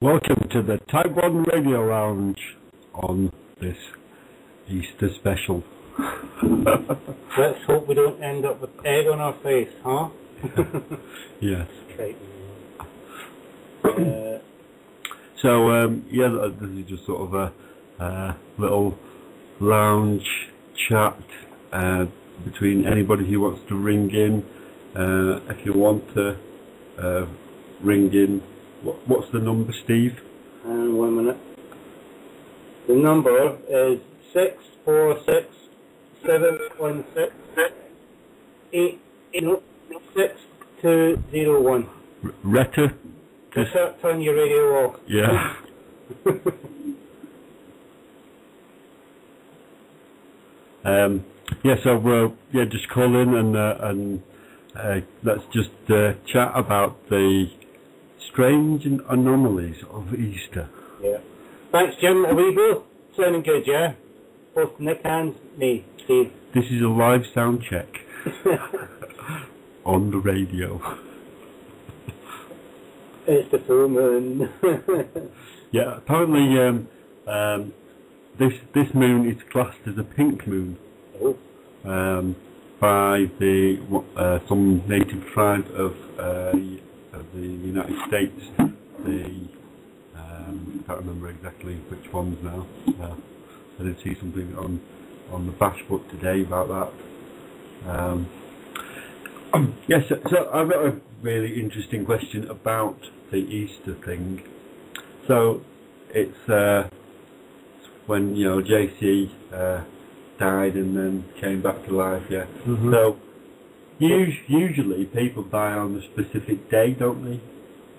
Welcome to the Type 1 Radio Lounge on this Easter special. Let's hope we don't end up with egg on our face, huh? Yes. Okay. Yeah, this is just sort of a little lounge chat between anybody who wants to ring in. If you want to ring in, what's the number, Steve? 1 minute. The number is 646 716 6201. Retta? Just turn your radio off. Yeah. Just call in and let's just chat about the strange anomalies of Easter. Yeah. Thanks, Jim. Are we both sounding good, yeah? Both Nick and me, Steve. This is a live sound check on the radio. It's the full moon. Yeah, apparently this moon is classed as a pink moon. Oh. By the some native tribe of the United States. I can't remember exactly which ones now. I did see something on the bash book today about that. Yes, so I've got a really interesting question about the Easter thing. So it's when JC died and then came back to life. Yeah. Mm-hmm. So usually people die on a specific day, don't they?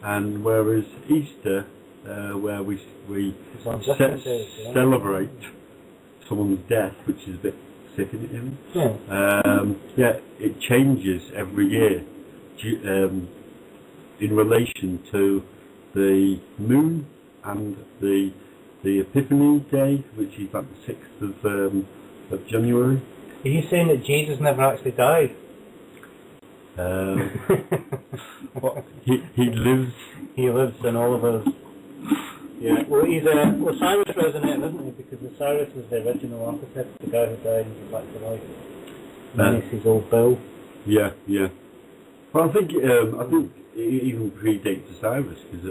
And whereas Easter, where we celebrate someone's death, which is a bit sick, isn't it? Yeah. It changes every year in relation to the moon and the Epiphany Day, which is like the 6th of January. Are you saying that Jesus never actually died? He lives. He lives in all of us. Yeah. Well, he's Osiris resonated, isn't he? Because Osiris was the original architect, the guy who died and came back to life. And then it's his old bill. Yeah. Well, I think it even predates Osiris because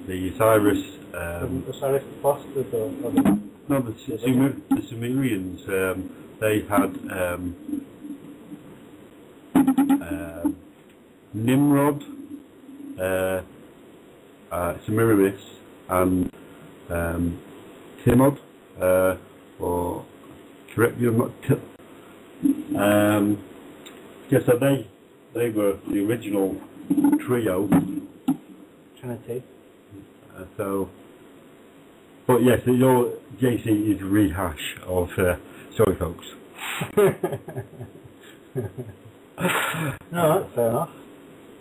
the Osiris. Osiris the First or no, the Sumerians. They had Nimrod, Semiramis, and Timod, or correct me, I'm not. So they were the original trio. Trinity. But yes, your JC is a rehash of. Sorry, folks. No, that's fair enough.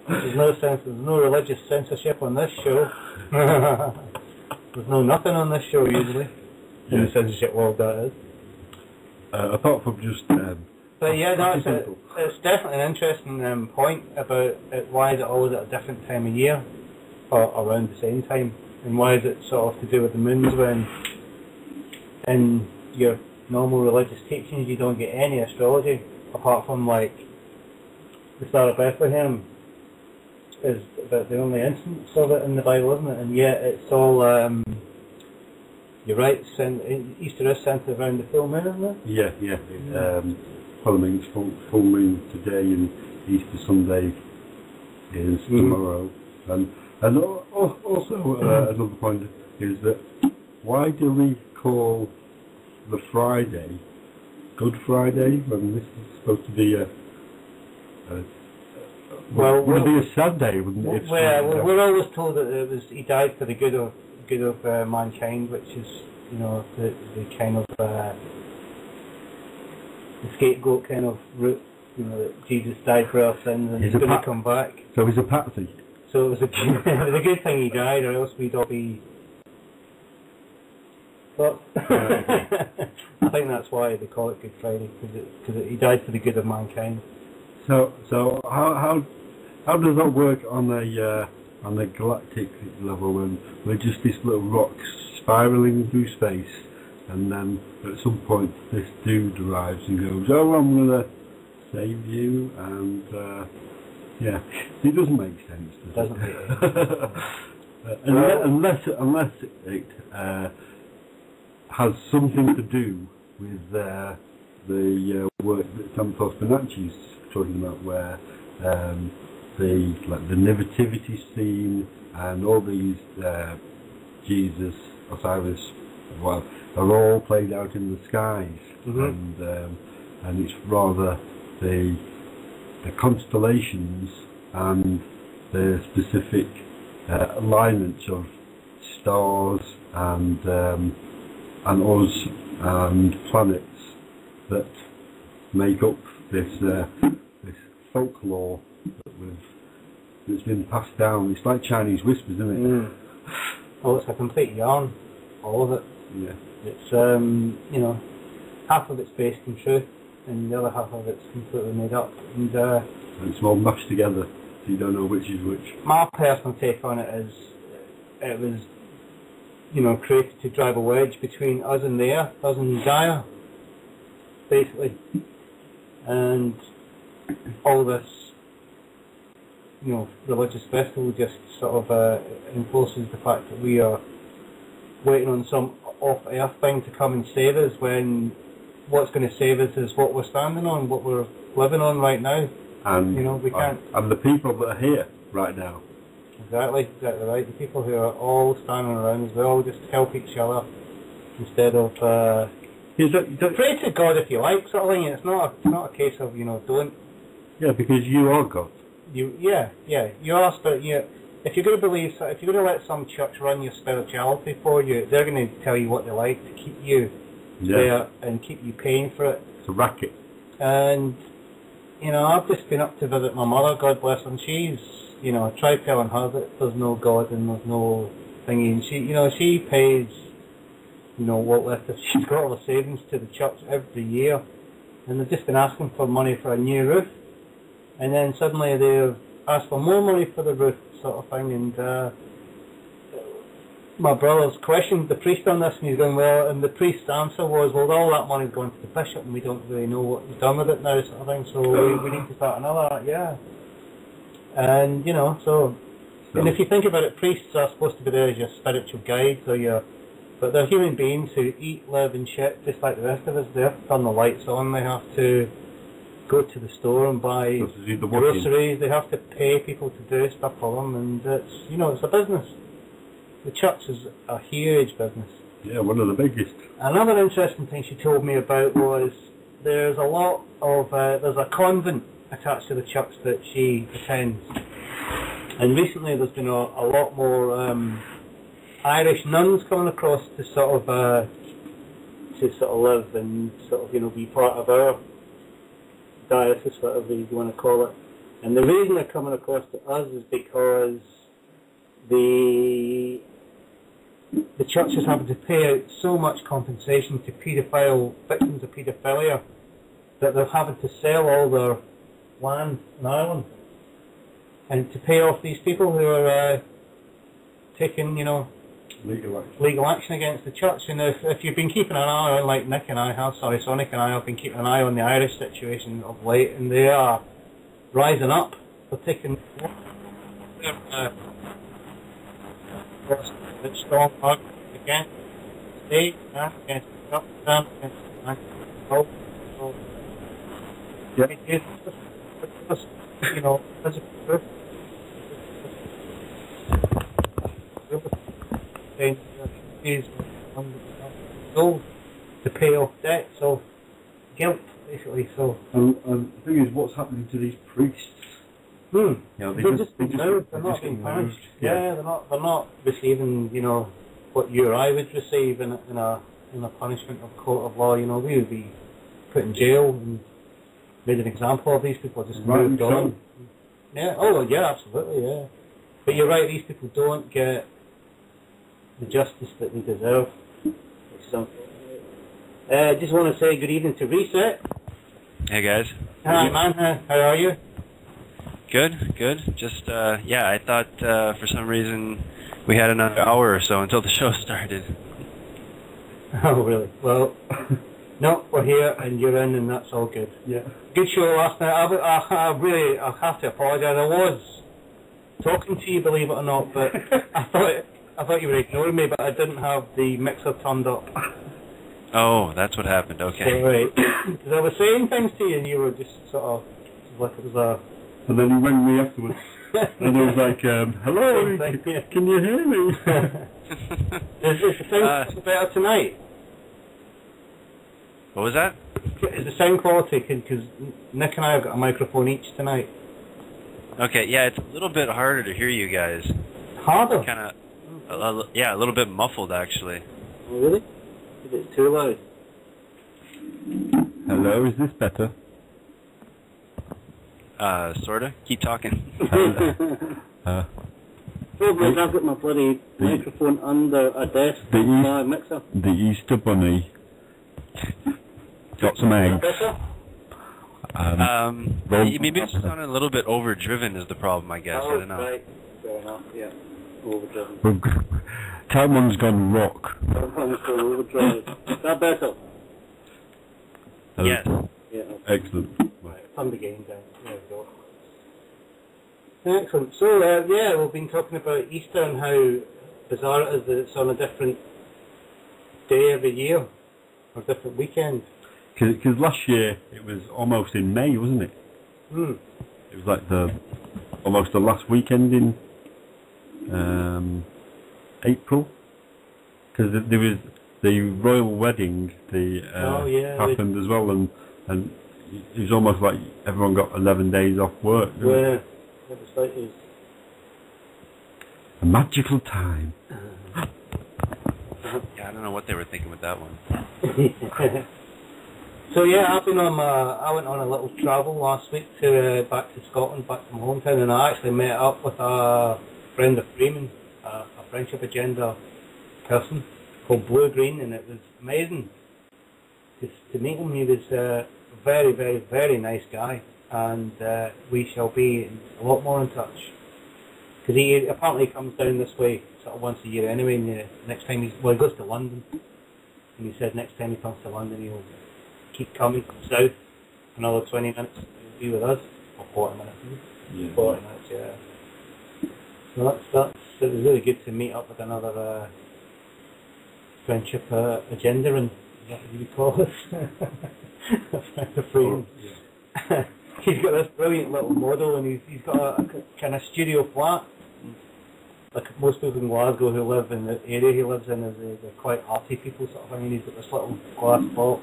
There's no religious censorship on this show. There's nothing on this show usually. In the censorship world, that is. Apart from just. But yeah, it's definitely an interesting point about why is it always at a different time of year, or around the same time, and why is it sort of to do with the moons when in your normal religious teachings you don't get any astrology apart from like the Star of Bethlehem is about the only instance of it in the Bible, isn't it? And yet it's all you're right, Easter is centered around the full moon, isn't it? Yeah. Well, it means full moon today and Easter Sunday is tomorrow. And also another point is that why do we call the Friday Good Friday when this is supposed to be would it be a sad day, wouldn't it? We're always told that he died for the good of mankind, which is the kind of the scapegoat kind of route. That Jesus died for our sins and he's going to come back. So he's a patsy. So it was a good thing he died, or else we'd all be. But I think that's why they call it Good Friday, because he died for the good of mankind. So how does that work on on a galactic level, when we're just this little rock spiraling through space, and then at some point this dude arrives and goes, "Oh, I'm gonna save you," and yeah, it doesn't make sense, does it? Unless it has something to do with the work that Santos Bonacci's talking about, where the nativity scene and all these Jesus, Osiris, well, are all played out in the skies, and it's rather the constellations and the specific alignments of stars and us and planets that make up this folklore that's been passed down. It's like Chinese whispers, isn't it? Well, it's a complete yarn, all of it. Yeah. It's half of it's based in truth, and the other half of it's completely made up, and it's all mashed together, so you don't know which is which. My personal take on it is, it was, created to drive a wedge between us and the earth, us and Gaia, basically, and all this, religious festival just sort of enforces the fact that we are waiting on some off-earth thing to come and save us, when what's going to save us is what we're standing on, what we're living on right now. And we can't. And the people that are here right now. Exactly right. The people who are all standing around us, we all just help each other instead of pray to God if you like, sort of thing. It's not a case of don't. Yeah, because you are God. You are spirit. If you're going to believe, if you're going to let some church run your spirituality for you, they're going to tell you what they like to keep you there and keep you paying for it. It's a racket. And I've just been up to visit my mother, God bless her, and she's, I tried telling her that there's no God and there's no thingy, and she pays, what left of, she's got all the savings to the church every year, and they've just been asking for money for a new roof, and then suddenly they've asked for more money for the roof, sort of thing, and my brother's questioned the priest on this, and he's going, well, and the priest's answer was, well, all that money's going to the bishop, and we don't really know what he's done with it now, sort of thing, so we need to start another, and, and if you think about it, priests are supposed to be there as your spiritual guides, but they're human beings who eat, live and shit, just like the rest of us. They have to turn the lights on, they have to go to the store and buy groceries, they have to pay people to do stuff for them, and it's, it's a business. The church is a huge business. Yeah, one of the biggest. Another interesting thing she told me about was there's a lot of, there's a convent attached to the church that she attends. And recently there's been a lot more Irish nuns coming across to sort of live and sort of, be part of our diocese, whatever you want to call it. And the reason they're coming across to us is because the church is having to pay out so much compensation to victims of paedophilia that they're having to sell all their land in Ireland and to pay off these people who are taking, legal action against the church. And if you've been keeping an eye on, like Sonic and I have been keeping an eye on the Irish situation of late, and they are rising up. They're taking strong argument against the state and against the government, against to pay off debt, so guilt basically. So and the thing is, what's happening to these priests? They're just moved. They're not being punished. Yeah, they're not receiving, what you or I would receive in a punishment of court of law. We would be put in jail and made an example of. These people just moved on. Yeah. Oh, yeah, absolutely. Yeah. But you're right. These people don't get the justice that they deserve. I just want to say good evening to Reset. Hey guys. Hi man. How are you? Good, good. Just, yeah, I thought for some reason we had another hour or so until the show started. Oh, really? Well, no, we're here and you're in, and that's all good. Yeah. Good show last night. I have to apologise. I was talking to you, believe it or not, but I thought you were ignoring me, but I didn't have the mixer turned up. Oh, that's what happened. Okay. So, right. Because I was saying things to you, and you were just sort of like it was a. And then he rang me afterwards, and I was like, "Hello, can you hear me?" Is the sound better tonight? What was that? Is the sound quality? Because Nick and I have got a microphone each tonight. Okay, yeah, it's a little bit harder to hear you guys. Harder? Kind of, yeah, a little bit muffled actually. Oh, really? Is it too loud? Hello, is this better? Sorta. Keep talking. Problem is, I've got my bloody microphone under a desk mixer. The Easter Bunny got some eggs. Maybe it's sounding a little bit overdriven is the problem, I guess. I don't know. Right. Fair enough, yeah. Overdriven. Talmon's gone rock. Talmon's gone overdrive. Is that better? Yes. Yeah. Excellent. Right, turn the game down. There we go. Excellent. So, yeah, we've been talking about Easter and how bizarre it is that it's on a different day every year, or different weekend. Because last year it was almost in May, wasn't it? It was like almost the last weekend in April. Because there was the royal wedding happened as well, and it was almost like everyone got 11 days off work. Yeah, it was like it was a magical time. Yeah, I don't know what they were thinking with that one. So yeah, I went on a little travel last week to back to Scotland, back to my hometown, and I actually met up with a friend of Freeman, a friendship agenda person called Blue Green, and it was amazing to meet him. He was a very, very, very nice guy, and we shall be a lot more in touch. Because he apparently comes down this way sort of once a year anyway, and next time he goes to London, and he said next time he comes to London he'll keep coming south for another 20 minutes, he'll be with us, or 40 minutes, Yeah. 40 minutes, yeah. So it was really good to meet up with another friendship agenda, and what do you call it? A friend of Freeman. Yeah. He's got this brilliant little model, and he's got a kind of studio flat. Like most people in Glasgow who live in the area he lives in, they're quite arty people sort of thing, and he's got this little glass box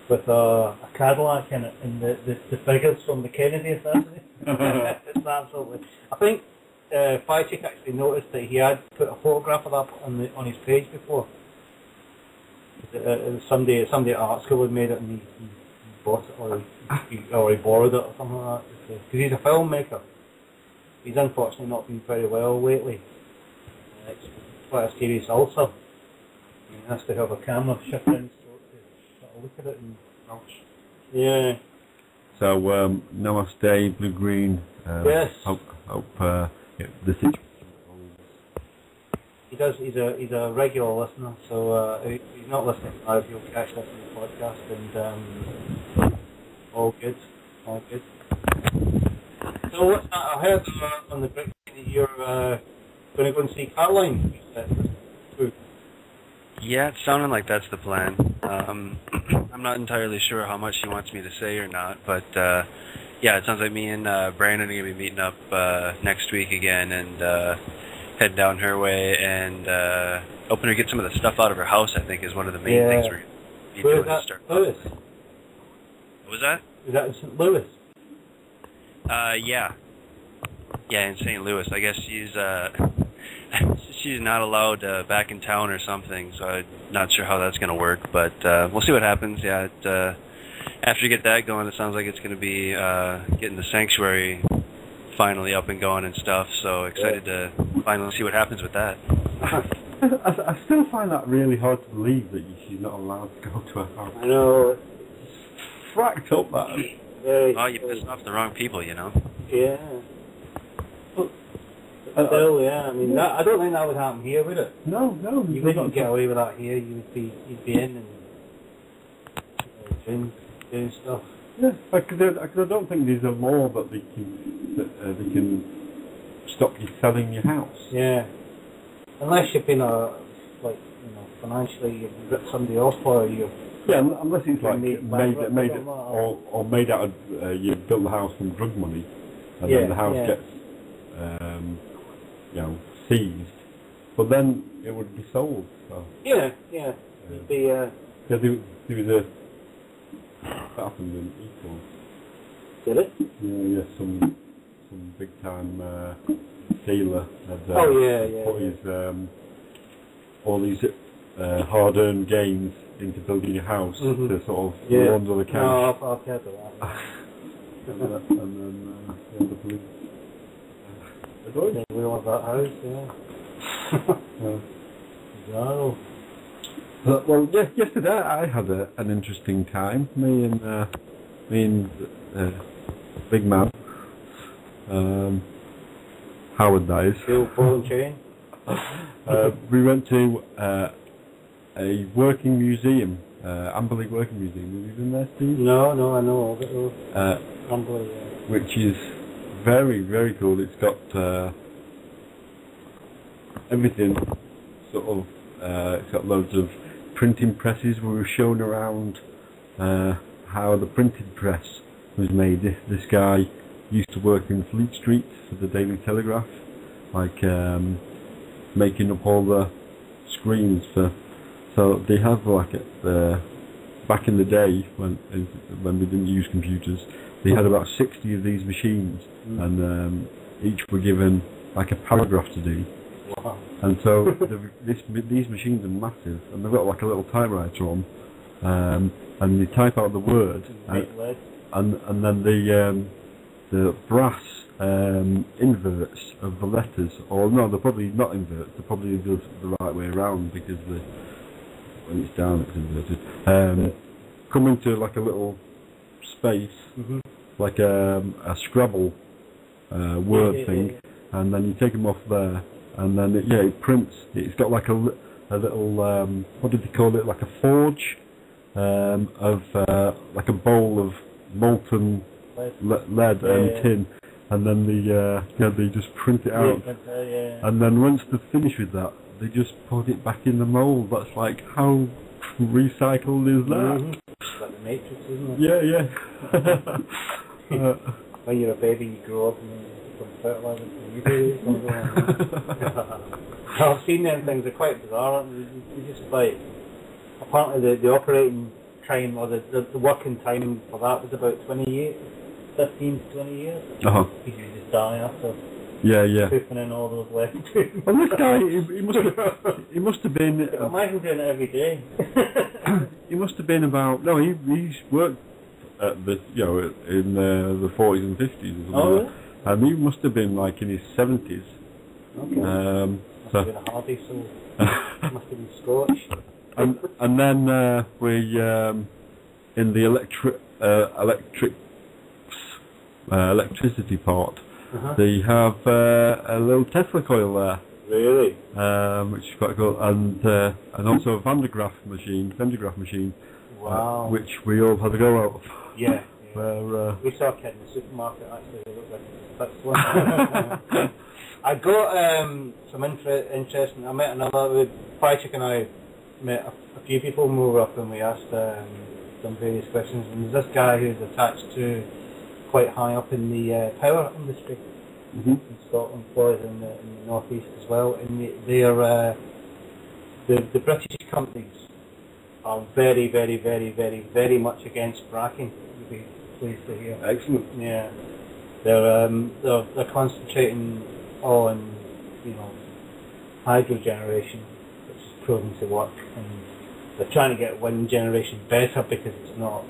with a Cadillac in it, and the figures from the Kennedy assassination. It's absolutely. I think Firechick actually noticed that he had put a photograph of that on his page before. Somebody at art school had made it, and he bought it, or he borrowed it or something like that. Because he's a filmmaker. He's unfortunately not been very well lately. It's quite a serious ulcer. He has to have a camera shipped in to look at it and yeah. So namaste, Blue Green. Yes. Hope the situation. He does. He's a regular listener. So if he's not listening live, he'll catch this in the podcast, and all good, all good. So what's that? I heard on the break that you're going to go and see Caroline. Yeah, it's sounding like that's the plan. I'm not entirely sure how much she wants me to say or not, but yeah, it sounds like me and Brandon are going to be meeting up next week again and head down her way and helping her get some of the stuff out of her house, I think, is one of the main things we're going to be doing to start. Louis? What was that? Is that in St. Louis? Yeah. Yeah, in St. Louis. I guess she's not allowed back in town or something, so I'm not sure how that's going to work, but we'll see what happens. Yeah, after you get that going, it sounds like it's going to be getting the sanctuary finally up and going and stuff, so excited to finally see what happens with that. I still find that really hard to believe that she's not allowed to go to her house. I know. Fracked up, that. Oh, you pissed off the wrong people, you know. Yeah. But still, yeah. I mean, that, I don't think that would happen here, would it? No. You wouldn't get away with that here. You'd be in and doing stuff. Yeah, because I don't think there's a law that they can stop you selling your house. Yeah. Unless you've been financially you've ripped somebody off for you. Yeah, unless it's like made out of you built the house from drug money, and then the house gets seized, but then it would be sold. So. Yeah. It'd be. Yeah, there was a that happened in Eton. Did it? Yeah, some big time dealer had put his all these hard-earned gains into building a house to sort of launder the cash. No, I've heard of that. and then the police. We all have that house, yeah. No. Well, yesterday I had an interesting time. Me and big man, Howard, that is. Still ball and chain. We went to a working museum, Amberley Working Museum. Have you been there, Steve? No, I know of it. Amberley, which is very, very cool. It's got everything, sort of. It's got loads of printing presses. We were shown around how the printing press was made. This guy used to work in Fleet Street for the Daily Telegraph, like making up all the screens for. So they have like back in the day when we didn't use computers, they had about 60 of these machines, and each were given like a paragraph to do. Wow. And so these machines are massive, and they've got like a little typewriter on, and they type out the word, and then the brass inverts of the letters, or no, they're probably not inverts, they're probably the right way around, because when it's down it's inverted, come into like a little space, like a Scrabble word thing, and then you take them off there, and then it prints. It's got like a little what did they call it? Like a forge of like a bowl of molten lead and tin, and then they just print it out, and then once they're finished with that, they just put it back in the mould. That's like, how recycled is that? It's like the Matrix, isn't it? Yeah. When you're a baby, you grow up and you become fertilizer. You do. I've seen them things. They're quite bizarre. They're just like, apparently the operating time, or the working time for that was about 20 years, 15 to 20 years. Because you just die after. Yeah. Pooping in all those legs. Well, this guy, he must have been. Imagine doing it every day. He must have been about. No, he's worked at the in the 40s and 50s. Oh, and he must have been like in his 70s. Okay. Must have been a Hardy, so must have been Scotch. And then we in the electricity part. They have a little Tesla coil there. Really? Which is quite cool, and also a Van de Graaff machine. Wow. Which we all had a go at. Yeah. Where, we saw a kid in the supermarket actually. It looked like that's one. I got some interesting. I met another. Patrick and I met a few people when we were up, and we asked some various questions. And there's this guy who's attached to quite high up in the power industry in Scotland, Florida, in the northeast as well. And the British companies are very, very, very, very, very much against fracking. You'd be pleased to hear. Excellent. Yeah, they're concentrating on hydro generation, which is proven to work, and they're trying to get wind generation better because it's not.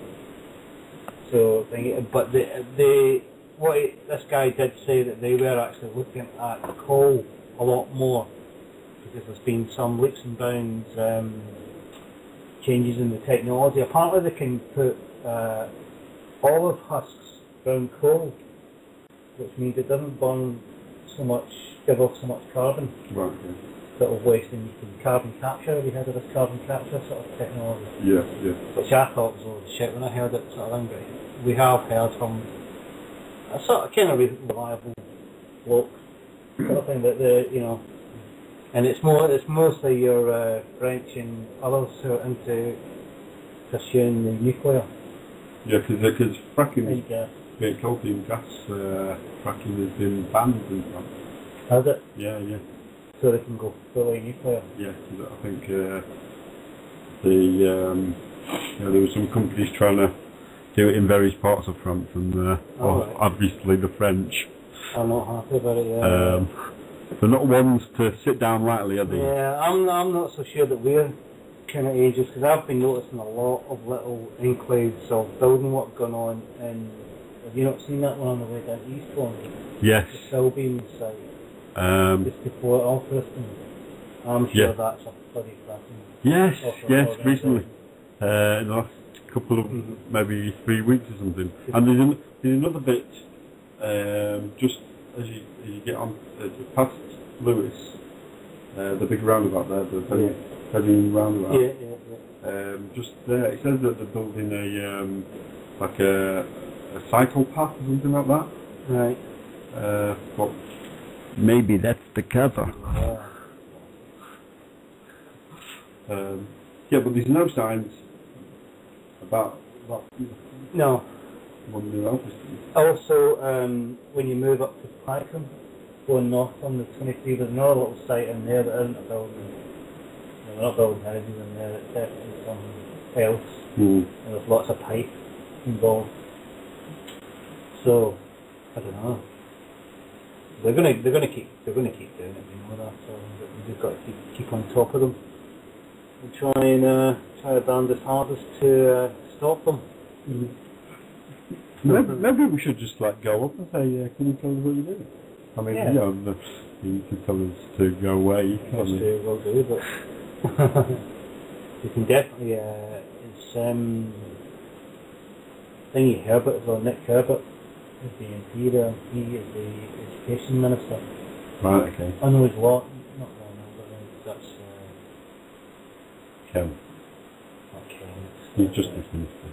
So, but this guy did say that they were actually looking at coal a lot more, because there's been some leaps and bounds, changes in the technology. Apparently they can put olive husks around coal, which means it doesn't burn so much, give off so much carbon. Right. Okay. Sort of waste, and you can carbon capture. Have you heard of this carbon capture sort of technology? Yeah. Yeah. Which I thought was all the shit when I heard it, sort of thing. But we have heard from a sort of kind of reliable bloke, sort of thing that and it's mostly your French and others who are into pursuing the nuclear. Yeah, because fracking, gas. coal-seam gas fracking has been banned in France. Has it? Yeah, yeah. So they can go fully nuclear. Yeah, 'cause I think there were some companies trying to do it in various parts of France, and right. obviously the French. I'm not happy about it. Yeah. They're not ones to sit down lightly, are they? Yeah, I'm not so sure that we're kind of ages, because I've been noticing a lot of little enclaves of building work going on. And have you not seen that one on the way down east one? Yes. The Philbeen site. Just before Alfriston. I'm sure that's a bloody cracking. Yes, recently. In the last couple of, maybe 3 weeks or something. And there's another bit, just as you get on, past Lewis, the big roundabout there, the heading roundabout. Yeah. Just there, it says that they're building a cycle path or something like that. Right. But maybe that's the cover. Yeah, but there's no signs about No. one near Alfriston. Also, when you move up to Pycombe, going north on the 23, there's another little site in there that isn't a building. They're not building houses in there, it's definitely something else. And there's lots of pipe involved. So, I don't know. They're gonna keep doing it, you know that. So we just got to keep on top of them and try our damnedest hardest to stop them. Maybe we should just go up and say, can you tell us what you're doing? I mean, you can tell us to go away. We'll do, but you can definitely. It's thingy Herbert as well. Nick Herbert is the MP there. He is the Education Minister. Right. Okay. I know he's not but that's Ken. not Ken. He's just the minister.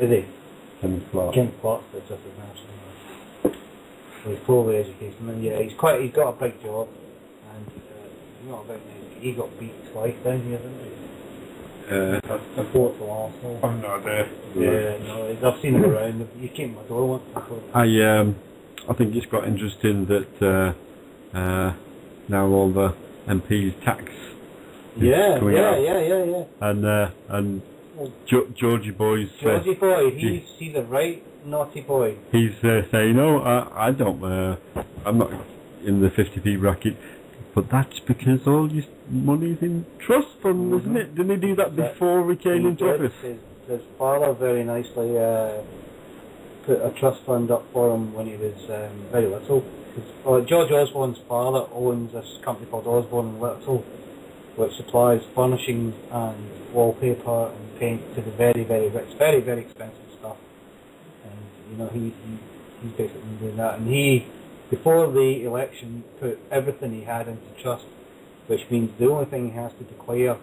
Is he? Ken Clark. Ken Clark's the Justice Minister. Well, he's probably education. And yeah, he's got a big job, and he got beat twice down here, didn't he? I fought for Arsenal. I'm not there. Yeah, no, I've seen him around. He came to my door once before. I think it's quite interesting that now all the MPs' tax is coming out. And Georgie boy, he's a right naughty boy. He's saying, "No, I don't. I'm not in the 50p bracket." But that's because all your money's in trust fund, isn't it? Didn't he do that before he came into office? His father very nicely put a trust fund up for him when he was very little. George Osborne's father owns this company called Osborne and Little, which supplies furnishings and wallpaper and paint to the very, very rich, very, very expensive stuff. And he's basically doing that. And he, before the election, put everything he had into trust, which means the only thing he has to declare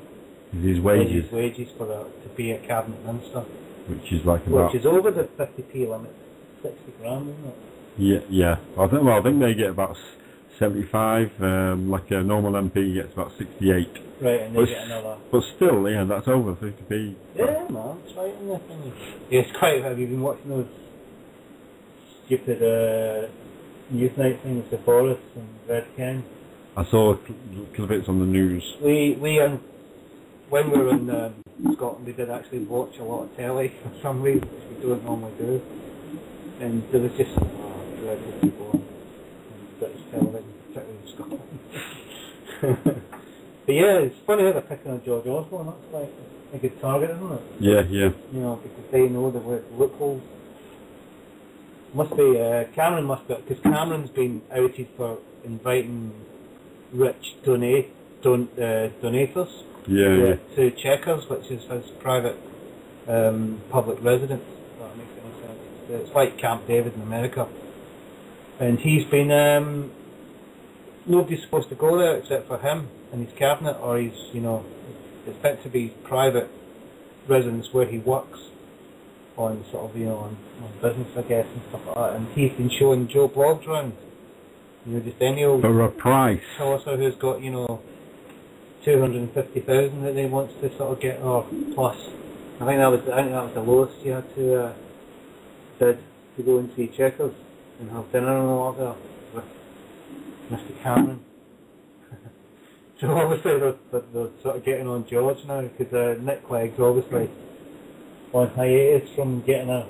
is his wages. To be a cabinet minister, which is which is over the 50p limit, 60 grand, isn't it? Yeah. I think they get about 75. Like a normal MP gets about 68. Right, and they get another. But still, that's over 50p. Yeah, man, it's right in there. Yeah, it's quite. Have you been watching those stupid Newsnight things with Boris and Red Ken? I saw clips on the news. We when we were in Scotland, we did actually watch a lot of telly for some reason, which we don't normally do. And there was just some dreadful people on British television, particularly in Scotland. But yeah, it's funny how they're picking on George Osborne. That's like a good target, isn't it? Yeah. Because they know the loopholes. Must be Cameron must be, because Cameron's been outed for inviting rich donators to Chequers, which is his private public residence. If that makes any sense. It's like Camp David in America. And he's been, nobody's supposed to go there except for him and his cabinet, or his, it's meant to be private residence where he works on sort of, on business, I guess, and stuff like that. And he's been showing Joe blogs around, just any old for a price. tosser who's got, 250,000 that he wants to sort of get, or plus. I think that was the lowest you had to bid to go and see Checkers and have dinner and all there with Mr. Cameron. So obviously they're sort of getting on George now, because Nick Clegg's obviously on hiatus from getting a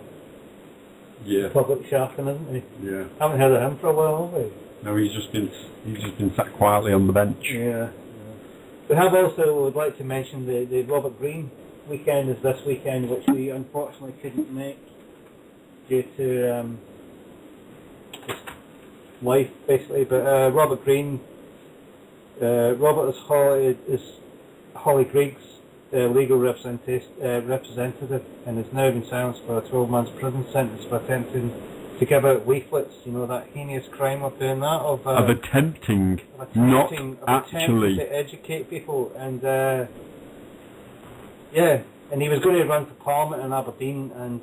public shafting, isn't he? Yeah. Haven't heard of him for a while, have we? No, he's just been sat quietly on the bench. Yeah. We have also, would like to mention the Robert Greene weekend is this weekend, which we unfortunately couldn't make due to his life, basically. But Robert Greene, Robert is Holly Greig's legal representative, and has now been sentenced for a 12-month prison sentence for attempting to give out leaflets, that heinous crime of doing that, of attempting, not actually, to educate people, and and he was going to run for Parliament in Aberdeen, and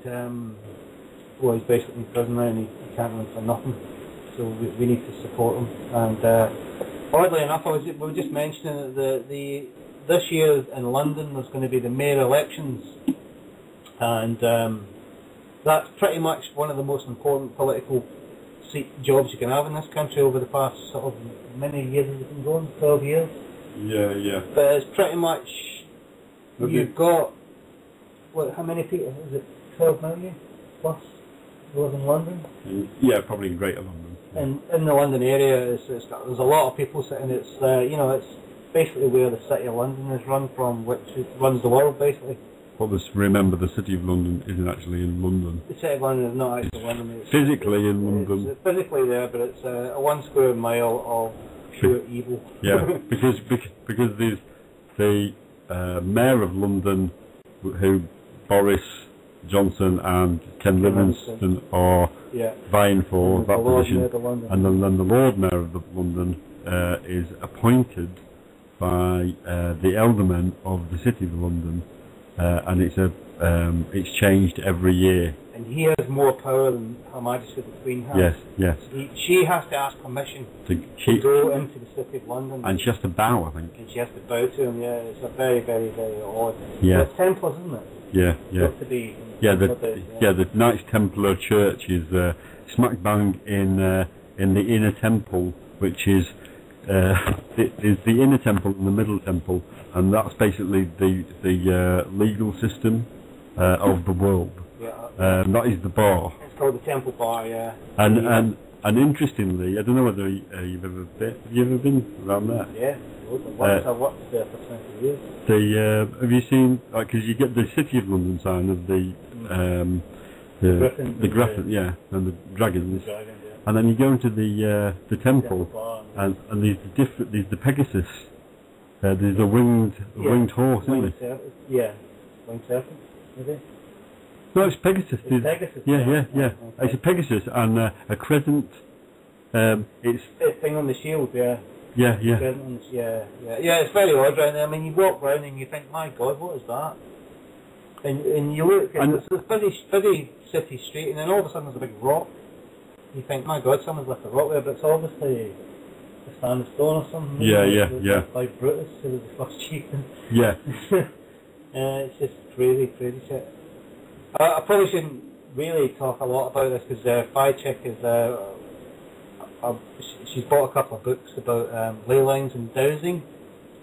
he's basically in prison now, and he can't run for nothing, so we need to support him. And oddly enough, we were just mentioning that this year in London there's going to be the mayor elections, and that's pretty much one of the most important political jobs you can have in this country over the past sort of many years has it been going? 12 years? Yeah. But it's pretty much, you've got, how many people, is it 12 million plus live in London? Yeah, probably in Greater London. Yeah. And in the London area, there's a lot of people sitting, it's basically where the City of London is run from, which runs the world basically. Well, remember, the City of London isn't actually in London. The City of London is not actually London. It's physically in London. It's physically there, but it's a 1 square mile of pure evil. Yeah, because there's the Mayor of London, who Boris Johnson and Ken Livingstone are vying for that position, and then the Lord Mayor of London is appointed by the aldermen of the City of London. And it's changed every year. And he has more power than Her Majesty the Queen has. Yes. She has to ask permission to go into the City of London. And she has to bow, I think. And she has to bow to him, It's a very, very, very odd. Yeah. It's Templars, isn't it? Yeah. To be the Knights Templar Church is smack bang in the inner temple, which is the inner temple and the middle temple, and that's basically the legal system of the world. That is the bar. It's called the Temple Bar, yeah. And interestingly, I don't know whether you've ever been. Have you ever been around there? Yeah. I've worked there for 20 years. Have you seen? Because you get the City of London sign of the Griffin, and the dragons. And then you go into the temple, and there's the Pegasus. There's a winged horse, isn't there? Winged serpent, is it? No, it's Pegasus. It's Pegasus. Yeah. Okay. It's a Pegasus and a crescent. It's a thing on the shield, yeah. Yeah. It's very odd round there. I mean, you walk round and you think, my God, what is that? And you look, and it's a busy city street, and then all of a sudden there's a big rock. You think, my God, someone's left a rock there, but it's obviously a sandstone or something. Yeah. Like Brutus, who was the first chieftain. Yeah. It's just crazy shit. I probably shouldn't really talk a lot about this, because Fi Chick is, she's bought a couple of books about ley lines and dowsing,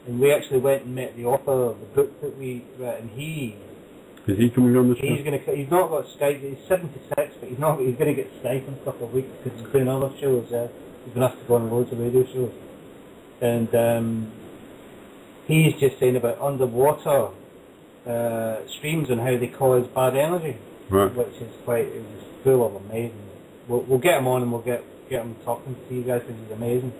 and we actually went and met the author of the book that we read, and is he coming on the show? He's not got Skype. He's 76, but he's going to get Skype in a couple of weeks because he's doing other shows. He's been asked to go on loads of radio shows, and he's just saying about underwater streams and how they cause bad energy, right. Which is it was full of amazing. We'll get him on and we'll get him talking to you guys, because he's amazing.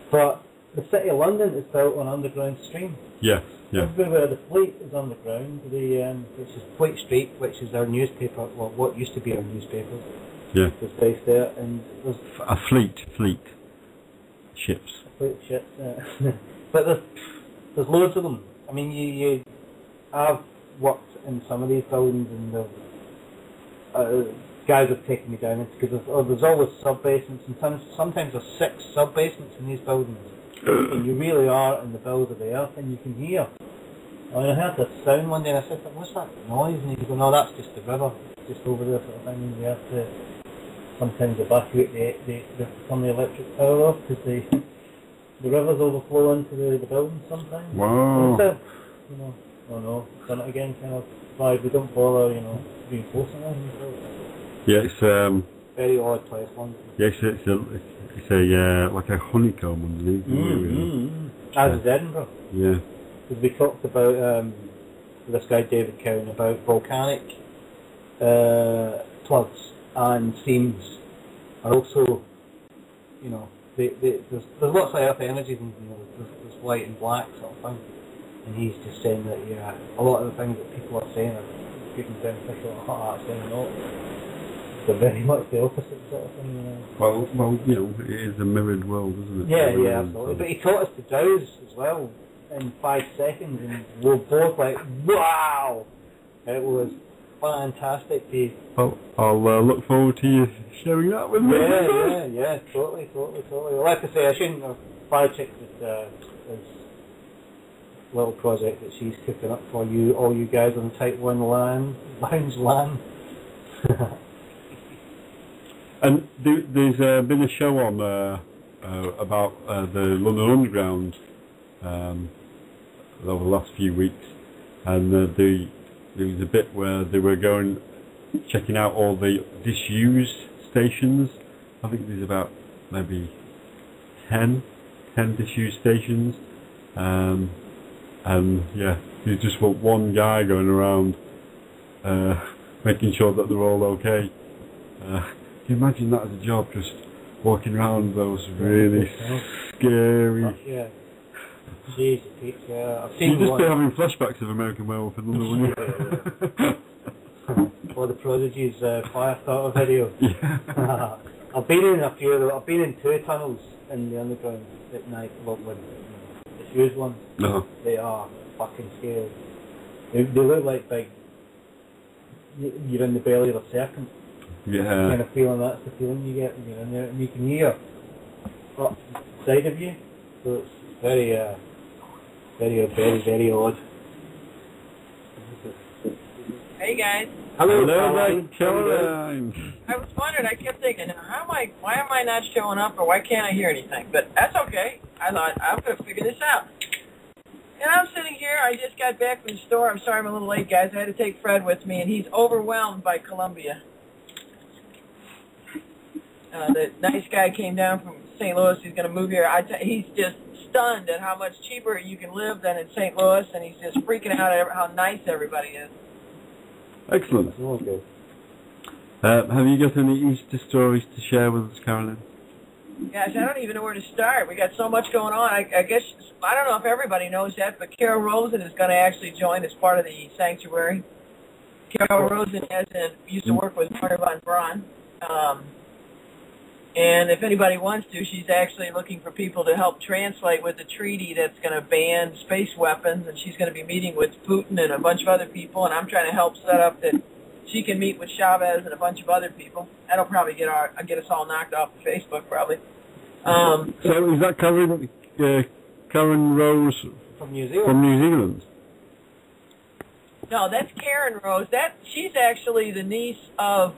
But the City of London is built on underground stream. Yes. Yeah. Everywhere the fleet is on the ground. Which is Fleet Street, which is our newspaper. Well, what used to be our newspaper. Yeah. Was based there, and there's A fleet ships. fleet ships. But there's loads of them. I mean, I've worked in some of these buildings, and the guys have taken me down into, because there's always sub-basements, and sometimes there's 6 sub-basements in these buildings. And you really are in the bowels of the earth, and you can hear. And I heard this sound one day, and I said, "What's that noise?" And he goes, "No, that's just the river, just over there, sort of thing." And we have to sometimes evacuate turn the electric power off, because the rivers overflow into the buildings sometimes. Wow. So, you know, oh no, done it again kind of vibe. We don't bother, reinforcing it. So Yeah, it's very odd place, one. yes, it's a like a honeycomb underneath. As is Edinburgh. Yeah. Because we talked about this guy David Cowan about volcanic plugs and seams are also, there's lots of earth energies, and there's white and black sort of thing. And he's just saying that a lot of the things that people are saying are good and beneficial. Actually, not. They're very much the opposite sort of thing. Well, it is a mirrored world, isn't it? Yeah, absolutely. But he taught us to douse as well in 5 seconds, and we're both like, wow! It was fantastic. Well, I'll look forward to you sharing that with me. Yeah, totally. Like I say, I shouldn't have fire-checked this little project that she's cooking up for you, all you guys on Type 1 Lounge LAN. And there's been a show on about the London Underground over the last few weeks, and there was a bit where they were checking out all the disused stations. I think there's about maybe 10 disused stations, and yeah, there's just one guy going around making sure that they're all okay. Can you imagine that as a job, just walking around those really scary... Yeah. Jesus, I've seen You'd just be having flashbacks of American Werewolf in London, wouldn't you? Or the Prodigy's Firestarter video. Yeah. I've been in a few of them. I've been in 2 tunnels in the underground at night, the huge ones. No. They are fucking scary. They look like you're in the belly of a serpent. Yeah. Kind of feeling, that's the feeling you get when you're in there, and you can hear up side of you, so it's very odd. Hey guys. Hello, Caroline. I was wondering, I kept thinking, why am I not showing up, or why can't I hear anything? But that's okay. I thought, I'm going to figure this out. And I'm sitting here, I just got back from the store. I'm sorry I'm a little late, guys. I had to take Fred with me, and he's overwhelmed by Columbia. The nice guy came down from St. Louis. He's going to move here. He's just stunned at how much cheaper you can live than in St. Louis, and he's just freaking out at how nice everybody is. Excellent. Okay. Have you got any Easter stories to share with us, Caroline? Gosh, I don't even know where to start. We got so much going on. I guess, I don't know if everybody knows that, but Carol Rosen is going to actually join as part of the sanctuary. Carol Rosen used to work with Warner von Braun. And if anybody wants to, she's actually looking for people to help translate with the treaty that's going to ban space weapons, and she's going to be meeting with Putin and a bunch of other people, and I'm trying to help set up that she can meet with Chavez and a bunch of other people. That'll probably get us all knocked off of Facebook, probably. So is that Karen Rose From New Zealand? from New Zealand? No, that's Karen Rose. She's actually the niece of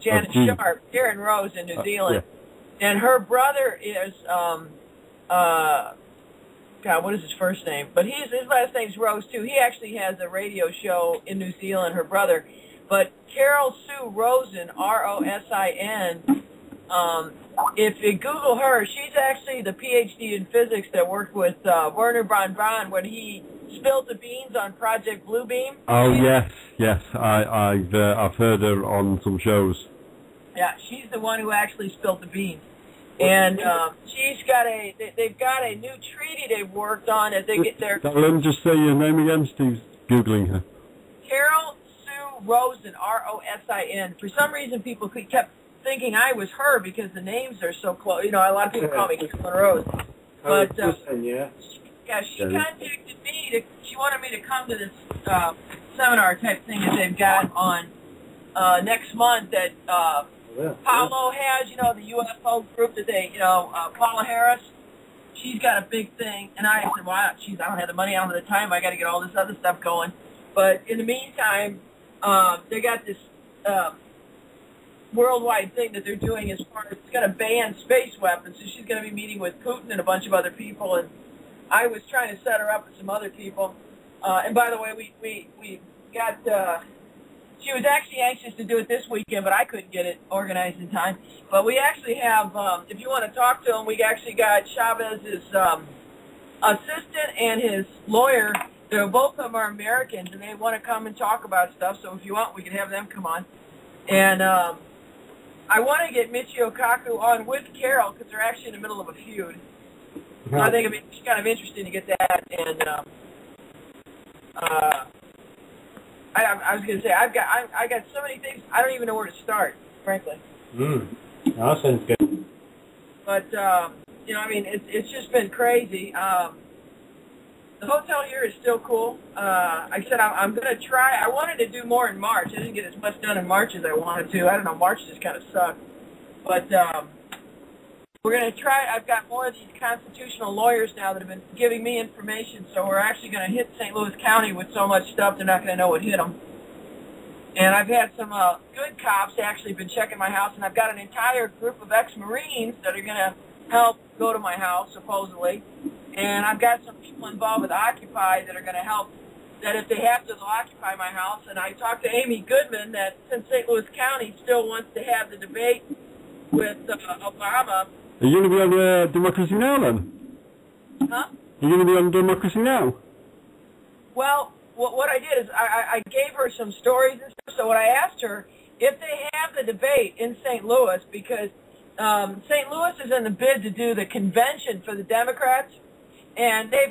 Janet Sharp, Karen Rose in New Zealand. Yeah. And her brother is, God, what is his first name? But his last name's Rose, too. He actually has a radio show in New Zealand, her brother. But Carol Sue Rosen, R-O-S-I-N, if you Google her, she's actually the PhD in physics that worked with Werner von Braun when he spilled the beans on Project Bluebeam. Oh yes, I've heard her on some shows. Yeah, she's the one who actually spilled the beans. And they've got a new treaty they've worked on as they get their... Let me just say your name again. Steve's Googling her. Carol Sue Rosen, R-O-S-I-N. For some reason, people kept thinking I was her because the names are so close. You know, a lot of people call me Carolyn Rose. But, she contacted me. She wanted me to come to this seminar type thing that they've got on next month that Paulo has, you know, the UFO group that they, Paula Harris. She's got a big thing. And I said, well, geez, I don't have the money, I don't have the time. I got to get all this other stuff going. But in the meantime, they got this worldwide thing that they're doing as far as it's going to ban space weapons. So she's going to be meeting with Putin and a bunch of other people. And I was trying to set her up with some other people. And by the way, we got, she was actually anxious to do it this weekend, but I couldn't get it organized in time. But we actually have, if you want to talk to him, we actually got Chavez's assistant and his lawyer. Both of them are Americans, and they want to come and talk about stuff. So if you want, we can have them come on. And I want to get Michio Kaku on with Carol because they're actually in the middle of a feud. So I think it's kind of interesting to get that. And I was going to say I got so many things I don't even know where to start, frankly. That sounds good. But I mean, it's just been crazy. The hotel here is still cool. I said I'm going to try. I wanted to do more in March. I didn't get as much done in March as I wanted to. I don't know. March just kind of sucked. But we're going to try. I've got more of these constitutional lawyers now that have been giving me information. So we're actually going to hit St. Louis County with so much stuff they're not going to know what hit them. And I've had some good cops actually been checking my house. And I've got an entire group of ex-Marines that are going to help go to my house, supposedly. And I've got some people involved with Occupy that are going to help, that if they have to, they'll occupy my house. And I talked to Amy Goodman that since St. Louis County still wants to have the debate with Obama. Are you going to be on Democracy Now, then? Huh? Are you going to be on Democracy Now? Well, what I did is I gave her some stories and stuff. So what I asked her, if they have the debate in St. Louis, because St. Louis is in the bid to do the convention for the Democrats, and they've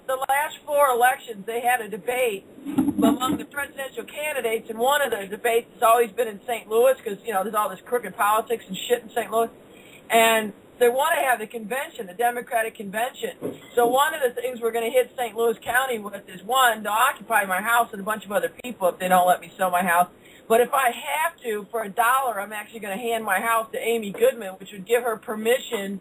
the last 4 elections they had a debate among the presidential candidates, and one of the debates has always been in St. Louis because there's all this crooked politics and shit in St. Louis, and they want to have the convention, the Democratic convention. So one of the things we're going to hit St. Louis County with is, one, to occupy my house and a bunch of other people if they don't let me sell my house. But if I have to, for $1, I'm actually going to hand my house to Amy Goodman, which would give her permission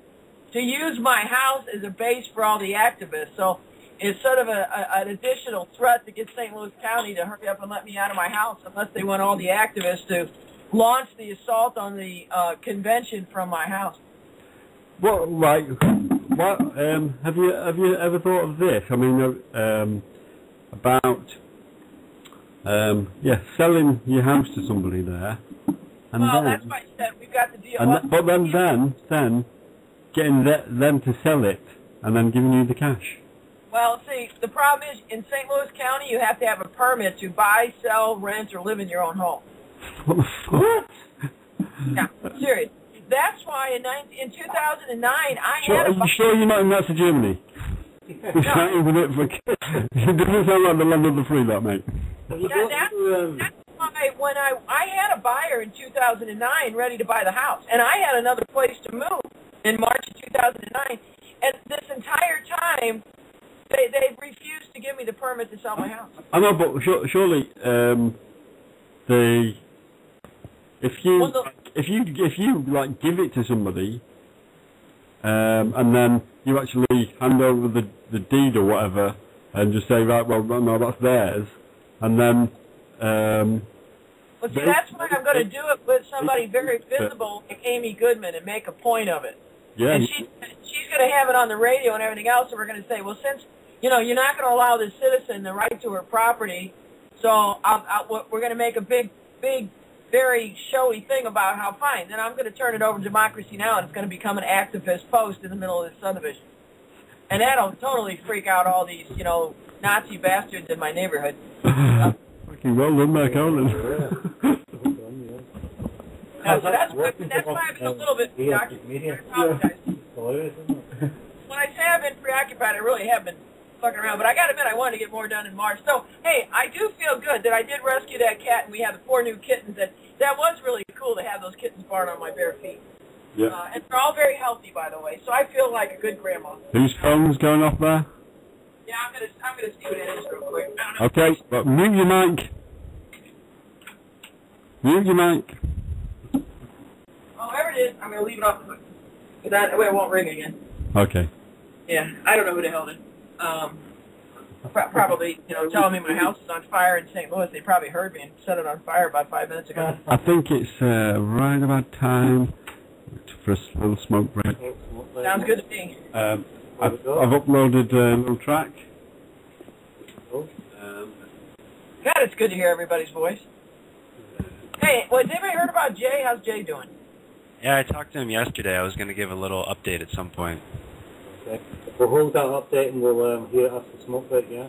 to use my house as a base for all the activists. So it's sort of an additional threat to get St. Louis County to hurry up and let me out of my house unless they want all the activists to launch the assault on the convention from my house. Well, right. What have you ever thought of this? I mean, about selling your house to somebody there, and well, then, that's why I said we've got the deal. but then getting them to sell it and then giving you the cash. Well, see, the problem is in St. Louis County you have to have a permit to buy, sell, rent, or live in your own home. What the fuck? Yeah, serious. That's why in 2009 I had Are you sure you're not in Nazi Germany? It's not even it for it doesn't sound like the land of the free, that, mate. That's why when I had a buyer in 2009 ready to buy the house, and I had another place to move in March of 2009, and this entire time they refused to give me the permit to sell my house. I know, but surely if you like give it to somebody, and then you actually hand over the deed or whatever, and just say, right, well, no, that's theirs, and then. Well, see, that's why I'm going to do it with somebody very visible like Amy Goodman and make a point of it. Yeah. And she's going to have it on the radio and everything else, and we're going to say, well, since you're not going to allow this citizen the right to her property, so we're going to make a big, very showy thing about how fine. Then I'm going to turn it over to Democracy Now, and it's going to become an activist post in the middle of this subdivision. And that'll totally freak out all these, Nazi bastards in my neighborhood. Fucking well done there, Colin. That's why I've been a little bit preoccupied. I apologize. When I say I've been preoccupied, I really have been fucking around. But I got to admit, I wanted to get more done in March. So, hey, I do feel good that I did rescue that cat, and we have the 4 new kittens. That was really cool to have those kittens born on my bare feet. Yeah. And they're all very healthy, by the way. So I feel like a good grandma. Whose phone's going off there? Yeah, I'm gonna see what it is real quick. Okay, but mute your mic. Mute your mic. Oh, whatever it is, I'm gonna leave it off the hook. That way it won't ring again. Okay. Yeah, I don't know who the hell it is. Probably, telling me my house is on fire in St. Louis. They probably heard me and set it on fire about 5 minutes ago. I think it's right about time for a little smoke break. Sounds good to me. I've uploaded a little track. God, it's good to hear everybody's voice. Hey, has anybody heard about Jay? How's Jay doing? Yeah, I talked to him yesterday. I was going to give a little update at some point. Okay. We'll hold that update and we'll hear it after the smoke break, yeah?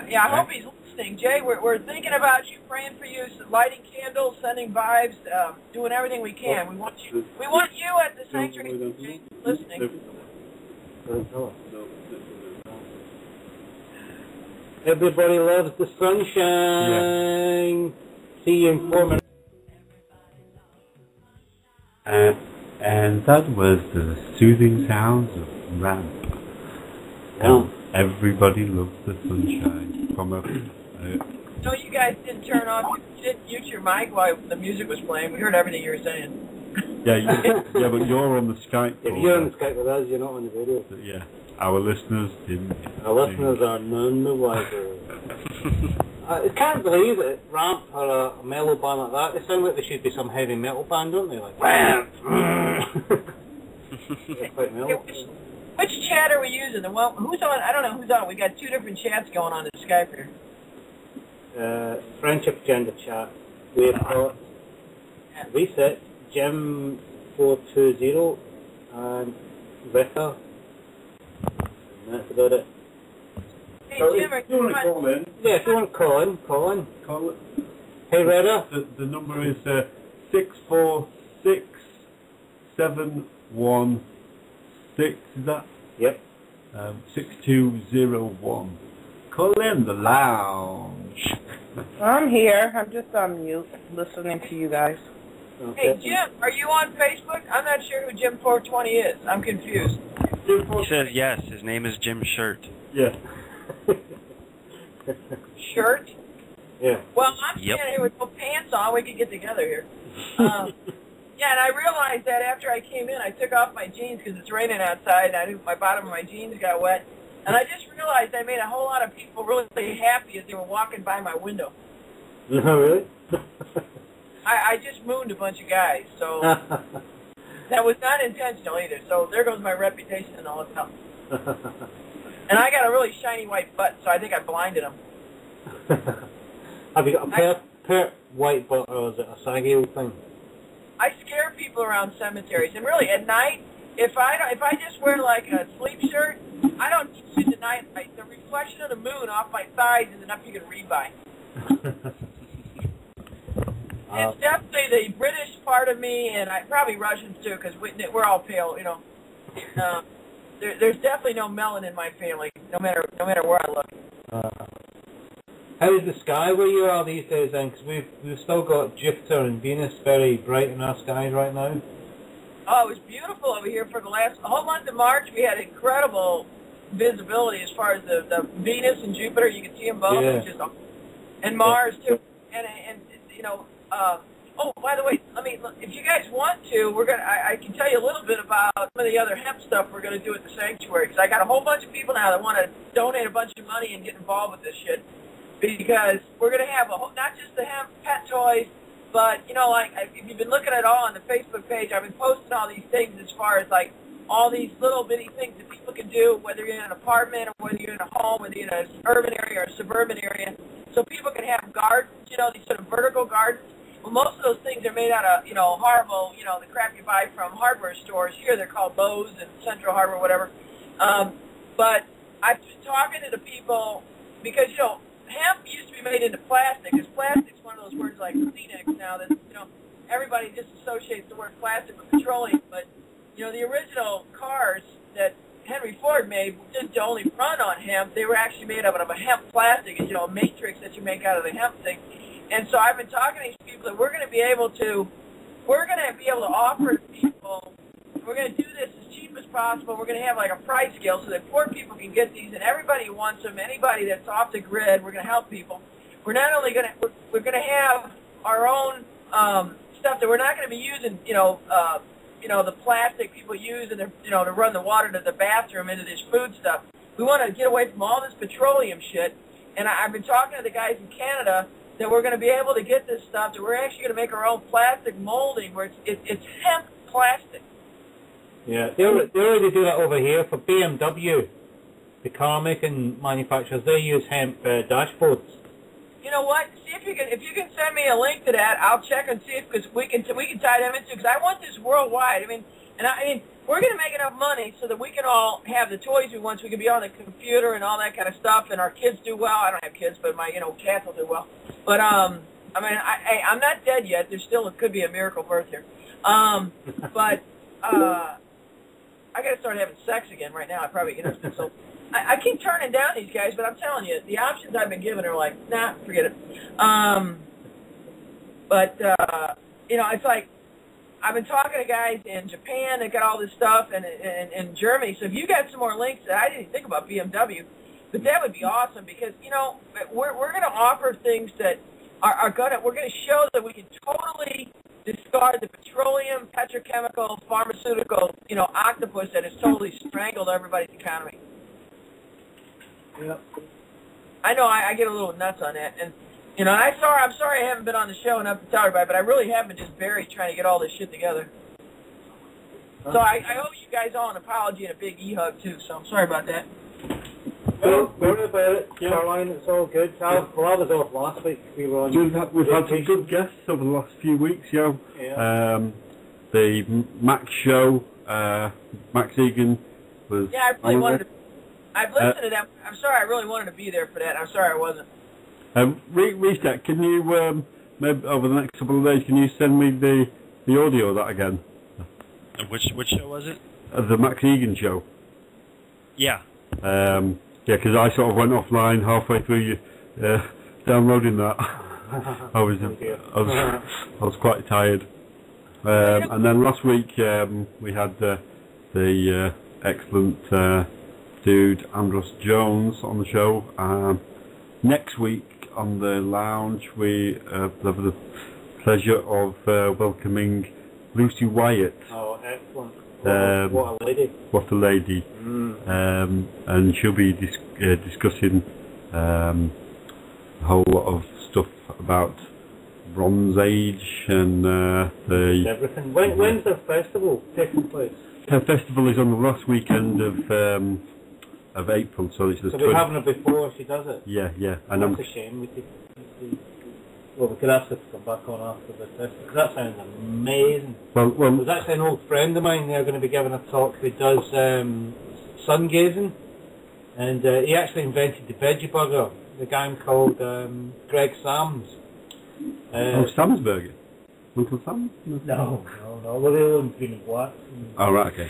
Yeah, I hope he's listening. Jay, we're thinking about you, praying for you, lighting candles, sending vibes, doing everything we can. We want you at the sanctuary, Jay, listening. Everybody loves the sunshine. Yeah. See you in 4 minutes. And that was the soothing sounds of Ramp. Yeah. Everybody loves the sunshine. From a No, you guys didn't turn off. You didn't mute your mic while the music was playing. We heard everything you were saying. yeah, but you're on the Skype. If you're on the Skype with us, you're not on the radio. Yeah, our listeners didn't. Our listeners are none the wiser. I can't believe that Ramp or a mellow band like that. They sound like they should be some heavy metal band, don't they? Like Ramp. Quite mellow. Which chat are we using? The one who's on? I don't know who's on. We got 2 different chats going on in Skype here. Friendship Agenda chat. We've got Reset, Jim 420, and Rita. And that's about it. Hey, So Jim, if you want to call in? Yeah, if you want to call in, call in. Call it. Hey, Rita. The number is 646 716. Is that? Yep. 6201. Call in the lounge. I'm here. I'm just on mute, listening to you guys. Hey, Jim, are you on Facebook? I'm not sure who Jim 420 is. I'm confused. He says yes. His name is Jim Shirt. Yeah. Shirt? Yeah. Well, I'm standing here with no pants on. We could get together here. Yeah, and I realized that after I came in, I took off my jeans because it's raining outside, and I knew my bottom of my jeans got wet. And I just realized I made a whole lot of people really happy as they were walking by my window. No, really? I just mooned a bunch of guys, so that was not intentional either. So there goes my reputation in the hotel. And I got a really shiny white butt, so I think I blinded them. Have you got a pert white butt, or is it a saggy old thing? I scare people around cemeteries, and really at night, if I just wear like a sleep shirt, I don't need to the night light. The reflection of the moon off my thighs is enough you can read by. It's definitely the British part of me, and probably Russians too, because we're all pale, you know. There's definitely no melanin in my family, no matter where I look. How is the sky where you are these days then? Because we've still got Jupiter and Venus very bright in our skies right now. Oh, it was beautiful over here for the whole month of March. We had incredible visibility as far as the Venus and Jupiter. You can see them both, yeah. And Mars too. And you know. Oh, by the way, if you guys want to, I can tell you a little bit about some of the other hemp stuff we're gonna do at the sanctuary. Because I got a whole bunch of people now that want to donate a bunch of money and get involved with this shit. Because we're gonna have not just the hemp pet toys, but you know, like if you've been looking at all on the Facebook page, I've been posting all these things as far as like all these little bitty things that people can do, whether you're in an apartment or whether you're in a home, whether you're in an urban area or a suburban area, so people can have gardens, you know, these sort of vertical gardens. Well, most of those things are made out of, you know, horrible, you know, the crap you buy from hardware stores. Here they're called Lowe's and Central Harbor, whatever. But I've been talking to the people because, you know, hemp used to be made into plastic. Because plastic's one of those words like Kleenex now that, you know, everybody just associates the word plastic with petroleum, but you know, the original cars that Henry Ford made didn't only run on hemp; they were actually made out of a hemp plastic, you know, a matrix that you make out of the hemp thing. And so I've been talking to these people that we're going to be able to offer people. We're going to do this as cheap as possible. We're going to have like a price scale so that poor people can get these, and everybody who wants them, anybody that's off the grid, we're going to help people. We're not only going to we're going to have our own stuff that we're not going to be using, the plastic people use and to run the water to the bathroom into this food stuff. We want to get away from all this petroleum shit. And I've been talking to the guys in Canada that we're going to be able to get this stuff, that we're actually going to make our own plastic molding where it's hemp plastic. Yeah, they already do that over here for BMW. The car making manufacturers, they use hemp dashboards. You know what? See if you can send me a link to that. I'll check and see if because we can tie them into, because I want this worldwide. I mean, we're going to make enough money so that we can all have the toys we want. So we can be on the computer and all that kind of stuff, and our kids do well. I don't have kids, but my cats will do well. But I'm not dead yet. There still could be a miracle birth here. But I got to start having sex again right now. I probably so. I keep turning down these guys, but I'm telling you, the options I've been given are like, nah, forget it. It's like I've been talking to guys in Japan that got all this stuff, and in Germany. So if you got some more links, I didn't think about BMW, but that would be awesome because we're going to offer things that we're going to show that we can totally discard the petroleum, petrochemical, pharmaceutical, octopus that has totally strangled everybody's economy. Yep. I know I get a little nuts on that, and I'm sorry I haven't been on the show enough to tell everybody, but I really have been just buried trying to get all this shit together. So I owe you guys all an apology and a big e-hug too. So I'm sorry about that. Well, worry about it, Caroline. It's all good. Well, I was off last week. We were on. We've had some good guests over the last few weeks. Yeah. The Max show. Max Egan was. Yeah, I really wanted to. I've listened to them. I'm sorry, I really wanted to be there for that. I'm sorry I wasn't. Reset, can you, maybe over the next couple of days, can you send me the audio of that again? Which show was it? The Max Egan show. Yeah. Because I sort of went offline halfway through you downloading that. I was quite tired. And then last week we had the excellent dude Andros Jones on the show. Next week on the lounge we have the pleasure of welcoming Lucy Wyatt. Oh, excellent. What a lady. What a lady. And she'll be discussing a whole lot of stuff about Bronze Age and everything. When's the festival taking place? Her festival is on the last weekend of April, so it's the. So we're having her before she does it. Yeah. And that's a shame. We could ask her to come back on after the festival, because that sounds amazing. Well, there's actually an old friend of mine there going to be giving a talk who does sun gazing, and he actually invented the veggie burger. The guy called Greg Sams. Sam's Burger. Uncle Sam? No. Well, they own Green and Black. Oh, right, okay.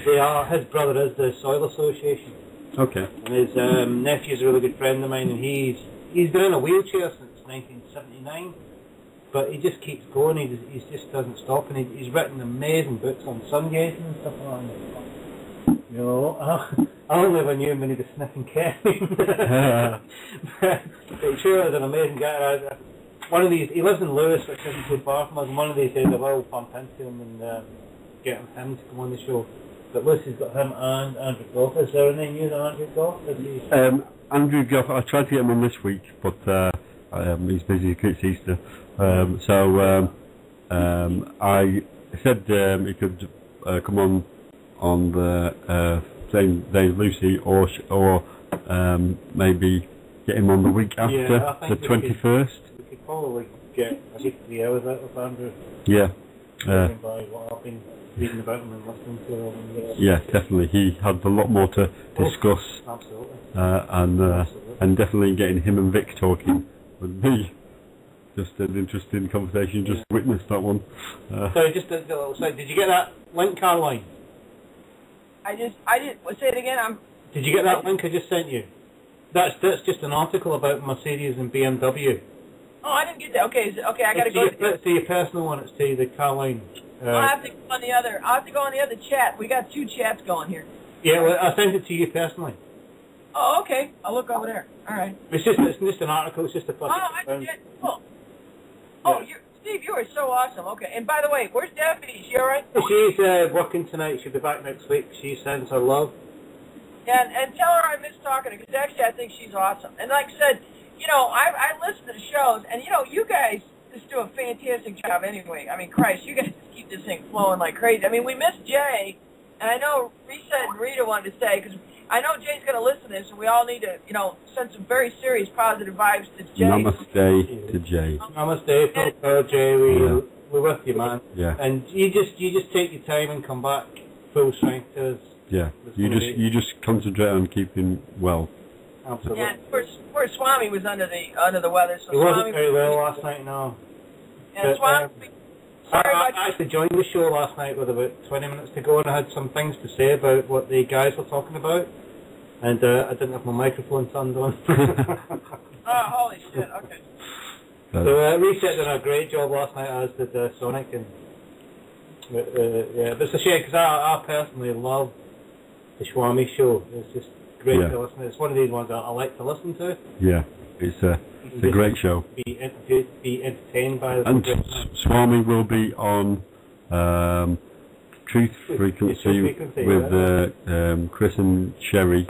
His brother is the Soil Association. Okay. And his nephew's a really good friend of mine, and he's been in a wheelchair since 1979, but he just keeps going. He just doesn't stop, and he's written amazing books on sun gazing and stuff like that. I only ever knew him when he was sniffing ketamine. But sure, is an amazing guy. One of these, he lives in Lewis, which isn't too far from us, and one of these days I will bump into him and get him to come on the show. But Lucy's got him and Andrew Goff. Is there any news on Andrew Goff? Andrew Goff, I tried to get him on this week, but he's busy because it's Easter. I said he could come on the same day as Lucy, or maybe get him on the week after, the 21st. We could probably get a good 3 hours out of Andrew. Yeah. By what I've been reading about him and listening to him. Yeah, definitely. He had a lot more to discuss. Absolutely. And definitely getting him and Vic talking would be just an interesting conversation. Just witnessed that one. Sorry, just a little side. Did you get that link, Caroline? I did. Say it again. Did you get that link I just sent you? That's just an article about Mercedes and BMW. Oh, I didn't get that. Okay, okay. I gotta go. It's to your personal one. It's to the Caroline. I'll have to go on the other. I'll have to go on the other chat. We got 2 chats going here. Yeah, well, I sent it to you personally. Oh, okay. I'll look over there. All right. It's just an article. It's just a. Oh, I did. Cool. Oh, Steve, you are so awesome. Okay. And by the way, where's Debbie? Is she all right? She's working tonight. She'll be back next week. She sends her love. Yeah, and tell her I miss talking to her, because actually I think she's awesome. And like I said, you know, I listen to the shows, and you know, you guys just do a fantastic job anyway. I mean, Christ, you guys just keep this thing flowing like crazy. I mean, we miss Jay, and I know Reset and Rita wanted to say, because I know Jay's going to listen to this, and we all need to, you know, send some very serious positive vibes to Jay. Namaste to Jay. Namaste, for Jay. We're with you, man. Yeah. And you just take your time and come back full strength to us. Yeah. You just concentrate on keeping well. Absolutely. Yeah, poor Swami was under the weather. So he wasn't very well last night, no. Yeah, Swami. I actually joined the show last night with about 20 minutes to go, and I had some things to say about what the guys were talking about, and I didn't have my microphone turned on. Oh, holy shit! Okay. So Reset did a great job last night, as did Sonic, and yeah, but it's a shame because I personally love the Swami show. It's just great to listen to. It's one of these ones that I like to listen to. Yeah, it's a great show. Be entertained by the and Swami will be on Truth Frequency with Chris and Sherry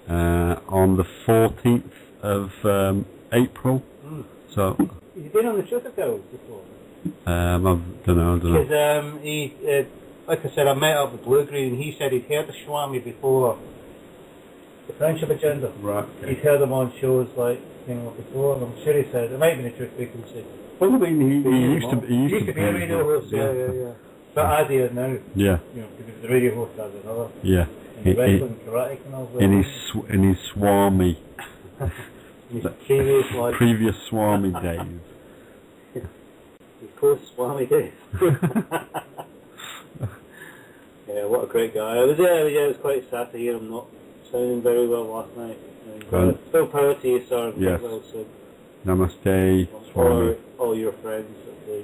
on the 14th of April. So. You've been on the Truth Girls before? I don't know. Because he, like I said, I met up with Blue Green, and he said he'd heard of Swami before. The Friendship Agenda. Right. Okay. He'd heard them on shows like before, and I'm sure he said it might have been a Truth Frequency. Well, I mean, he used to be a radio host. Yeah. But as he is now. Yeah. You know, because the radio host has another. Yeah. Wrestling, karate, and all that. In his Swami. His previous Swami days. His post-Swami days. Yeah, what a great guy. It was quite sad to hear him not sounding very well last night. Still power to you, sir. Yes. Well soon. Namaste, Swami. All your friends at the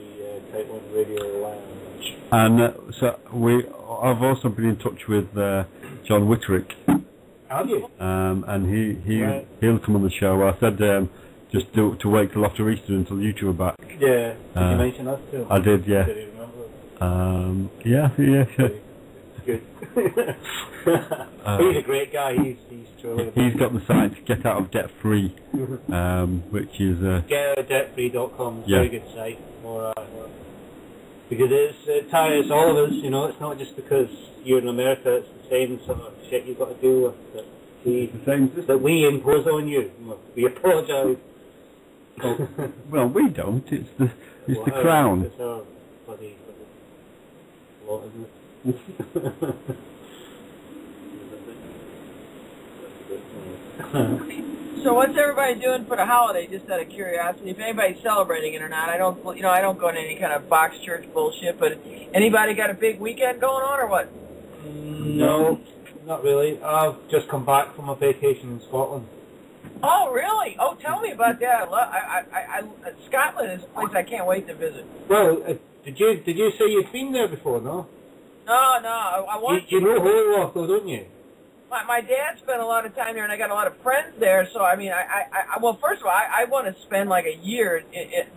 Type 1 Radio Lounge. And so I've also been in touch with John Whitterick. Have you? And he'll come on the show. I said just to wait till after Easter until you two are back. Yeah. Did you mention us too? I did, yeah. Did you remember? Yeah. Good. He's a great guy. He's truly. He's got the site Get Out of Debt Free, which is getoutofdebtfree.com. It's a very good site because it ties all of us. You know, it's not just because you're in America. It's the same sort of shit you've got to deal with that we impose on you. We apologise. Well, we don't. It's the Crown. It's our bloody law, isn't it? So what's everybody doing for the holiday? Just out of curiosity, if anybody's celebrating it or not. I don't go into any kind of box church bullshit. But anybody got a big weekend going on or what? No, not really. I've just come back from a vacation in Scotland. Oh, really? Oh, tell me about that. Scotland is a place I can't wait to visit. Well, did you say you'd been there before? No. No, I want to. You know Holyoke, though, don't you? My dad spent a lot of time there, and I got a lot of friends there. So I mean, well, first of all, I want to spend like a year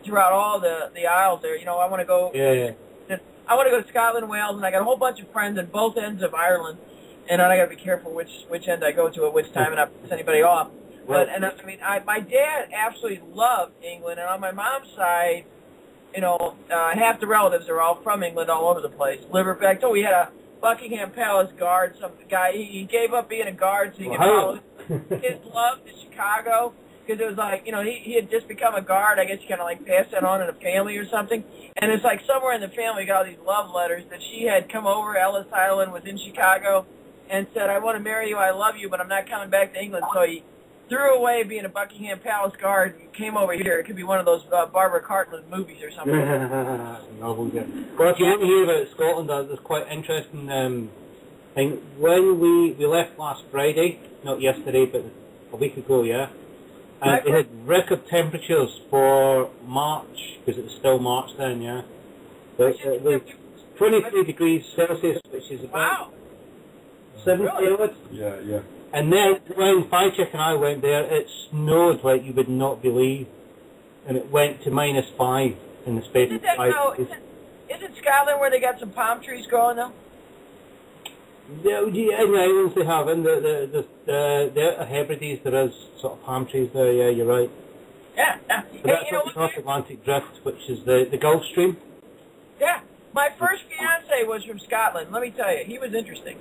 throughout all the Isles there. You know, I want to go. Yeah. I want to go to Scotland, Wales, and I got a whole bunch of friends at both ends of Ireland, and I got to be careful which end I go to at which time, and not piss anybody off. But my dad absolutely loved England, and on my mom's side, you know, half the relatives are all from England, all over the place. Liverpool. I told we had a Buckingham Palace guard. Some guy he gave up being a guard so he could follow his love to Chicago, because it was like, you know, he had just become a guard. I guess you kind of like passed that on in the family or something. And it's like somewhere in the family got all these love letters that she had come over. Ellis Island was in Chicago, and said, "I want to marry you. I love you, but I'm not coming back to England." So he threw away being a Buckingham Palace guard and came over here. It could be one of those Barbara Cartland movies or something. Novel, yeah. Well, if you want to hear about Scotland, there's quite interesting thing. When we left last Friday, not yesterday, but a week ago, yeah, and it had record temperatures for March, because it was still March then, yeah. But it was 23 degrees Celsius, which is about 70 odd. Yeah, yeah. And then when Firechick and I went there, it snowed like you would not believe, and it went to -5 in the space of 5 days. Isn't Scotland where they got some palm trees growing though? Yeah, in the islands they have, in the Hebrides there is sort of palm trees there. Yeah, you're right. Yeah. But that's the North Atlantic Drift, which is the Gulf Stream. Yeah. My first fiance was from Scotland. Let me tell you, he was interesting.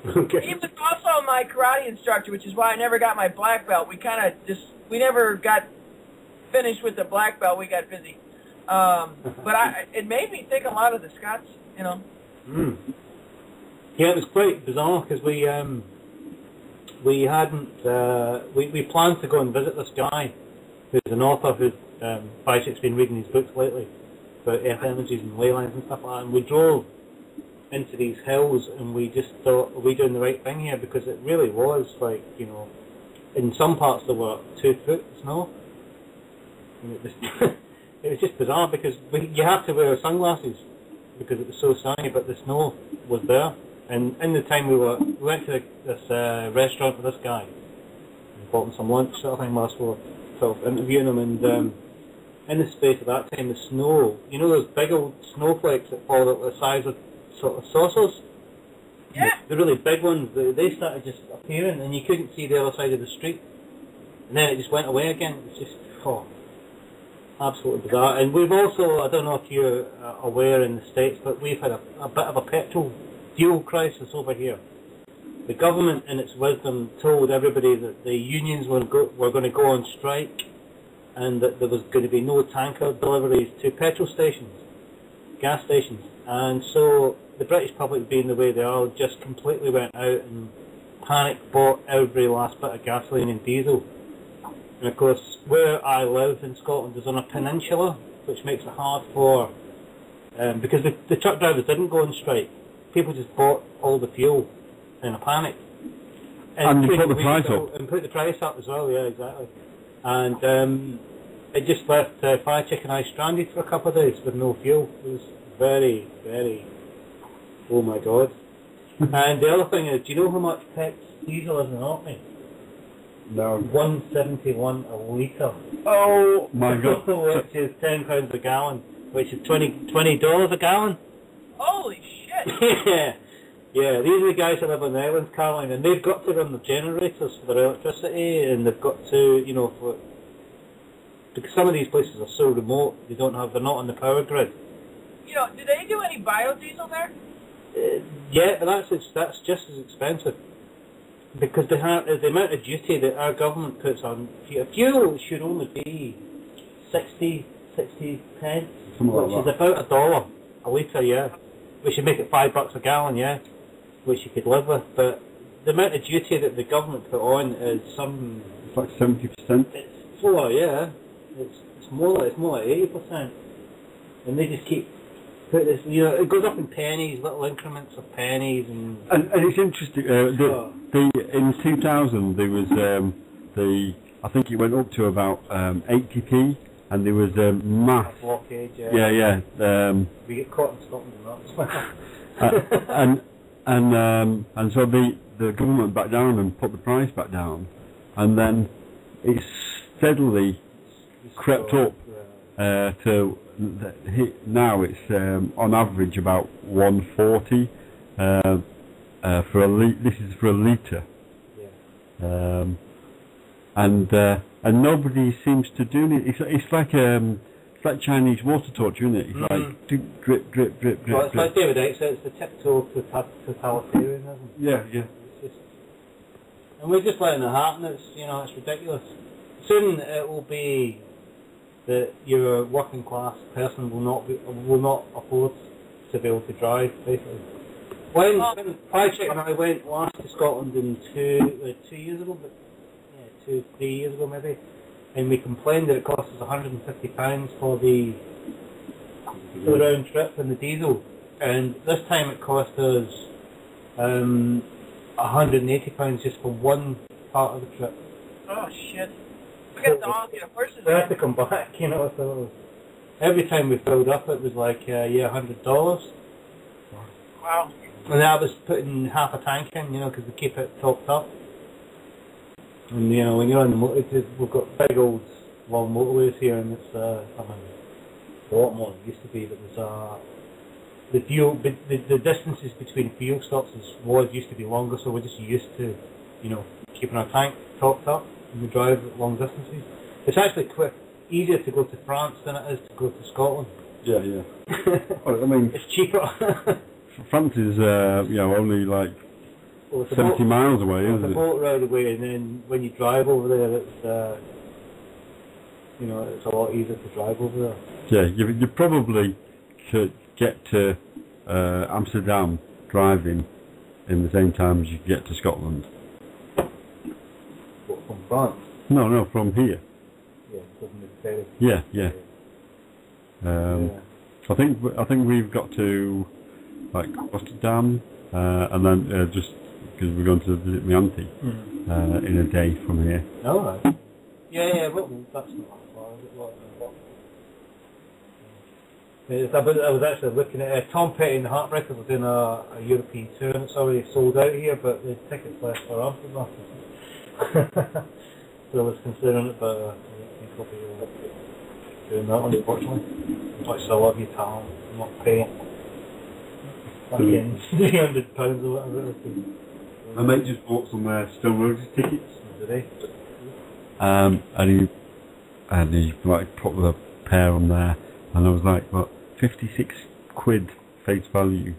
Okay. He was also my karate instructor, which is why I never got my black belt. We never got finished with the black belt. We got busy. But it made me think a lot of the Scots, you know. Mm. Yeah, it was quite bizarre because we planned to go and visit this guy who's an author who Firechick's been reading his books lately about earth energies and ley lines and stuff like that, and we drove into these hills and we just thought, are we doing the right thing here? Because it really was like, you know, in some parts there were 2 foot snow. And it was just bizarre because you had to wear sunglasses because it was so sunny, but the snow was there. And in the time we went to this restaurant with this guy and bought him some lunch sort of thing whilst we were sort of interviewing him, and in the space of that time the snow, you know those big old snowflakes that fall out the size of sort of saucers? Yeah. The really big ones, they started just appearing and you couldn't see the other side of the street. And then it just went away again. It's just, absolutely bizarre. And we've also, I don't know if you're aware in the States, but we've had a bit of a fuel crisis over here. The government, in its wisdom, told everybody that the unions were going to go on strike and that there was going to be no tanker deliveries to petrol stations, gas stations. And so the British public, being the way they are, just completely went out and panic bought every last bit of gasoline and diesel. And of course, where I live in Scotland is on a peninsula, which makes it hard for, because the truck drivers didn't go on strike. People just bought all the fuel in a panic. And you put the price up. And put the price up as well, yeah, exactly. And it just left Firechick and I stranded for a couple of days with no fuel. It was very, very, oh my God. And the other thing is, do you know how much diesel is in Orkney? No. 171 a litre. Oh my God. Which is £10 a gallon, which is $20 a gallon. Holy shit. Yeah, these are the guys that live on the islands, Caroline, and they've got to run the generators for their electricity, and they've got to, you know, because some of these places are so remote, they're not on the power grid. You know, do they do any biodiesel there? Yeah, but that's just as expensive. Because the amount of duty that our government puts on fuel should only be 60 pence, which is about $1 a litre, yeah. We should make it $5 a gallon, yeah, which you could live with. But the amount of duty that the government put on is some. It's like 70%. It's more, yeah. It's more like 80%, and they just keep. This, you know, it goes up in pennies, little increments of pennies, and it's interesting. In 2000 there was I think it went up to about 80p, and there was mass blockade. Yeah. We get caught in Scotland in that. and so the government backed down and put the price back down, and then it's steadily crept up to. Now it's on average about 140 for a this is for a litre, and nobody seems to do it. It's like Chinese water torture, isn't it? It's like drip. Well, it's like David Icke said, it's the tiptoe totalitarianism. Yeah. It's just, and we're just letting it happen. It's it's ridiculous. Soon it will be that your working class person will not afford to be able to drive, basically. When Firechick and I went last to Scotland in 2 years ago, but 3 years ago maybe, and we complained that it cost us £150 for the round trip and the diesel, and this time it cost us £180 just for one part of the trip. Oh shit! We got to all get horses. We had to come back, you know. So every time we filled up, it was like $100. Wow. And that was putting half a tank in, you know, because we keep it topped up. And you know, when you're on the motor, we've got big old long motorways here, and it's a lot more than it used to be. But there's the distances between fuel stops used to be longer, so we're just used to, you know, keeping our tank topped up when we drive long distances. It's actually easier to go to France than it is to go to Scotland. Yeah, yeah. Well, I mean, it's cheaper. France is, only like 70 miles away, isn't it? It's a boat ride away, and then when you drive over there, it's it's a lot easier to drive over there. Yeah, you probably could get to Amsterdam driving in the same time as you get to Scotland. What, from France? No, from here. Yeah, doesn't it ferry? Yeah. I think we've got to like Amsterdam, and then just because we're going to visit my auntie in a day from here. Oh, right. Yeah, but that's not far, is it? I was actually looking at Tom Petty and the Heartbreakers are doing a European tour, and it's already sold out here, but the tickets left for Amsterdam. So I was considering it, but I think I'll be doing that one, unfortunately. Much as I love you, Tom, I'm not paying fucking £300 or whatever it is. My mate just bought some Stone Roses tickets. Did he? And he like put the pair on there, and I was like, what, 56 quid face value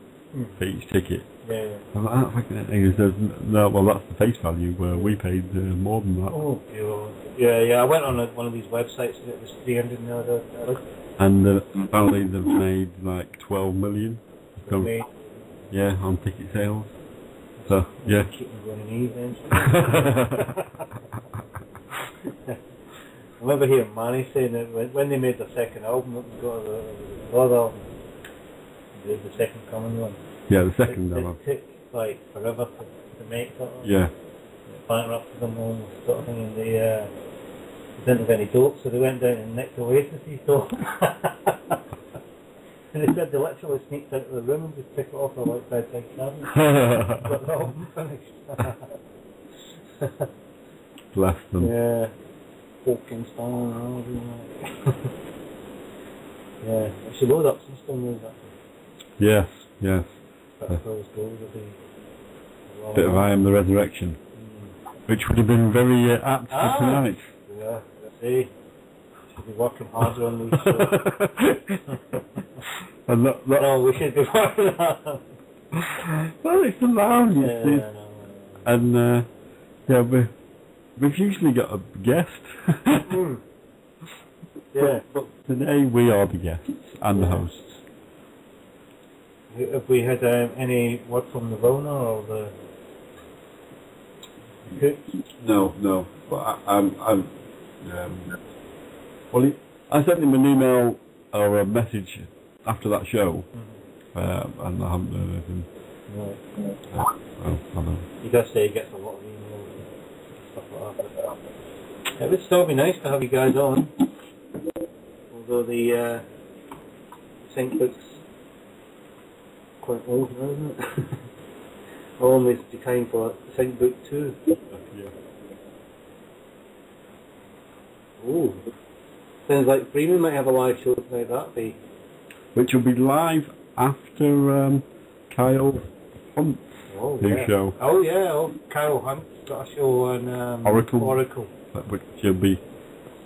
for each ticket. Yeah. I'm like, that's fucking. And he says, no, well that's the face value. Where we paid more than that. Oh, yeah. I went on one of these websites and it was 300 and the other. And apparently they've made like 12 million. Yeah, on ticket sales. So yeah. Keep them going easy. I remember hearing Manny saying that when they made their second album, it was got the other album, the Second Coming one. Yeah, the second album. It took like forever to make that. Yeah. It bankrupted them almost sort of thing, and they didn't have any dope, so they went down and nicked Oasis's dope. And they said they literally sneaked into the room and just took it off their like bedside cabinet. Got the album finished. Bless them. Yeah. Walking stone and all that. Yeah. I should load up some Stone Roses actually. Yes. That's those goals would be Bit of I Am the Resurrection. Which would have been very apt for tonight. Yeah, see. Should be working harder on these shows. And No, we should be working harder. Well, it's allowed, you see. Yeah, I know. And we've usually got a guest. Yeah. But today we are the guests and the hosts. Have we had any word from the Rona or the cooks? No. But I sent him an email or a message after that show, and I haven't heard anything. Right. I don't know. He does say he gets a lot of emails and stuff like that. It would still be nice to have you guys on, although the sync book's quite old now, isn't it? Almost the time for sync book 2. Yeah. Oh, sounds like Freeman might have a live show tonight. That'd be. Which will be live after Kyle Hunt's new show. Oh yeah, Kyle Hunt's got a show on Oracle. Which will be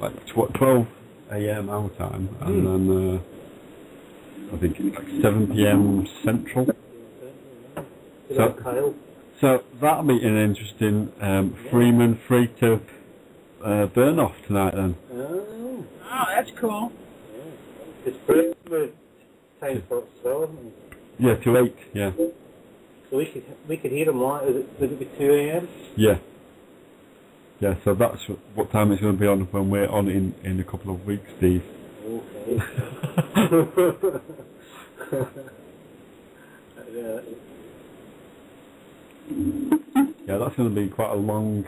like 12 AM our time, and then I think it's like 7 PM Central. So that'll be an interesting Freeman free to burn off tonight then. Oh, that's cool. Yeah. It's pretty good time for it as well, isn't it? Yeah, till 8, yeah. So we could hear him live. Would it be 2 AM? Yeah. Yeah, so that's what time it's going to be on when we're on in a couple of weeks, Steve. Okay. Yeah, that's going to be quite a long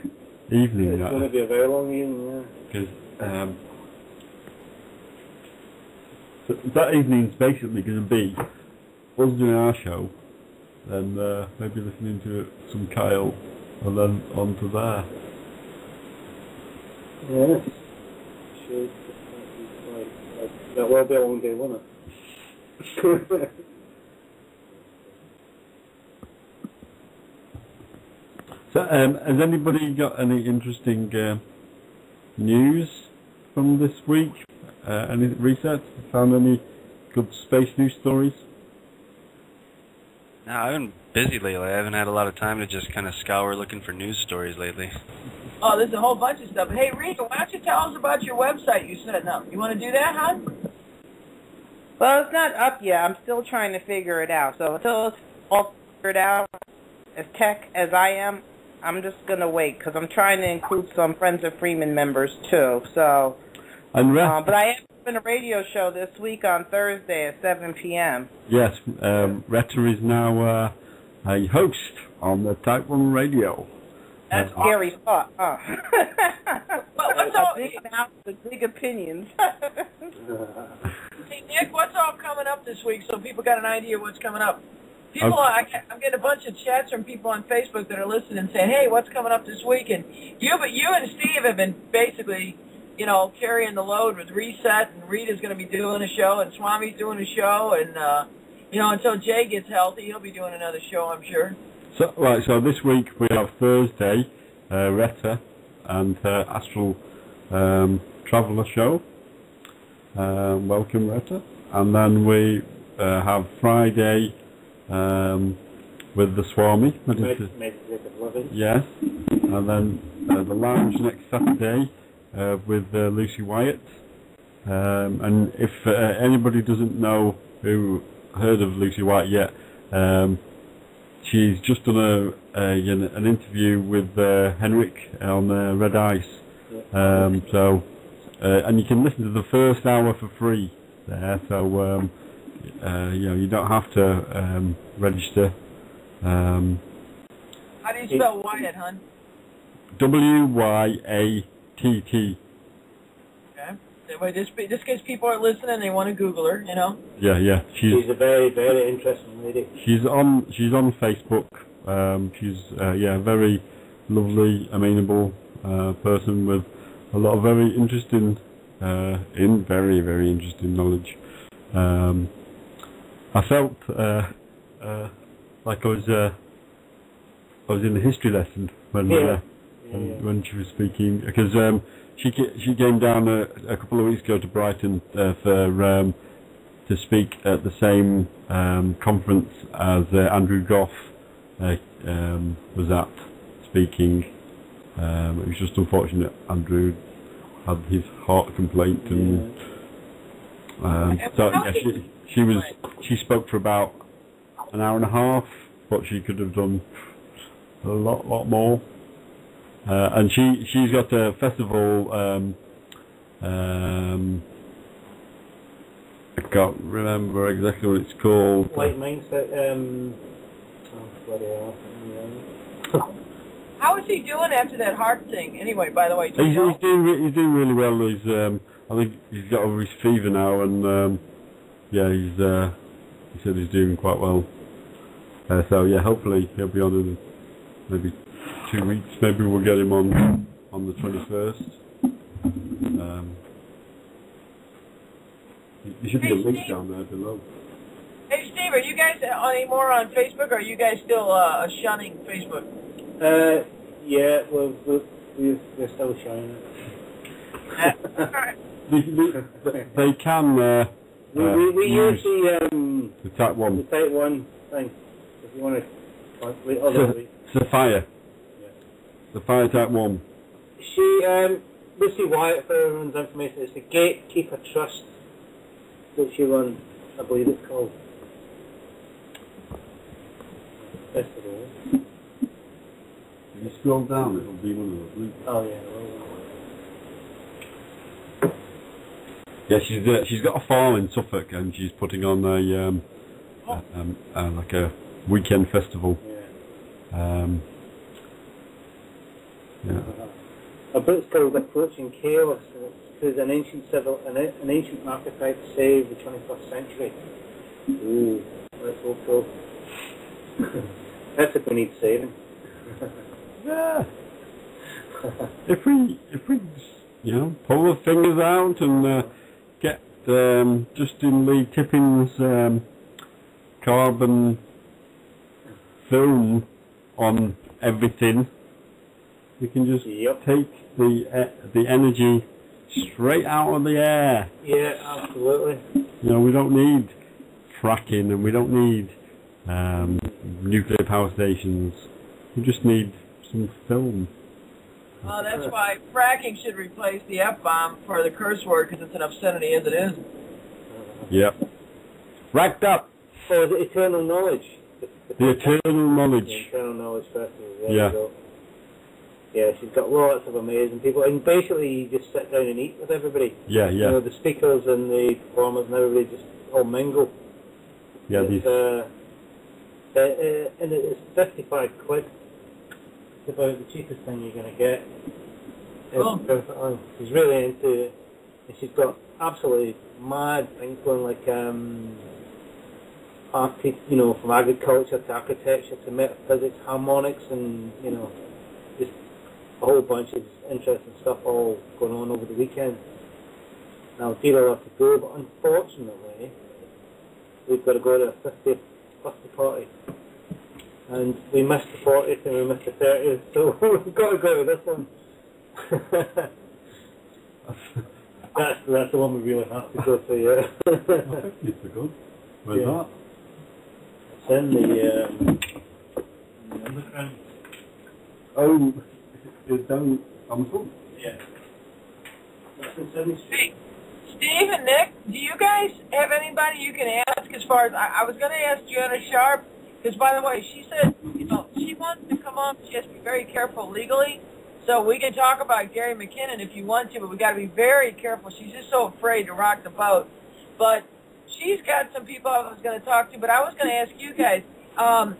evening. It's going to be a very long evening, yeah. Because that evening's basically going to be us doing our show, then maybe listening to some Kyle, and then on to there. Yes. Sure. That will be a long day, won't it? So, has anybody got any interesting news from this week? Any research? Found any good space news stories? No, I've been busy lately. I haven't had a lot of time to just kind of scour looking for news stories lately. Oh, there's a whole bunch of stuff. Hey, Rita, why don't you tell us about your website you're setting up? You want to do that, hon? Well, it's not up yet. I'm still trying to figure it out. So until it's all figured out, as tech as I am, I'm just going to wait because I'm trying to include some Friends of Freeman members too. So, but I am doing a radio show this week on Thursday at 7 p.m. Yes, Retta is now a host on the Type 1 radio. That's scary thought, huh? Well, what's all, big mouth with big opinions. Hey, Nick, what's all coming up this week so people got an idea of what's coming up? People, I'm getting a bunch of chats from people on Facebook that are listening and saying, hey, what's coming up this week? And you and Steve have been basically, carrying the load with Reset, and Rita's going to be doing a show, and Swami's doing a show, and, until Jay gets healthy, he'll be doing another show, I'm sure. So this week we have Thursday, Retta and Astral Traveller show. Welcome, Retta. And then we have Friday with the Swami. Meditative Living. Yes. And then the lounge next Saturday with Lucy Wyatt. And if anybody doesn't know who heard of Lucy Wyatt yet, she's just done an interview with Henrik on Red Ice. And you can listen to the first hour for free there. So you don't have to register. How do you spell Wyatt, hon? Wyatt. Okay. Just in case people are listening, they want to Google her, Yeah. She's a very, very interesting lady. She's on Facebook. She's a very lovely, amenable person with a lot of very interesting, very, very interesting knowledge. I felt like I was in the history lesson when she was speaking, because she came down a couple of weeks ago to Brighton to speak at the same conference as Andrew Goff was at speaking. It was just unfortunate Andrew had his heart complaint, and she spoke for about an hour and a half, but she could have done a lot more. And she's got a festival. I can't remember exactly what it's called. White Mindset. How is he doing after that heart thing? Anyway, by the way, He's doing really well. I think he's got over his fever now, and he said he's doing quite well. Hopefully he'll be on in maybe 2 weeks. Maybe we'll get him on the 21st. There should be a link down there below. Hey, Steve, are you guys any more on Facebook, or are you guys still shunning Facebook? Yeah, we're still shunning it. They can. We use the Type 1. The Type 1 thing. If you want to wait other way. Sapphire. Yeah. Sapphire Type 1. Lucy Wyatt, for everyone's information, it's the Gatekeeper Trust that she runs, I believe it's called. you scroll down, it'll be one of those links. Oh yeah. Yeah, she's got a farm in Suffolk, and she's putting on like a weekend festival. Yeah. Yeah. A book's called Approaching Chaos. It's an ancient archetype to save the 21st century. Ooh, let's hope so. That's if we need saving. Yeah. if we pull the fingers out and get Justin Lee Tippin's carbon film on everything, we can just take the energy straight out of the air. Yeah, absolutely. We don't need fracking, and we don't need nuclear power stations. We just need some film. Well, that's why fracking should replace the F-bomb for the curse word, because it's an obscenity as it is. Yep. Racked up. Oh, is it Eternal Knowledge? The Eternal Knowledge. The Eternal Knowledge Festival. Yeah. Yeah, she's got lots of amazing people, and basically you just sit down and eat with everybody. Yeah, yeah. The speakers and the performers and everybody just all mingle. Yeah, and it's 55 quid. It's about the cheapest thing you're going to get. She's really into it. And she's got absolutely mad things going, like from agriculture to architecture to metaphysics, harmonics, and just a whole bunch of interesting stuff all going on over the weekend. Now, Deal will have to go, but unfortunately, we've got to go to a 50th birthday party. And we missed the 40th and we missed the 30th, so we've got to go to this one. that's the one we really have to go to, yeah. I think it's good. Where's that? It's in the underground. Oh, it's down Amazon? Yeah. Hey, Steve and Nick, do you guys have anybody you can ask as far as, I was going to ask Jana Sharp, because by the way, she said, she wants to come up, she has to be very careful legally, so we can talk about Gary McKinnon if you want to, but we got to be very careful. She's just so afraid to rock the boat. But she's got some people I was going to talk to, but I was going to ask you guys,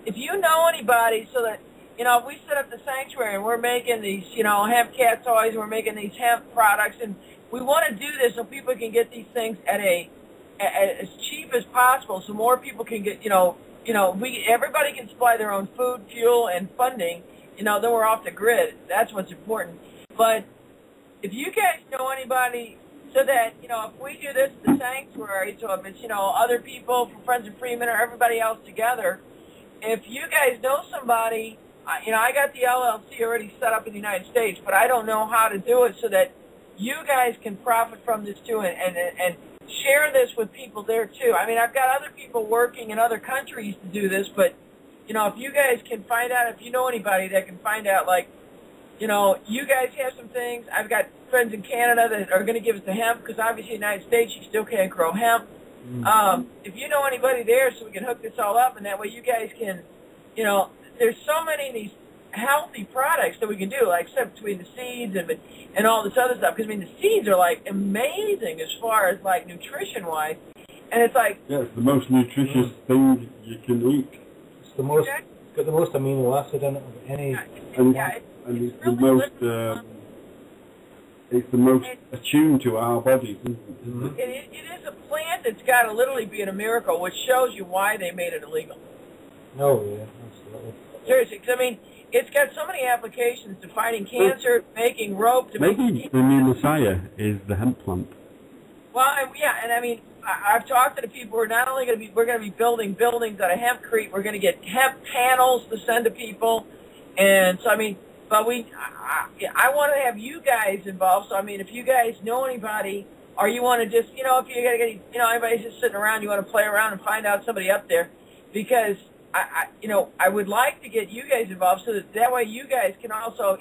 if you know anybody so that, if we set up the sanctuary and we're making these, hemp cat toys, and we're making these hemp products, and we want to do this so people can get these things at as cheap as possible, so more people can get, everybody can supply their own food, fuel, and funding, then we're off the grid. That's what's important. But if you guys know anybody so that, if we do this at the sanctuary, so if it's, other people from Friends of Freeman or everybody else together, if you guys know somebody, I got the LLC already set up in the United States, but I don't know how to do it so that you guys can profit from this too and share this with people there too. I mean, I've got other people working in other countries to do this, but, if you guys can find out, if you know anybody that can find out, like, you guys have some things. I've got friends in Canada that are going to give us the hemp, because obviously in the United States you still can't grow hemp. If you know anybody there, so we can hook this all up, and that way you guys can, there's so many of these healthy products that we can do, like except between the seeds and all this other stuff. Because the seeds are like amazing as far as like nutrition-wise, and it's like it's the most nutritious thing you can eat. It's the most got the most amino acid in it of any. It's the most attuned to our bodies, isn't it? It is a plant that's got to literally be a miracle, which shows you why they made it illegal. Oh yeah, absolutely. Seriously, because it's got so many applications to fighting cancer, making rope, to maybe the new messiah is the hemp plant. Well, I've talked to the people. We're not only going to be, we're going to be building buildings out of hempcrete. We're going to get hemp panels to send to people, and so but I want to have you guys involved. So if you guys know anybody, or you want to just, if you got to get, anybody's just sitting around, you want to play around and find out somebody up there, because I would like to get you guys involved so that way you guys can also,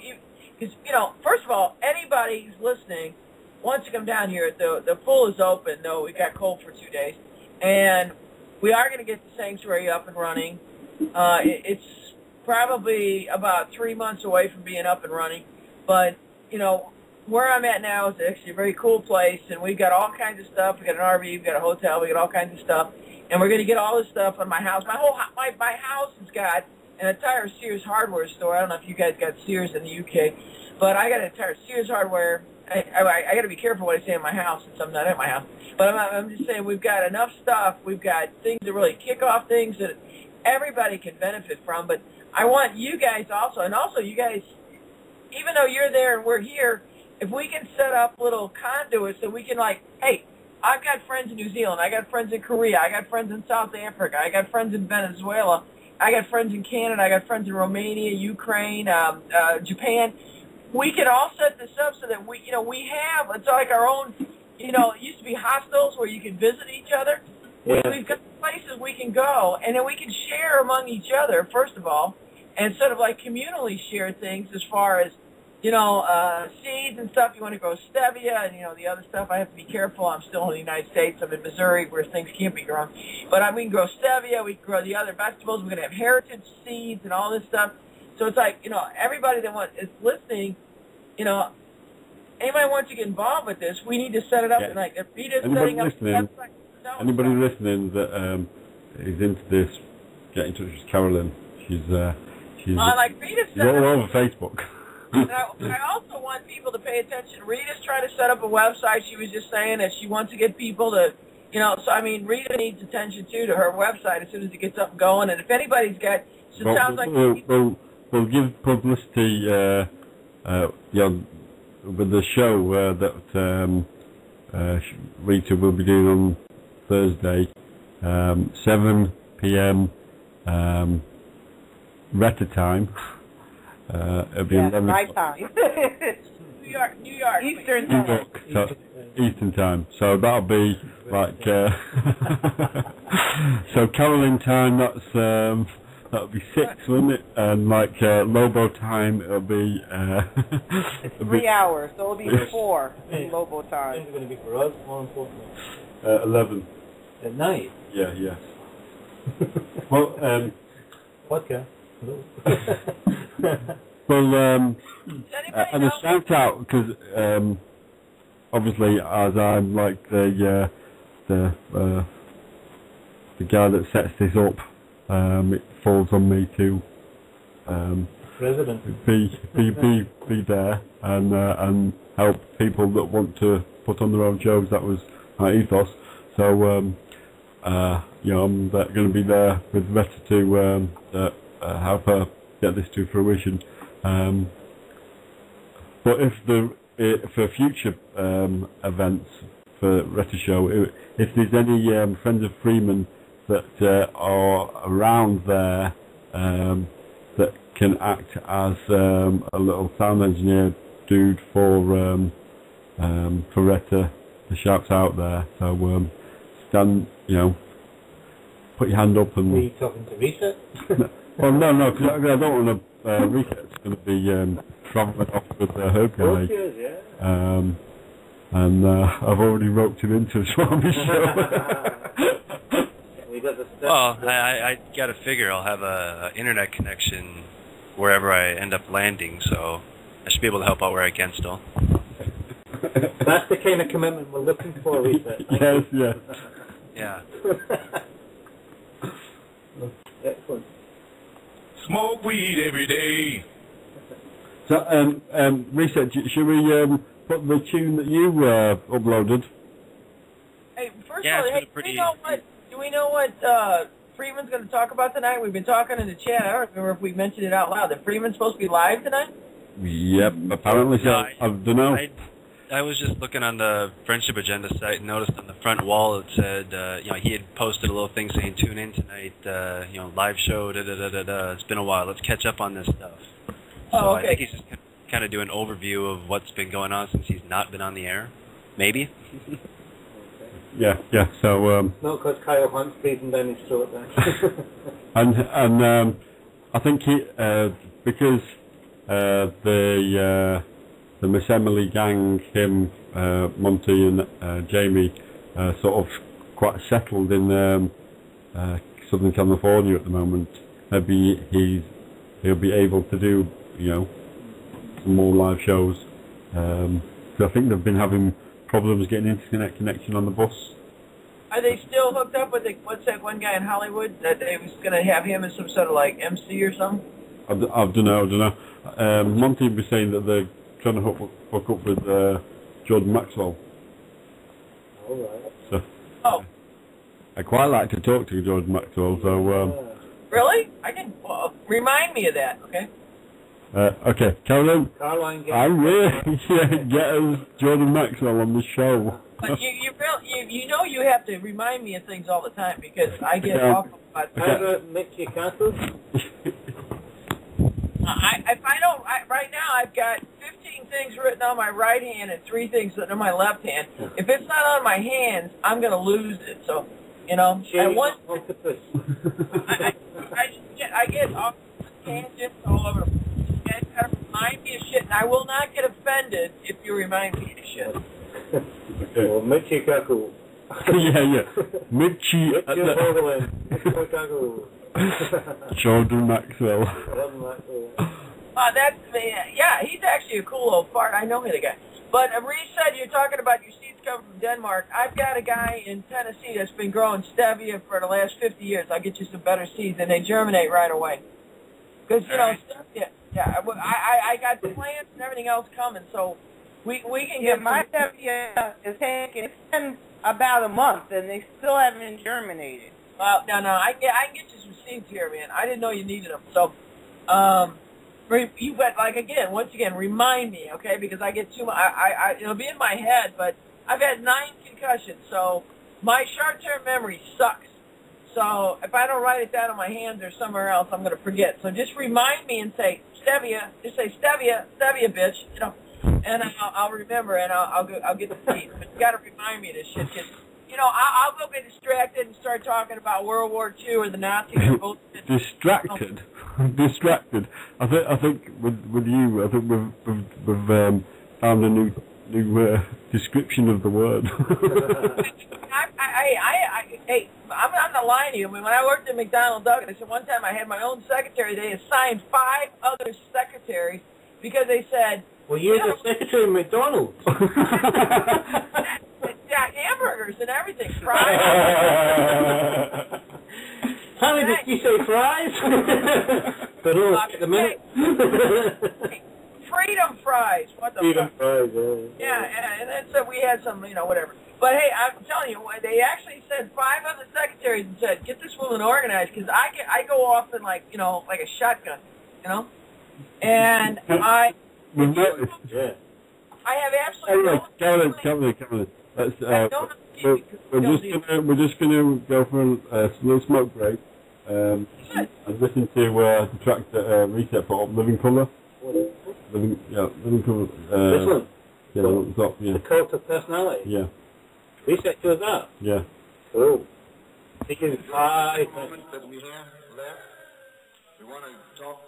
because, first of all, anybody who's listening wants to come down here. The pool is open, though we got cold for 2 days, and we are going to get the sanctuary up and running. It's probably about 3 months away from being up and running. But, you know, where I'm at now is actually a very cool place, and we've got all kinds of stuff. We've got an RV, we've got a hotel, we've got all kinds of stuff. And we're going to get all this stuff on my house. My house has got an entire Sears hardware store. I don't know if you guys got Sears in the UK, but I got an entire Sears hardware. I got to be careful what I say in my house since I'm not at my house. But I'm just saying we've got enough stuff. We've got things that really kick off things that everybody can benefit from. But I want you guys also, and also you guys, even though you're there and we're here, if we can set up little conduits that we can like, hey, I've got friends in New Zealand, I got friends in Korea, I got friends in South Africa, I got friends in Venezuela, I got friends in Canada, I got friends in Romania, Ukraine, Japan. We can all set this up so that we have, it's like our own, it used to be hostels where you can visit each other. Yeah. We've got places we can go, and then we can share among each other, first of all, and sort of like communally share things as far as, seeds and stuff. You want to grow stevia and, the other stuff. I have to be careful. I'm still in the United States. I'm in Missouri where things can't be grown. But we can grow stevia. We can grow the other vegetables. We're going to have heritage seeds and all this stuff. So it's like, everybody that is listening, anybody wants to get involved with this, we need to set it up. Yeah. And like, if Rita's setting up the website. Anybody listening that is into this, get in touch with Carolyn. She's like Rita's all over Facebook. And I also want people to pay attention. Rita's trying to set up a website. She was just saying that she wants to get people to, so I mean, Rita needs attention too to her website as soon as it gets up and going. And if anybody's got, sounds like we'll give publicity, with the show that Rita will be doing on Thursday, 7 p.m. Reta time. It'll be 11 my time. New York. Eastern time. New York, so Eastern time. So that'll be like so Carolyn time. That'll be 6, wouldn't it? And like Lobo time, it'll be it's 3 hours, so it'll be 4 in Lobo time. It's going to be for us, more importantly. 11 at night. Yeah. Yes. Well, podcast. Hello. Well, and a shout out because obviously, as I'm like the guy that sets this up, it falls on me to be there and help people that want to put on their own shows. That was my ethos. So I'm going to be there with Retta to help her get this to fruition. But for future events for Retta Show, if there's any friends of Freeman that are around there that can act as a little sound engineer dude for Retta, the shout's out there. So stand, put your hand up and. Are you talking to Reset? Well, no, because I don't want to. Reset's going to be travelling off with her guy. Yeah. And I've already roped him into the Swami show. Well, I got to figure I'll have a internet connection wherever I end up landing, so I should be able to help out where I can still. That's the kind of commitment we're looking for, Reset. Yes, yeah. Yeah. Excellent. Smoke weed every day. So, Reset, should we put the tune that you uploaded? Hey, first Yeah, of all, it's pretty- do we know what Freeman's going to talk about tonight? We've been talking in the chat. I don't remember if we mentioned it out loud. That Freeman's supposed to be live tonight? Yep, apparently so. No, I don't know. I was just looking on the Friendship Agenda site and noticed on the front wall it said, he had posted a little thing saying, tune in tonight, live show, da-da-da-da-da. It's been a while. Let's catch up on this stuff. So Oh, okay. I think he's just kind of doing an overview of what's been going on since he's not been on the air. Maybe. Yeah. So, Not because Kyle Hunt's breathing down his throat there. and I think he because the Miss Emily gang, him, Monty and Jamie, sort of quite settled in Southern California at the moment. Maybe he's he'll be able to do, you know, some more live shows. So I think they've been having problems getting internet connection on the bus. Are they still hooked up with what's that one guy in Hollywood that they was going to have him as some sort of like MC or something? I don't know. Monty was saying that they're trying to hook up with Jordan Maxwell. All right. So Oh, I quite like to talk to Jordan Maxwell. So really? I can remind me of that, okay? okay, Caroline. Caroline, I really get us Jordan Maxwell on the show. But you know you have to remind me of things all the time because I get off about How about Mickey Castle? if I don't, right now I've got 15 things written on my right hand and 3 things written on my left hand. If it's not on my hands, I'm going to lose it. So, you know, Octopus. I get off tangents all over. You guys got to remind me of shit, and I will not get offended if you remind me of shit. Okay. Well, Mickey Castle. yeah. Mitchie at the Jordan Maxwell. That's yeah, he's actually a cool old fart. I know the guy. But Reese said you're talking about your seeds coming from Denmark. I've got a guy in Tennessee that's been growing stevia for the last 50 years. I'll get you some better seeds, and they germinate right away. Because, you know, I got the plants and everything else coming, so we can get my stevia is taking, it's been about a month, and they still haven't germinated. Well, no, I can get you some seeds here, man. I didn't know you needed them. So, you but like once again, remind me, okay? Because I get too much. It'll be in my head, but I've had 9 concussions, so my short-term memory sucks. So if I don't write it down on my hands or somewhere else, I'm gonna forget. So just remind me and say stevia. Just say stevia, bitch. You know, and I'll remember and I'll get the seeds. But you gotta remind me of this shit, 'cause you know, I'll go get distracted and start talking about World War II or the Nazis or bullshit. Distracted. I think with you, I think we've found a new description of the word. Hey, I'm not lying to you. I mean, when I worked at McDonald Douglas, one time I had my own secretary. They assigned 5 other secretaries because they said, well, you're the secretary of McDonald's. Yeah, hamburgers and everything. Fries. Honey, did you say fries? But at the minute. Freedom fries. What the Freedom fuck? fries, yeah, and then so we had some, you know, whatever. But hey, I'm telling you, they actually sent 5 other secretaries and said, get this woman organized, because I go off in like, you know, like a shotgun, you know? And We've noticed. Yeah. I have absolutely Caroline. We're just gonna go for a slow smoke break. I was listening to the track that Reset put up, Living Colour. Living Colour. This one? Yeah, the one top, yeah. The Cult of Personality? Yeah. Reset does that? Yeah. Cool. Taking 5 minutes. That we have left, we want to talk.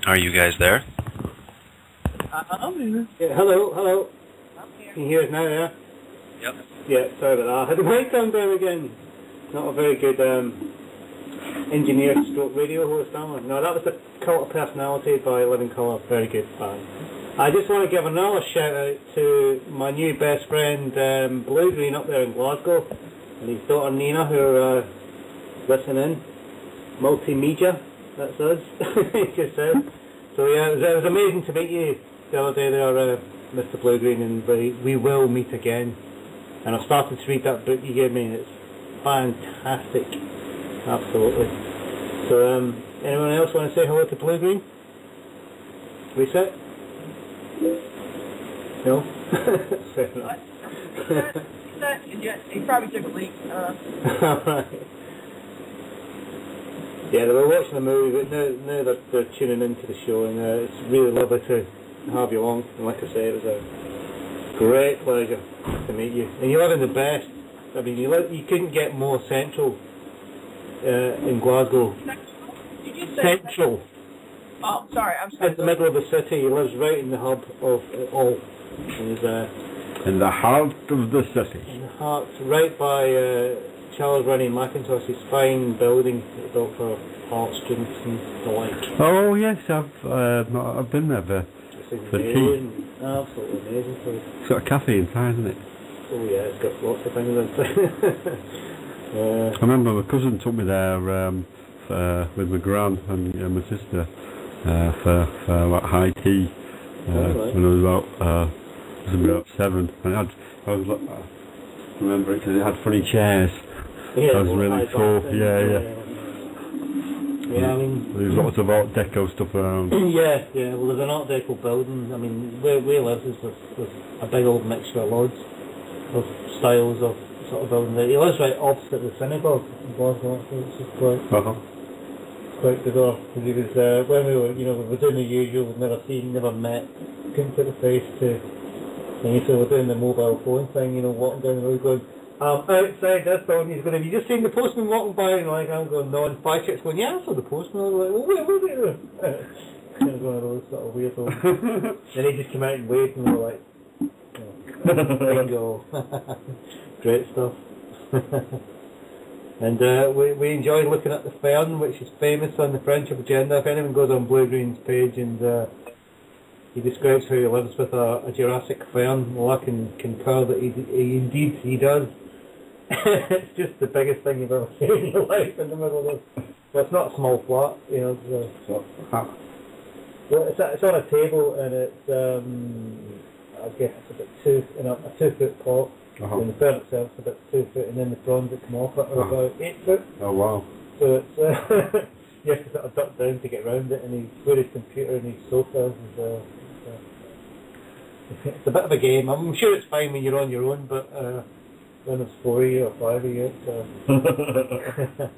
Are you guys there? Yeah, hello. Can you hear us now, yeah? Yep. Yeah, sorry about that. I had the mic down there again. Not a very good engineer stroke radio host, am I? No, that was the Cult of Personality by Living Colour. Very good band. I just want to give another shout out to my new best friend Blue Green up there in Glasgow, and his daughter Nina, who are listening. Multimedia, that's us. Just said. So yeah, it was amazing to meet you the other day there, Mr. Blue Green, and we will meet again. And I started to read that book you gave me, and it's fantastic. Absolutely. So, anyone else want to say hello to Blue Green? Reset? No? Fair enough. He probably took a leak. Alright. Yeah, they were watching the movie, but now they're tuning into the show, and it's really lovely to have you along. And like I say, it was a great pleasure to meet you. And you live in the best. I mean, you couldn't get more central in Glasgow. Did you say Central. Oh, sorry, I'm sorry. In the middle of the city, he lives right in the hub of it all. It was in the heart of the city. in the heart, right by Charles Rennie Mackintosh's fine building that he built for art students and the like. Oh yes, I've been there for tea. Amazing, absolutely amazing place. It's got a cafe inside, isn't it? Oh yeah, it's got lots of things inside. I remember my cousin took me there with my gran and my sister for like high tea when I was about 7. And I remember it because it had funny chairs. Yeah, I was really cool. Yeah. Yeah, I mean, there's lots of Art Deco stuff around. yeah. Well, there's an Art Deco building. I mean, where we live is there's a big old mixture of loads of styles of sort of building. He lives right opposite the synagogue in Glasgow, which is quite bizarre. Because he was when we were, we were doing the usual, we'd never seen, never met, couldn't put a face to. And so we're doing the mobile phone thing, walking down the road going, outside this door, and he's going, have you just seen the postman walking by? And I'm going, no, and 5 chicks going, yeah, I saw the postman. I was like, well, wait. Kind of one of those sort of weirdos. Then he just came out and waved, and we were like, bingo. Great stuff. And we enjoyed looking at the fern, which is famous on the friendship agenda. If anyone goes on Blue Green's page and he describes how he lives with a Jurassic fern, well, I can concur that he does. It's just the biggest thing you've ever seen in your life in the middle of this. Well, it's not a small flat, it's on a table, and it's I guess it's about a 2 foot pot. And the fern itself is about 2 foot, and then the prawns that come off it are about 8 foot. Oh wow! So it's you have to sort of duck down to get around it, and he's with his computer and his sofa. And, it's a bit of a game. I'm sure it's fine when you're on your own, but when there's 4 of you or 5 of you, it's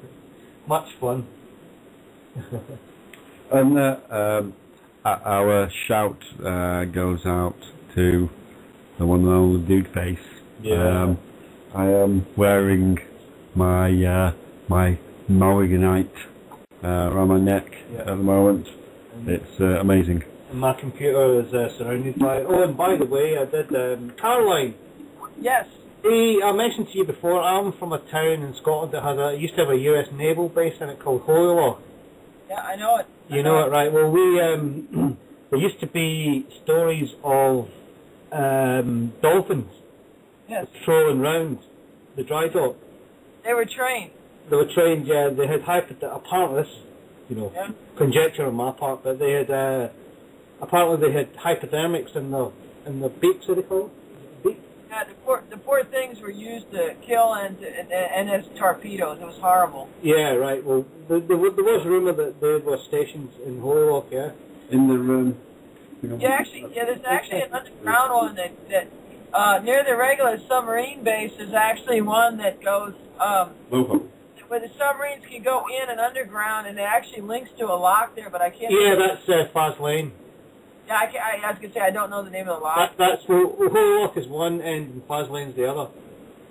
much fun. And our shout goes out to the one and only Dude Face. Yeah. I am wearing my my Maoriganite around my neck at the moment. It's amazing. And my computer is surrounded by... Oh, and by the way, I did... Caroline! Yes. I mentioned to you before, I'm from a town in Scotland that used to have a US naval base in it called Hoylach. Yeah, I know it. You know it, right? Well, we there used to be stories of dolphins patrolling round the dry dock. They were trained. They were trained, yeah. They had apparently this, conjecture on my part, but they had apparently they had hypodermics in the beaks, what they call it? Beak? Yeah, the poor things were used to kill and as torpedoes. It was horrible. Yeah, right. Well, there was rumour that there were stations in Hoylach, yeah. In the room. There's actually an underground one that near the regular submarine base is actually one that goes where the submarines can go in and underground, and it actually links to a lock there, but I can't. Yeah, that's Fast Lane. Yeah, I was gonna say I don't know the name of the lock. That's Hoylach is one end and Fast Lane's the other.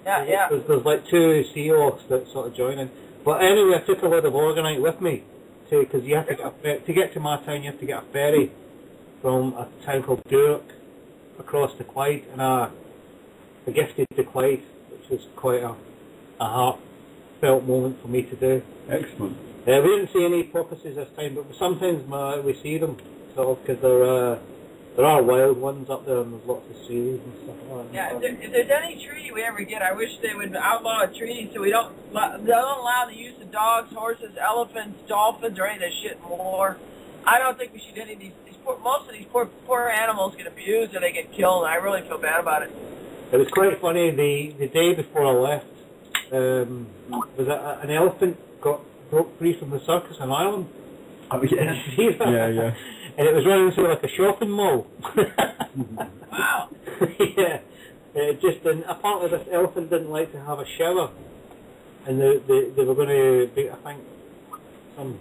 Yeah. There's like 2 sea locks that sort of join in. But anyway, I took a load of Organite with me because you have to get to my town. You have to get a ferry from a town called Durack across the Clyde, and I gifted the Clyde, which was quite a heartfelt moment for me to do. Excellent. We didn't see any porpoises this time, but sometimes we see them, sort of, because there are wild ones up there, and there's lots of seals and stuff like that. Yeah, if there's any treaty we ever get, I wish they would outlaw a treaty so they don't allow the use of dogs, horses, elephants, dolphins, or any of this shit more. I don't think we should any of these most of these poor animals get abused or they get killed, and I really feel bad about it. It was quite funny, the day before I left, was an elephant broke free from the circus in Ireland. Oh yeah. Yeah. And it was running through like a shopping mall. Wow. Yeah. Apparently this elephant didn't like to have a shower. And they were going to, I think, some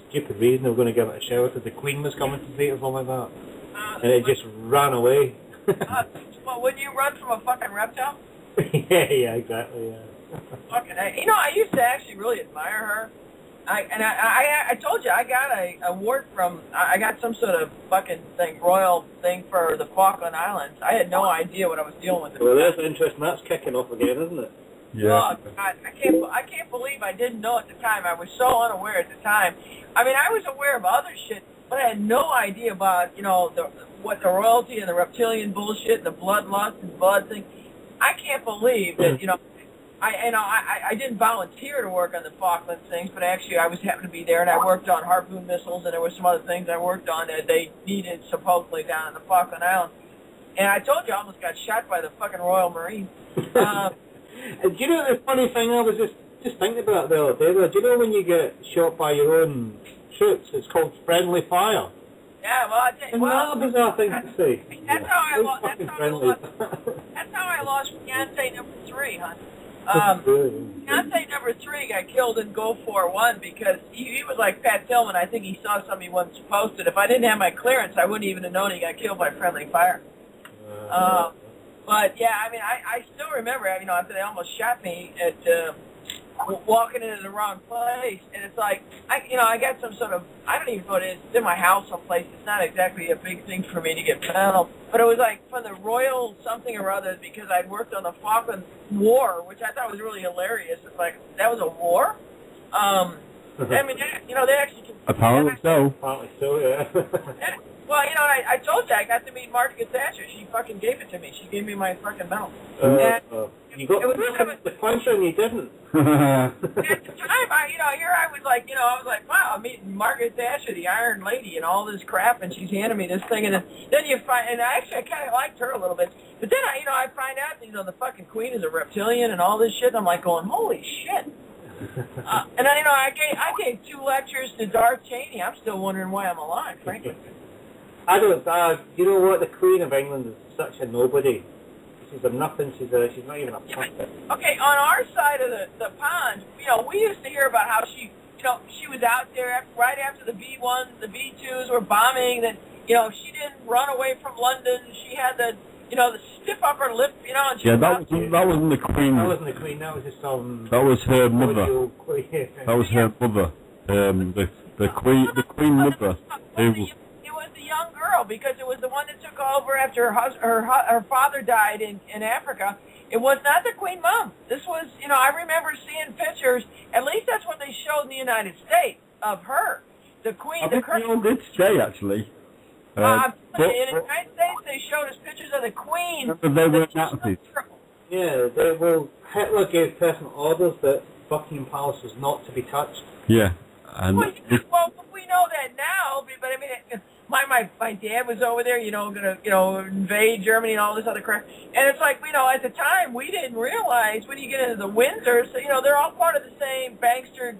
stupid reason they were going to give it a shower because the Queen was coming to see it or something like that. And it just ran away. Well, wouldn't you run from a fucking reptile? Yeah, exactly, yeah. Fucking hey. I used to actually really admire her. I told you I got a award from I got some sort of fucking thing royal thing for the Falkland Islands. I had no idea what I was dealing with. Well, that's interesting. That's kicking off again, isn't it? Yeah. Oh, God, I can't believe I didn't know at the time. I was so unaware at the time. I mean, I was aware of other shit, but I had no idea about what the royalty and the reptilian bullshit and the bloodlust and blood thing. I can't believe that I didn't volunteer to work on the Falklands things, but actually I was happened to be there, and I worked on harpoon missiles, and there were some other things I worked on that they needed supposedly down in the Falkland Islands. And I told you I almost got shot by the fucking Royal Marines. Do you know the funny thing? I was just thinking about the other day. Do you know when you get shot by your own troops, it's called friendly fire? Yeah, well, I tell you, Isn't that a bizarre thing to say? That's how I lost. That's how I lost fiance number 3, hon. Fiance number 3 got killed in Gulf War I because he was like Pat Tillman. I think he saw something he wasn't supposed to. If I didn't have my clearance, I wouldn't even have known he got killed by friendly fire. But yeah, I mean, I still remember, after they almost shot me at walking into the wrong place, and it's like, I got some sort of, I don't even know what it is. It's in my house someplace. It's not exactly a big thing for me to get medal, but it was like from the Royal something or other because I'd worked on the Falkland War, which I thought was really hilarious. It's like, that was a war? I mean, they actually... Apparently so. Apparently so, yeah. Well, I told you I got to meet Margaret Thatcher. She fucking gave it to me. She gave me my fucking medal. You got the punch and you didn't. At the time, here I was like, I was like, wow, I'm meeting Margaret Thatcher, the Iron Lady, and all this crap, and she's handing me this thing, and then you find, and actually I kind of liked her a little bit, but then I find out, the fucking Queen is a reptilian and all this shit, and I'm like going, holy shit. And then, I gave 2 lectures to Darth Cheney. I'm still wondering why I'm alive, frankly. I don't. You know what? The Queen of England is such a nobody. She's a nothing. She's not even a puppet. Okay, on our side of the pond, we used to hear about how she was out there right after the B-1s, the B-2s were bombing. That she didn't run away from London. She had the stiff upper lip. And she that wasn't the Queen. That wasn't the Queen. That was just some. That was her mother. That was her mother. The Queen mother. Young girl, because it was the one that took over after her father died in Africa. It was not the Queen Mom. This was, I remember seeing pictures, at least that's what they showed in the United States, of her. The Queen, I think they all did stay, actually. In the United States, they showed us pictures of the Queen. But they were Nazis. Yeah, Hitler gave personal orders that Buckingham Palace was not to be touched. Yeah. And well, we know that now, but I mean, my dad was over there, gonna, invade Germany and all this other crap. And it's like, at the time, we didn't realize when you get into the Windsors, they're all part of the same bankster,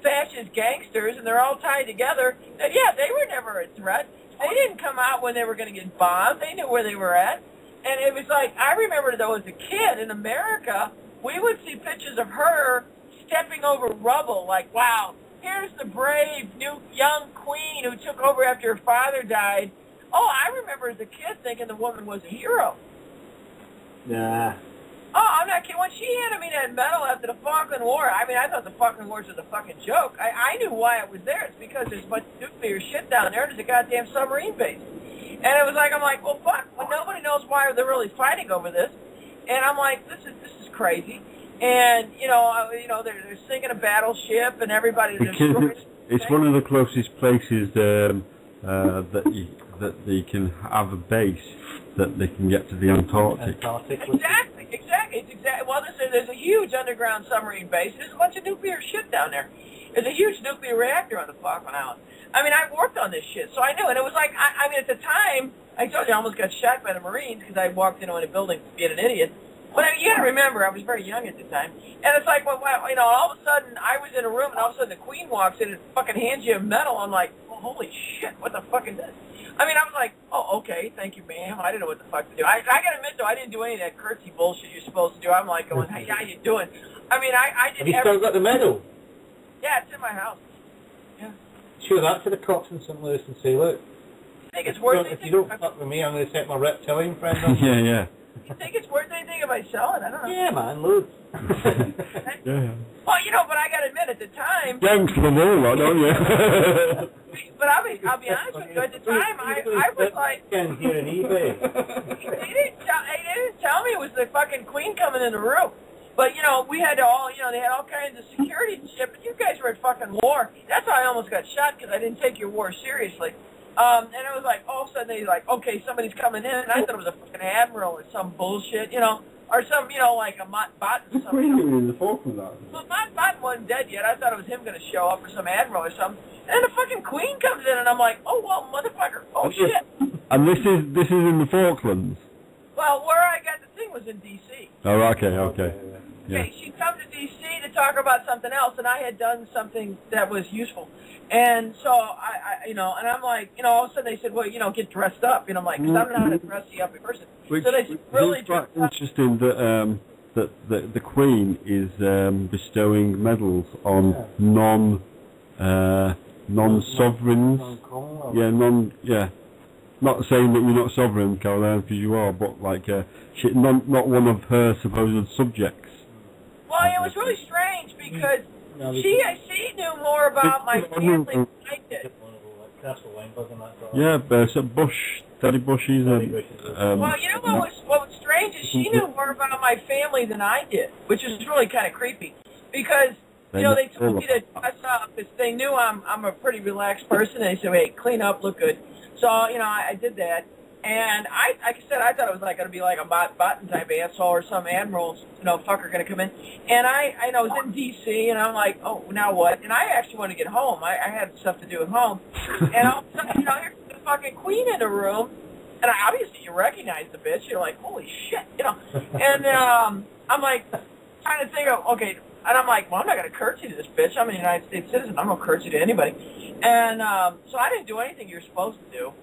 fascist gangsters, and they're all tied together. That, yeah, they were never a threat. They didn't come out when they were going to get bombed. They knew where they were at. And it was like, I remember, though, as a kid in America, we would see pictures of her stepping over rubble, like, wow, here's the brave new young queen who took over after her father died. Oh, I remember as a kid thinking the woman was a hero. Nah. Oh, I'm not kidding. When she handed me that medal after the Falkland War, I mean, I thought the Falkland War was a fucking joke. I knew why it was there. It's because there's a bunch of nuclear shit down there. There's a goddamn submarine base. And it was like, I'm like, well, fuck. Well, nobody knows why they're really fighting over this. And I'm like, this is crazy. And, they're sinking a battleship and everybody destroys it. It's one of the closest places that they can have a base that they can get to the Antarctic. Exactly. It's exactly. Well, there's a huge underground submarine base. There's a bunch of nuclear shit down there. There's a huge nuclear reactor on the Falkland Islands. I mean, I worked on this shit, so I knew. And it was like, I mean, at the time, I told you I almost got shot by the Marines because I walked into a building being an idiot. But you got to remember, I was very young at the time. And it's like, well, all of a sudden, I was in a room, and all of a sudden the Queen walks in and fucking hands you a medal. I'm like, oh, holy shit, what the fuck is this? I mean, I was like, oh, okay, thank you, ma'am. I didn't know what the fuck to do. I got to admit, though, I didn't do any of that curtsy bullshit you're supposed to do. I'm like going, hey, how you doing? I mean, I did. Have you still got the medal? Yeah, it's in my house. Yeah. Show that to the cops in St. Louis and say, look, I think it's worth if you don't fuck with me, I'm going to set my reptilian friend on. Yeah. You think it's worth anything if I sell it? I don't know. Yeah, man, loads. Yeah. Well, but I gotta admit, at the time. Yanks them all, don't you? But I'll be honest with you. At the time, I was like, Can't hear an eBay. they didn't tell me it was the fucking Queen coming in the room. But we had to all, they had all kinds of security and shit. But you guys were at fucking war. That's how I almost got shot because I didn't take your war seriously. And it was like all of a sudden they like, okay, somebody's coming in, and I thought it was a fucking admiral or some bullshit, or some, like a Mott Botton or something. Queen in the Falklands Islands. Well, Mott Botton wasn't dead yet. I thought it was him going to show up or some admiral or something. And then the fucking Queen comes in, and I'm like, oh well, motherfucker, oh shit. And this is in the Falklands. Well, where I got the thing was in D.C. Oh, okay. Yeah. Okay, she come to D.C. to talk about something else, and I had done something that was useful. And so I and I'm like, all of a sudden they said, well, get dressed up. And I'm like, because I'm not a dressy up person. Which so they really dressed up. Interesting that the Queen is bestowing medals on non-sovereigns. Not saying that you're not sovereign, Caroline, because you are, but like not one of her supposed subjects. Well, it was really strange because she knew more about my family than I did. Yeah, so Daddy Bushy's. Well, what was strange is she knew more about my family than I did, which is really kind of creepy because they told me to dress up because they knew I'm a pretty relaxed person. And they said, "Hey, clean up, look good." So I did that, and like I said, I thought it was like going to be like a Mott Botton type asshole or some admiral's fucker going to come in. And I was in D.C. and I'm like, oh, now what? And I actually wanted to get home. I had stuff to do at home, and all of a sudden, here's the fucking Queen in the room, and obviously you recognize the bitch. You're like, holy shit, And I'm like trying to think of okay. And I'm like, well, I'm not going to curtsy to this bitch. I'm a United States citizen. I'm not going to curtsy to anybody. And so I didn't do anything you're supposed to do.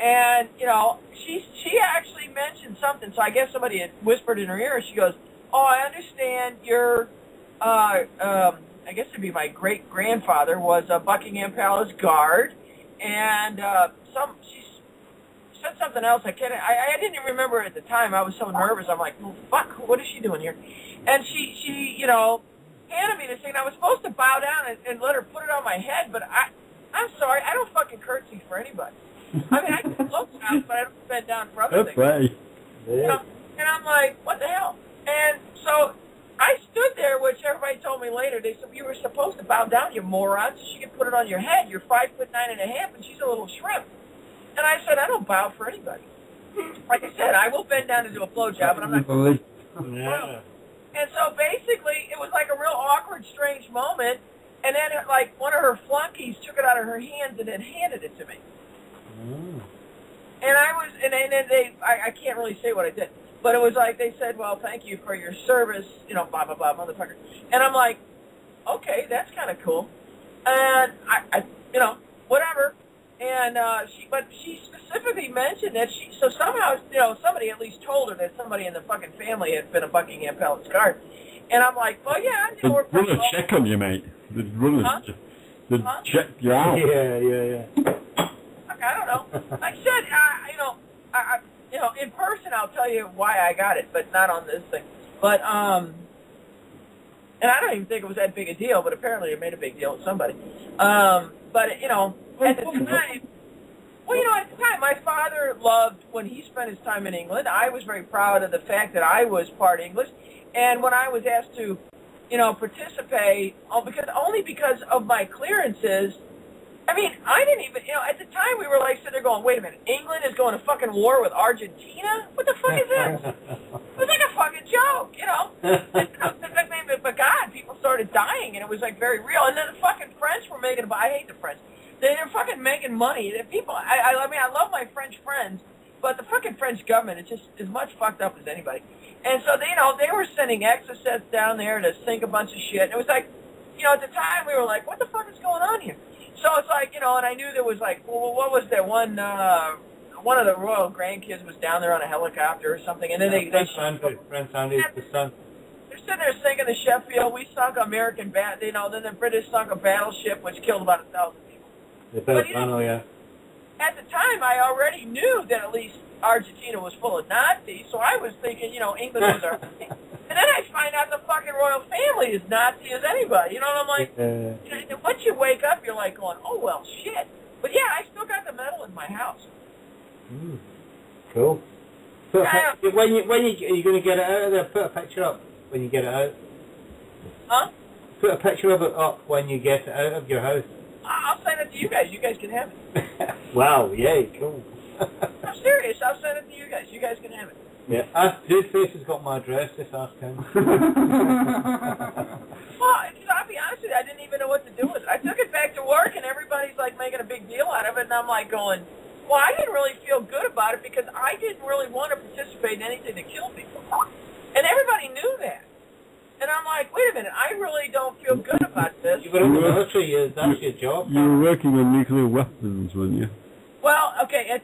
And, she actually mentioned something. So I guess somebody had whispered in her ear. She goes, oh, I understand your, I guess it'd be my great-grandfather was a Buckingham Palace guard. And she said something else. I didn't even remember at the time. I was so nervous. I'm like, well, fuck, what is she doing here? And she handed me this thing. I was supposed to bow down and let her put it on my head, but I'm sorry, I don't fucking curtsy for anybody. I mean, I can look down, but I don't bend down for other things. And I'm like, what the hell? And so I stood there, which everybody told me later. They said, you were supposed to bow down, you moron, so she could put it on your head. You're 5'9.5", and she's a little shrimp. And I said, I don't bow for anybody. Like I said, I will bend down to do a blowjob, but I'm not going to. And so basically, it was like a real awkward, strange moment. And then, like, one of her flunkies took it out of her hands and then handed it to me. And I can't really say what I did. But it was like, they said, well, thank you for your service, blah, blah, blah, motherfucker. And I'm like, okay, that's kind of cool. And I whatever. And but she specifically mentioned that so somehow, somebody at least told her that somebody in the fucking family had been a Buckingham Palace guard. And I'm like, well, yeah, we're pretty runners check on you, mate. The runners check you out. Yeah. I don't know. Like I said, in person I'll tell you why I got it, but not on this thing. But and I don't even think it was that big a deal, but apparently it made a big deal with somebody. But at the time, at the time, my father loved when he spent his time in England. I was very proud of the fact that I was part English, and when I was asked to, participate, because of my clearances. I mean, I didn't even, at the time we were like sitting there going, wait a minute, England is going to fucking war with Argentina? What the fuck is this? It was like a fucking joke, But God, people started dying, and it was like very real. And then the fucking French were making, I hate the French. They're fucking making money. The people, I mean, I love my French friends, but the fucking French government is just as much fucked up as anybody. And so, they were sending exorcists down there to sink a bunch of shit. And it was like, at the time we were like, what the fuck is going on here? So it's like, and I knew there was like, well, what was there? One of the royal grandkids was down there on a helicopter or something, and then they French Andy, the son. They're sitting there sinking the Sheffield. We sunk American then the British sunk a battleship which killed about 1,000 people. At the time, I already knew that at least Argentina was full of Nazis, so I was thinking, England was our thing. And then I find out the fucking royal family equally as Nazi as anybody. You know what I'm like? You know, once you wake up, you're like going, oh, well, shit. But yeah, I still got the medal in my house. Cool. Put Yeah. are you going to get it out of there? Put a picture up when you get it out. Huh? Put a picture of it up when you get it out of your house. I'll send it to you guys. You guys can have it. Wow, yay, cool. I'm serious. I'll send it to you guys. You guys can have it. Yeah. Ask whose face has got my address, just ask him. Well, I'll be honest with you, I didn't even know what to do with it. I took it back to work, and everybody's like making a big deal out of it, and I'm like going, well, I didn't really feel good about it because I didn't really want to participate in anything to kill people. And everybody knew that. And I'm like, wait a minute, I really don't feel good about this. You were in the military, that's your job. You were working on nuclear weapons, weren't you? Well, okay, I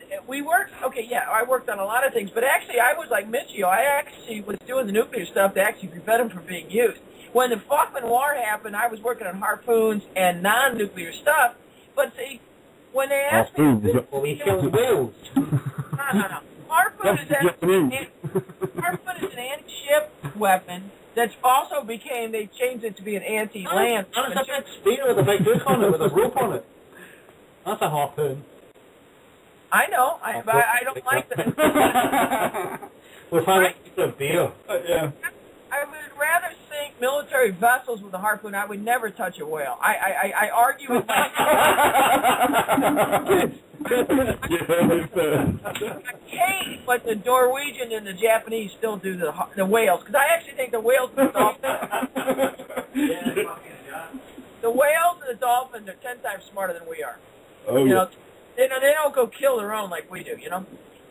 worked on a lot of things, but actually I was like Michio. I actually was doing the nuclear stuff to actually prevent them from being used. When the Falkland War happened, I was working on harpoons and non-nuclear stuff, but see, when they asked me... Well, we killed whales. No. Harpoon is an anti-ship weapon that's also became, they changed it to be an anti-land. That's a big spear with a big hook on it, with a rope on it. That's a harpoon. I know, but I don't like that. We're finding a beer. Yeah. I would rather sink military vessels with a harpoon. I would never touch a whale. I argue with my... I hate what the Norwegian and the Japanese still do to the whales, because I actually think the whales and the dolphins... the whales and the dolphins are 10 times smarter than we are. Oh, you know, they don't go kill their own like we do, you know?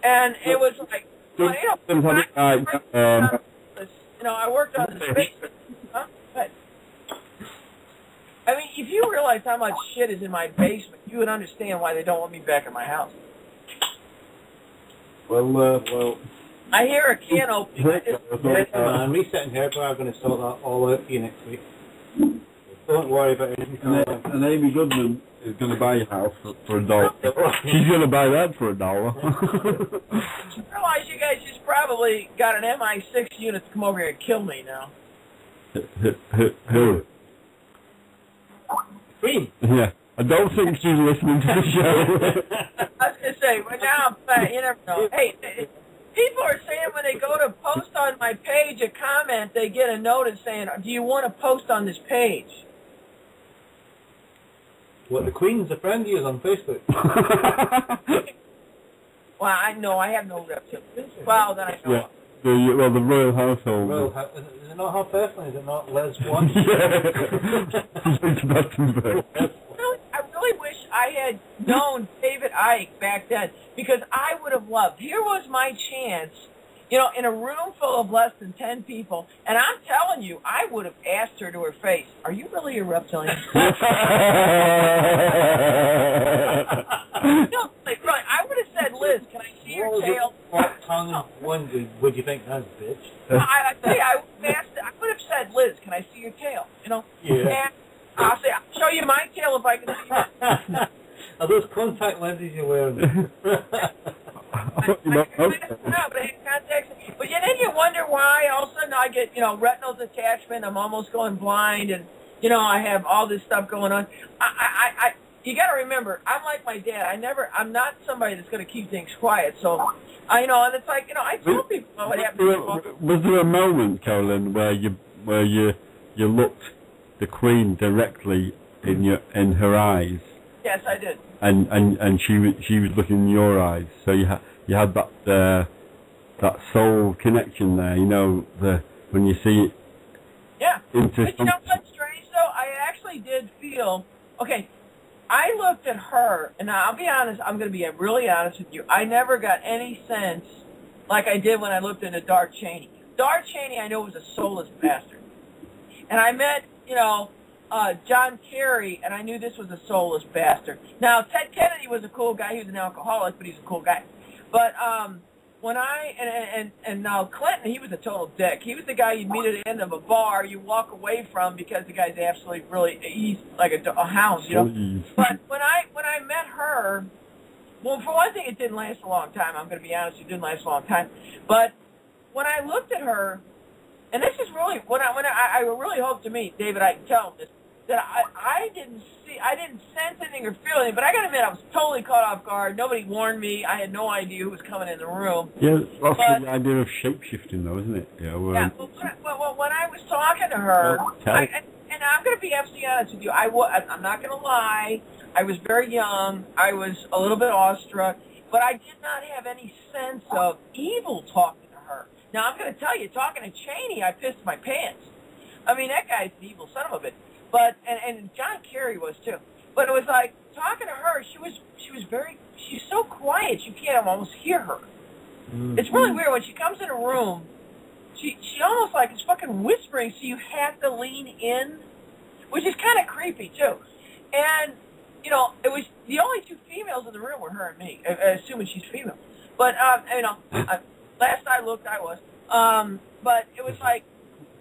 And it was like... Well, you know, I worked on the space. Huh? But, I mean, if you realize how much shit is in my basement, you would understand why they don't want me back in my house. Well. I hear a can opening. I'm resetting here, but I'm going to sort that all out for you next week. Don't worry about anything. And Amy Goodman is going to buy your house for $1. She's going to buy that for $1. You realize you guys just probably got an MI6 unit to come over here and kill me now. Who? Queen. Yeah. I don't think she's listening to the show. I was going to say, well, now I'm fat. You never know. Hey, people are saying when they go to post on my page a comment, they get a notice saying, do you want to post on this page? What, the Queen's a friend of yours on Facebook? Well, I know. I have no reptilians. Well, then I know. Yeah. The royal household. Is it not her personally? Is it not Les One? I really wish I had known David Icke back then, because I would have loved. Here was my chance, you know, in a room full of less than 10 people, and I'm telling you, I would have asked her to her face, "Are you really a reptilian?" No, like, right, I would have said, "Liz, can I see your tail?" What tongue would you think that, bitch? I tell you, I would have said, "Liz, can I see your tail?" You know? Yeah. And I'll say, "I'll show you my tail if I can see it." Are those contact lenses you're wearing? But then you wonder why all of a sudden I get, you know, retinal detachment, I'm almost going blind, and, you know, I have all this stuff going on. You got to remember, I'm like my dad. I'm not somebody that's going to keep things quiet. So, and it's like, you know, I tell people what happened to me. Was there a moment, Carolyn, where you looked the Queen directly in her eyes? Yes, I did. And she was looking in your eyes. So you had that soul connection there. You know, when you see it. Yeah. But you know what's strange though? I actually did feel okay. I looked at her, and I'll be honest, I'm going to be really honest with you. I never got any sense like I did when I looked into Darth Cheney. Darth Cheney, I know, was a soulless bastard. And I met, you know, John Kerry, and I knew this was a soulless bastard. Now, Ted Kennedy was a cool guy. He was an alcoholic, but he's a cool guy. But when and now Clinton, he was a total dick. He was the guy you'd meet at the end of a bar, you walk away from because the guy's absolutely he's like a hound, you know. But when I met her, well, for one thing, it didn't last a long time. I'm going to be honest, it didn't last a long time. But when I looked at her, and this is really when I really hope to meet David. I can tell him this, that I didn't sense anything or feel anything. But I got to admit, I was totally caught off guard. Nobody warned me. I had no idea who was coming in the room. Yeah, that's the idea of shapeshifting, though, isn't it? Yeah. Yeah. Well, when I was talking to her, and I'm going to be absolutely honest with you, I'm not going to lie. I was very young. I was a little bit awestruck, but I did not have any sense of evil talking to her. Now, I'm going to tell you, talking to Cheney, I pissed my pants. I mean, that guy's an evil son of a bitch. But, and John Kerry was too. But it was like, talking to her, she's so quiet, you can't almost hear her. Mm-hmm. It's really weird. When she comes in a room, she almost like is fucking whispering, so you have to lean in, which is kind of creepy too. And, you know, it was the only two females in the room were her and me, assuming she's female. But, you know, last I looked, I was. But it was like,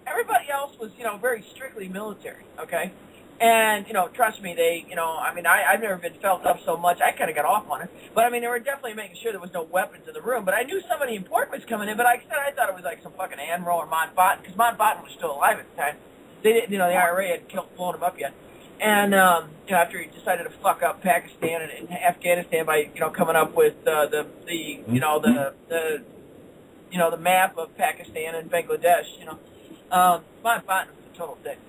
everybody else was, you know, very strictly military, okay? And, you know, trust me, they, you know, I mean, I've never been felt up so much. I kind of got off on it. But, I mean, they were definitely making sure there was no weapons in the room. But I knew somebody important was coming in. But like I said, I thought it was like some fucking admiral or Mountbatten, because Mountbatten was still alive at the time. They didn't, you know, the IRA hadn't blown him up yet. And, you know, after he decided to fuck up Pakistan and Afghanistan by, you know, coming up with the map of Pakistan and Bangladesh, you know. Mountbatten was a total dick.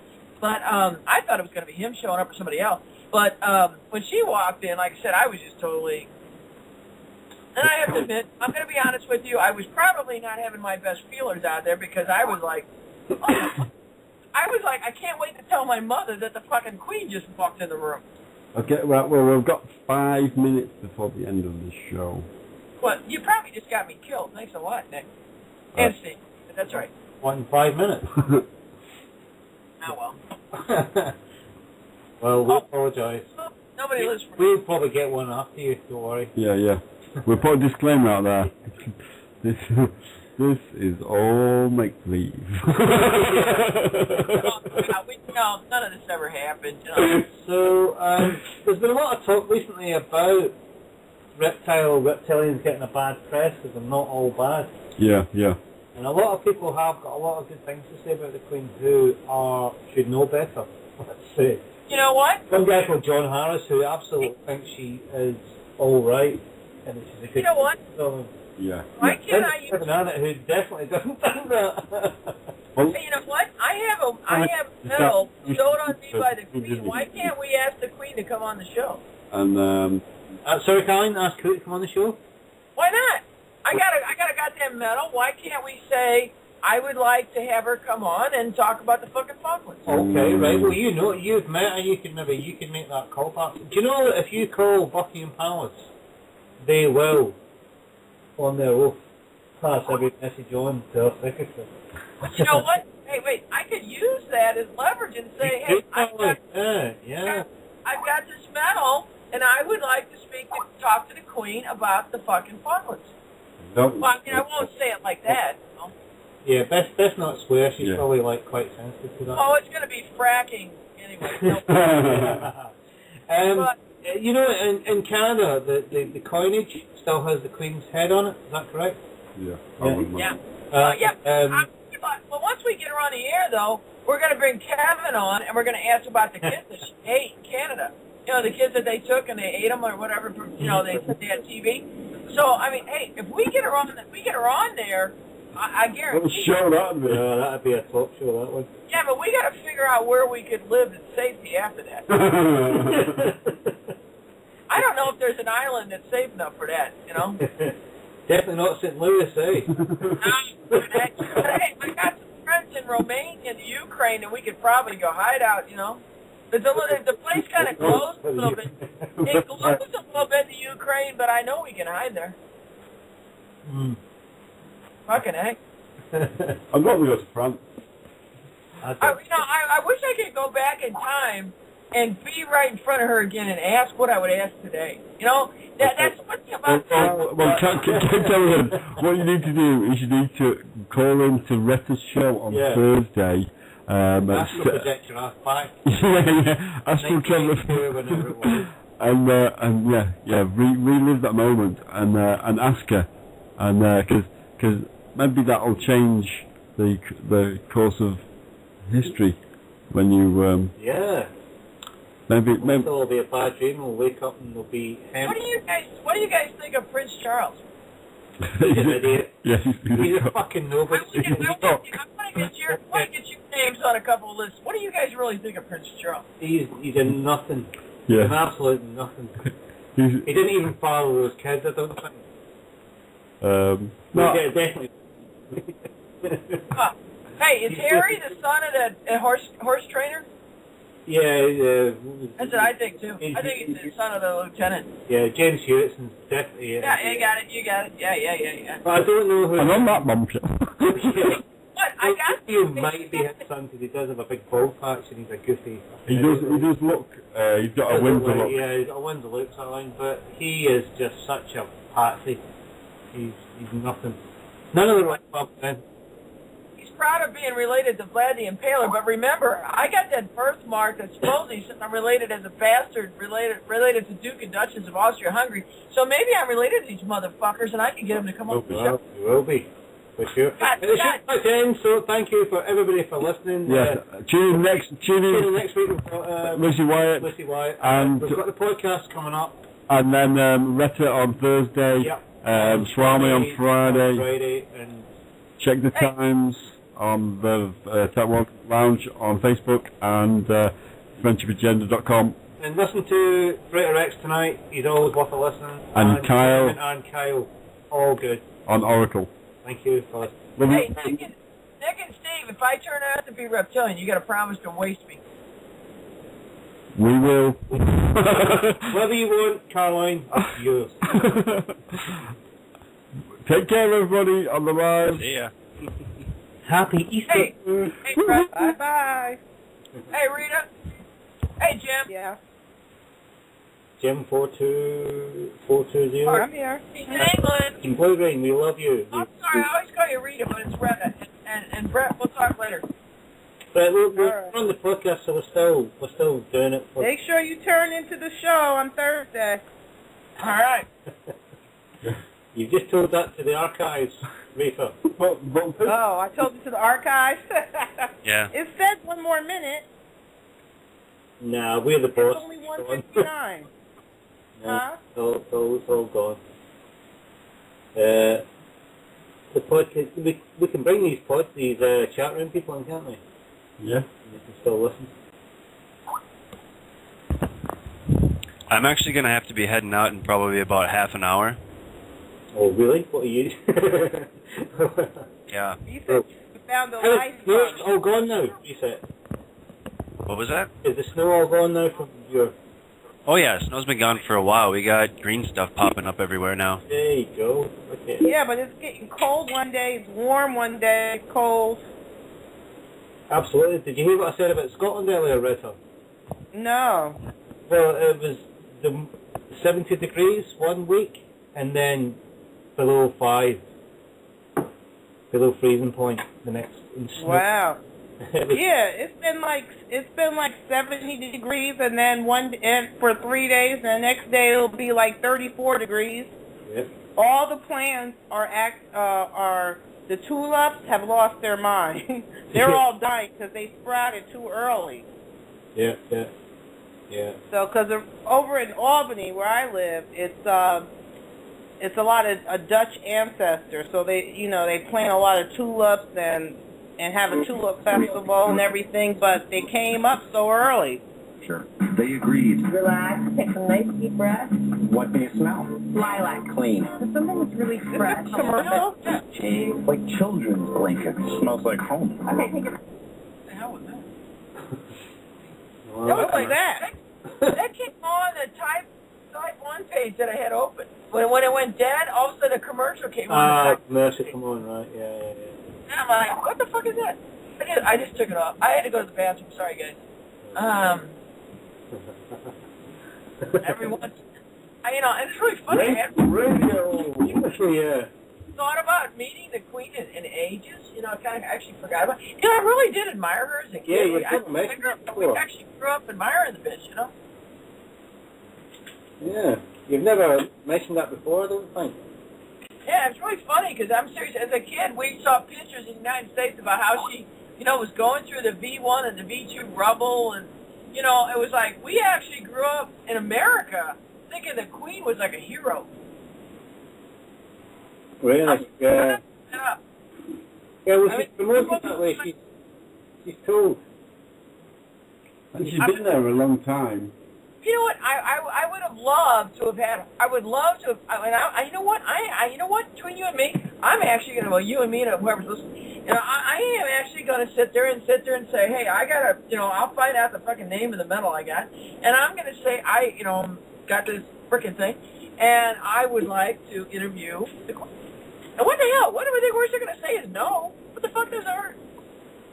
But I thought it was going to be him showing up or somebody else. But when she walked in, like I said, I was just totally... And I have to admit, I'm going to be honest with you, I was probably not having my best feelers out there because I was like, I can't wait to tell my mother that the fucking Queen just walked in the room. Okay, well, we've got 5 minutes before the end of the show. Well, you probably just got me killed. Thanks a lot, Nick. And Steve. That's right. 5 minutes. Oh, well. Well, we apologise. Nobody listens. We'll probably get one after you, don't worry. Yeah. We'll put a disclaimer out there. This is all make-believe. No, none of this ever happened. You know. So, there's been a lot of talk recently about reptilians getting a bad press because they're not all bad. Yeah. And a lot of people have got a lot of good things to say about the Queen who should know better, let's say. You know what? Some guy called John Harris who absolutely thinks she is all right and that she's a good... You know what? Yeah. Why can't I use... who definitely doesn't think that. Well, hey, you know what? I have a medal bestowed on me by the Queen. Why can't we ask the Queen to come on the show? And, sorry, Colin, ask who to come on the show? Why not? I got a goddamn medal. Why can't we say, I would like to have her come on and talk about the fucking Falklands? Okay, right. Well, you know, you've met her. You can make that call back. Do you know if you call Buckingham Palace, they will, on their oath, pass every message on to our secretary. But you know what? Hey, wait. I could use that as leverage and say, hey, I've got this medal, and I would like to talk to the Queen about the fucking Falklands. Well, I mean, I won't say it like that. You know? Yeah, best not swear. She's probably like quite sensitive to that. Oh, it's going to be fracking anyway. You know, in Canada, the coinage still has the Queen's head on it. Is that correct? Yeah. Well, once we get her on the air, though, we're going to bring Kevin on, and we're going to ask about the kids that she ate in Canada. You know, the kids that they took and they ate them or whatever. You know, they said they had TV. So, I mean, hey, if we get her on there, I guarantee. Show that. That'd be a talk show, that one. Yeah, but we got to figure out where we could live in safety after that. I don't know if there's an island that's safe enough for that, you know? Definitely not St. Louis, eh? Hey, I got some friends in Romania and the Ukraine, and we could probably go hide out, you know? The place kind of closed a little bit. It closed a little bit in the Ukraine, but I know we can hide there. Fucking heck. I'm going to go to France. I wish I could go back in time and be right in front of her again and ask what I would ask today. You know, that's one thing about that. Well, Kevin, what you need to do is you need to call in to Retta's show on Thursday. Astral project your ass back. Astral travel. And relive that moment and ask her, and because maybe that'll change the course of history when you Yeah. maybe It'll be a bad dream. We'll wake up and there'll be What do you guys think of Prince Charles? He's an idiot. Yes, He's a fucking nobody. I want to get your names on a couple of lists. What do you guys really think of Prince Charles? He's a nothing. Yeah. An absolute nothing. He's, He didn't even follow those kids, I don't think. no, Yeah, definitely. Hey, is Harry the son of that horse trainer? Yeah, That's what I think too. I think he's the son of the lieutenant. yeah, James Hewittson's definitely. Yeah, you got it. Yeah. But I don't know who. and on that bombshell. What? I got You might be his son because he does have a big bald patch and he's a goofy. He does look. He's got a Windsor look. Yeah, he's got a Windsor look sort of line, but he is just such a patsy. He's nothing. None of the right pub then. He's proud of being related to Vlad the Impaler, but remember, I got that birthmark that supposedly says I'm related as a bastard, related to Duke and Duchess of Austria-Hungary. So maybe I'm related to these motherfuckers, and I can get them to come up to the show. You will be. For sure. The show's end, so thank you for everybody for listening. Yes. Tune in next week we've got Lucy Wyatt. And we've got the podcast coming up. And then Retta on Thursday. Yep. Swami on Friday. And check the times on the Tech World Lounge on Facebook and friendshipagenda.com. And listen to Frater X tonight. He's always worth a listen. And Kyle. And Kyle. All good. On Oracle. Thank you for Hey, Nick and Steve, if I turn out to be reptilian, you got to promise to waste me. We will. Whatever you want, Caroline, it's yours. Take care, everybody, on the ride. See ya. Happy Easter. Hey, Brett. Bye-bye. Hey, Rita. Hey, Jim. Yeah. Jim 42420. Oh, I'm here. He's in England. In Blue Green, we love you. I'm sorry, I always call you Rita, but it's Retta. And Brett, we'll talk later. But we're on the podcast, so we're still doing it. Make sure you turn into the show on Thursday. All right. You just told that to the archives, Rita. Oh, I told it to the archives. Yeah. It said 1 more minute. Nah, we're the It's boss. only 1:59. Huh? It's all gone. The podcast, we can bring these chat room people in, can't we? Yeah. They can still listen. I'm actually going to have to be heading out in probably about half an hour. Oh, really? What are you? Yeah. You said you found a Hey, life. no, it's all gone now, you said. What was that? Is the snow all gone now from your... Oh yeah, snow's been gone for a while. We got green stuff popping up everywhere now. There you go. Okay. Yeah, but it's getting cold one day, it's warm one day, cold. Absolutely. Did you hear what I said about Scotland earlier, Rita? No. Well, it was 70 degrees one week, and then below 5, below freezing point the next. Wow. Yeah, it's been like 70 degrees, and then for 3 days, and the next day it'll be like 34 degrees. Yep. All the plants are the tulips have lost their mind. They're all dying because they sprouted too early. Yeah. So, because over in Albany, where I live, it's a lot of a Dutch ancestor. So they plant a lot of tulips and have a tulip festival and everything, but they came up so early. Sure. They agreed. Relax, take some nice deep breaths. What do you smell? Lilac. Clean. Something that's really fresh. Commercial? Like children's blankets. Smells like home. Okay, take it. What the hell was that? What was that? That came on the Type 1 page that I had open. When it went dead, all of a sudden a commercial came on. Mercy, come on, right? Yeah. And I'm like, what the fuck is that? I just took it off. I had to go to the bathroom. Sorry, guys. Everyone, and it's really funny. Radio. Yeah. Thought about meeting the Queen in ages. I kind of actually forgot about. I really did admire her as a kid. Yeah, you did mention that we before. actually grew up admiring the bitch. Yeah. You've never mentioned that before, I don't think. Yeah, it's really funny because I'm serious. As a kid, we saw pictures in the United States about how she, was going through the V1 and the V2 rubble, and it was like we actually grew up in America thinking the Queen was like a hero. Really? Yeah. Yeah. Yeah, well, she's promoted that way. She's told. And she's been there a long time. You know what? I would have loved to have had. I would love to have. You know what? You know what? Between you and me, I'm actually gonna. Well, you and me and whoever's listening. I am actually gonna sit there and say, hey, I gotta. I'll find out the fucking name of the medal I got, and I'm gonna say got this frickin' thing, and I would like to interview the Queen. And what the hell? What do we think worst they're gonna say is no? What the fuck does that hurt?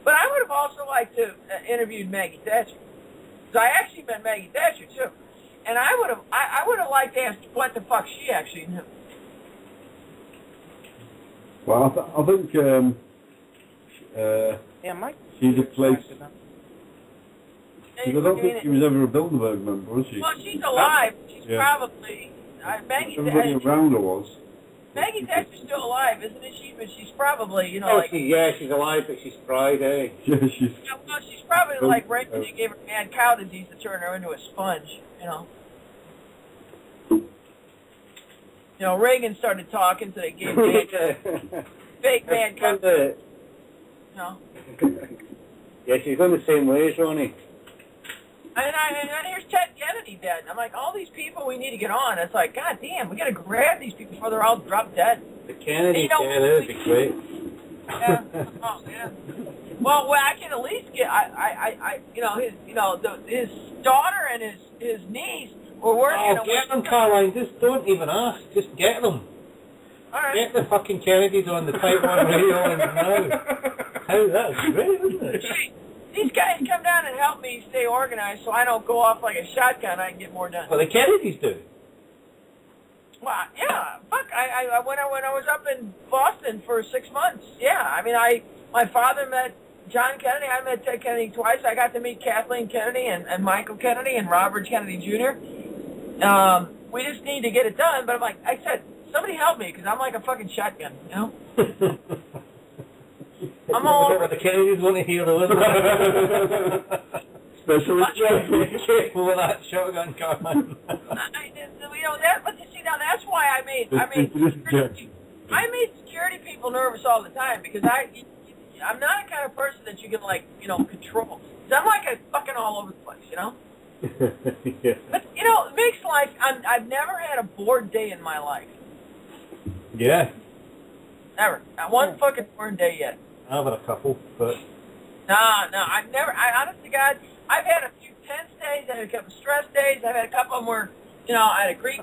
But I would have also liked to interviewed Maggie Thatcher. So I actually met Maggie Thatcher too, and I would have liked to ask what the fuck she actually knew. Well, I think Mike. she's a place. Because I don't think she was ever a Bilderberg member, was she? Well, she's alive. She's probably Maggie. Everybody around her was. Maggie Thatcher's still alive, isn't she? But she's probally, she's alive, but she's fried, eh? Yeah, she's. Well, she's probably like Reagan. They gave her mad cow disease to turn her into a sponge. Reagan started talking, so they gave fake mad cow. Yeah, she's going the same way as Ronnie. And here's Ted Kennedy dead. I'm like, all these people we need to get on. It's like, god damn, we got to grab these people before they're all dropped dead. The Kennedy, that would be great. Yeah. Oh, yeah. Well, I can at least get, his daughter and his niece were working. Oh, get them, Caroline. Just don't even ask. Just get them. All right. Get the fucking Kennedys on the Type 1 radio and now. That's great, isn't it? These guys come down and help me stay organized so I don't go off like a shotgun. I can get more done. Well, the Kennedys do. Well, yeah. Fuck. When I was up in Boston for 6 months. Yeah. I mean, my father met John Kennedy. I met Ted Kennedy twice. I got to meet Kathleen Kennedy and Michael Kennedy and Robert Kennedy Jr. We just need to get it done. But I'm like, I said, somebody help me because I'm like a fucking shotgun. I'm all over. The Kennedys want to hear though, isn't it? Especially careful with that shotgun, Carmen. But you see, now that's why I made security people nervous all the time because I'm not the kind of person that you can control. So I'm like a fucking all over the place, Yeah. But it makes life. I've never had a bored day in my life. Yeah. Never. Not one fucking bored day yet. I've had a couple, but... No, I've never... honest to God, I've had a few tense days, I've had a couple stress days, I've had a couple of them where, I had a great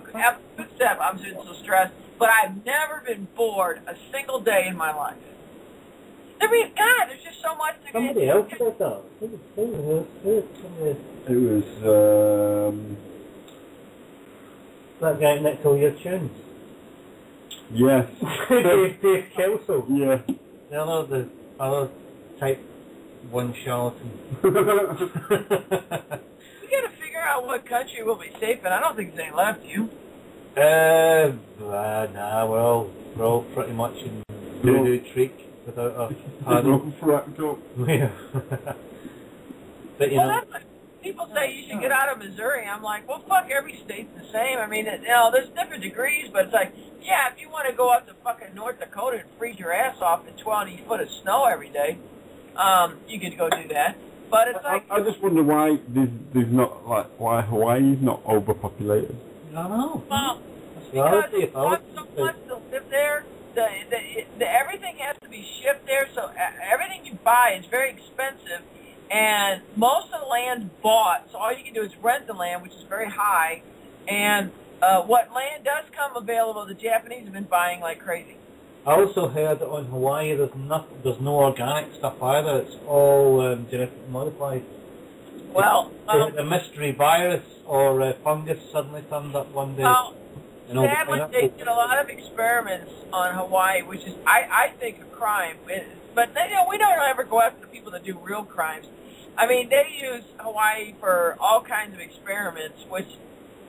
step, I was in so stressed, but I've never been bored a single day in my life. I mean, God, there's just so much to get. Somebody else said that. It was, that guy next to your tunes. yes. Dave Kelso. Yeah. The other Type 1 charlatan. We gotta figure out what country we'll be safe in. I don't think there's any left, do you? Nah, well, we're all pretty much in doo-doo treak without a paddle. Yeah. But, that's what people say you should get out of Missouri. I'm like, well, fuck, every state's the same. I mean, there's different degrees, but it's like, yeah, if you want to go up to fucking North Dakota and freeze your ass off in 20 foot of snow every day, you could go do that. But it's like... I just wonder why there's not, why Hawaii's not overpopulated. I don't know. Well, because it costs so much to live there, everything has to be shipped there, so everything you buy is very expensive, and most of the land's bought, so all you can do is rent the land, which is very high, and what land does come available, the Japanese have been buying like crazy. I also heard that on Hawaii there's no organic stuff either, it's all genetically modified. Well, a mystery virus or fungus suddenly turned up one day. Well, sadly, they did a lot of experiments on Hawaii, which is, I think, a crime. But we don't ever go after the people that do real crimes. I mean, they use Hawaii for all kinds of experiments, which,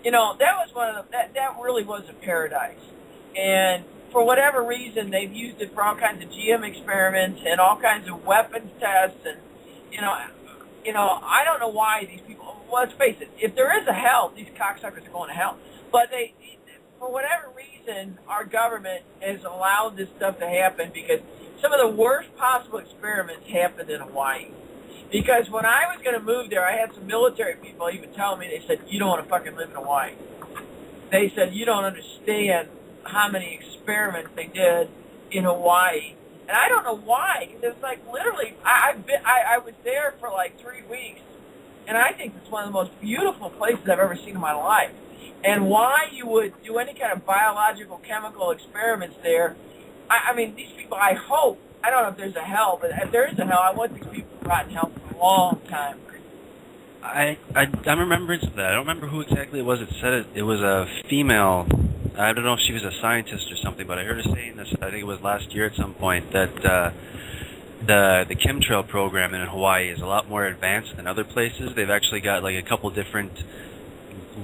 that was one of the, that really was a paradise. And for whatever reason, they've used it for all kinds of GM experiments and all kinds of weapons tests, and you know, I don't know why these people. Well, let's face it. If there is a hell, these cocksuckers are going to hell. But they, for whatever reason, our government has allowed this stuff to happen because some of the worst possible experiments happened in Hawaii. Because when I was going to move there, I had some military people even tell me, they said, you don't want to fucking live in Hawaii. They said, you don't understand how many experiments they did in Hawaii. And I don't know why, because it was like literally, I was there for like 3 weeks, and I think it's one of the most beautiful places I've ever seen in my life. And why you would do any kind of biological, chemical experiments there, I mean, these people, I hope, I don't know if there's a hell, but if there is a hell, I want these people to rot in hell for a long time. I'm remembrance of that. I don't remember who exactly it was that said it. It was a female. I don't know if she was a scientist or something, but I heard her saying this, I think it was last year at some point, that the chemtrail program in Hawaii is a lot more advanced than other places. They've actually got like a couple different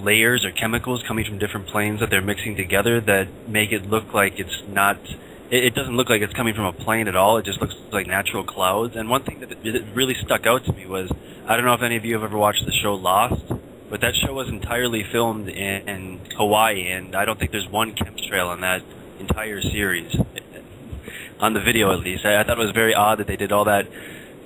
layers or chemicals coming from different planes that they're mixing together that make it look like it's not... It doesn't look like it's coming from a plane at all. It just looks like natural clouds. And one thing that really stuck out to me was, I don't know if any of you have ever watched the show Lost, but that show was entirely filmed in Hawaii, and I don't think there's one chemtrail in that entire series, on the video at least. I thought it was very odd that they did all that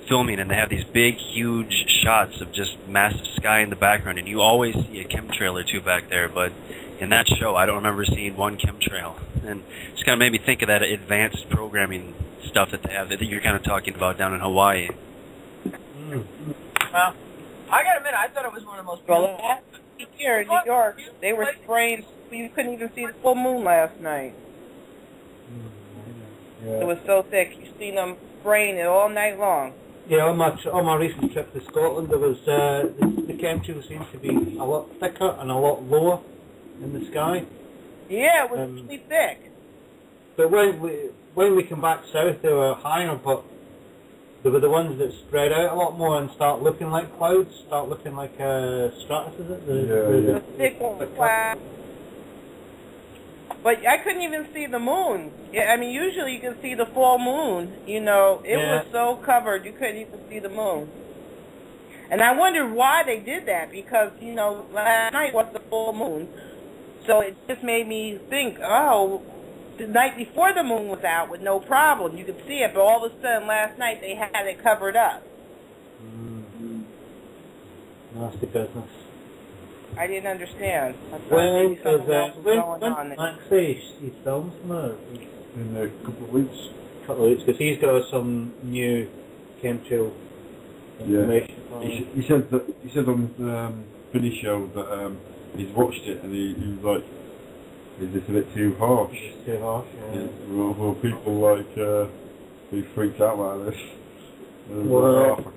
filming, and they have these big, huge shots of just massive sky in the background, and you always see a chemtrail or two back there, but in that show, I don't remember seeing one chemtrail. And it just kind of made me think of that advanced programming stuff that they have that you're kind of talking about down in Hawaii. Well, I gotta admit, I thought it was one of the most beautiful. Well, here in New York, they were spraying. You couldn't even see the full moon last night. Yeah. It was so thick. You seen them spraying it all night long. Yeah, on my recent trip to Scotland, there was the chemtrail seemed to be a lot thicker and a lot lower in the sky. Yeah, it was really thick. But when we come back south, they were higher, but they were the ones that spread out a lot more and start looking like clouds, start looking like stratus, is it? The thick cloud. But I couldn't even see the moon. Yeah, I mean, usually you can see the full moon. You know, it was so covered you couldn't even see the moon. And I wondered why they did that, because, you know, last night was the full moon. So it just made me think, oh, the night before the moon was out with no problem, you could see it, but all of a sudden last night they had it covered up. Nasty business. I didn't understand. When Max he films now? In a couple of weeks. Because he's got some new chemtrail information. He said on Finney's show that he's watched it and he was like, is this a bit too harsh? It's too harsh, yeah. Will people like be freaked out by this? Well,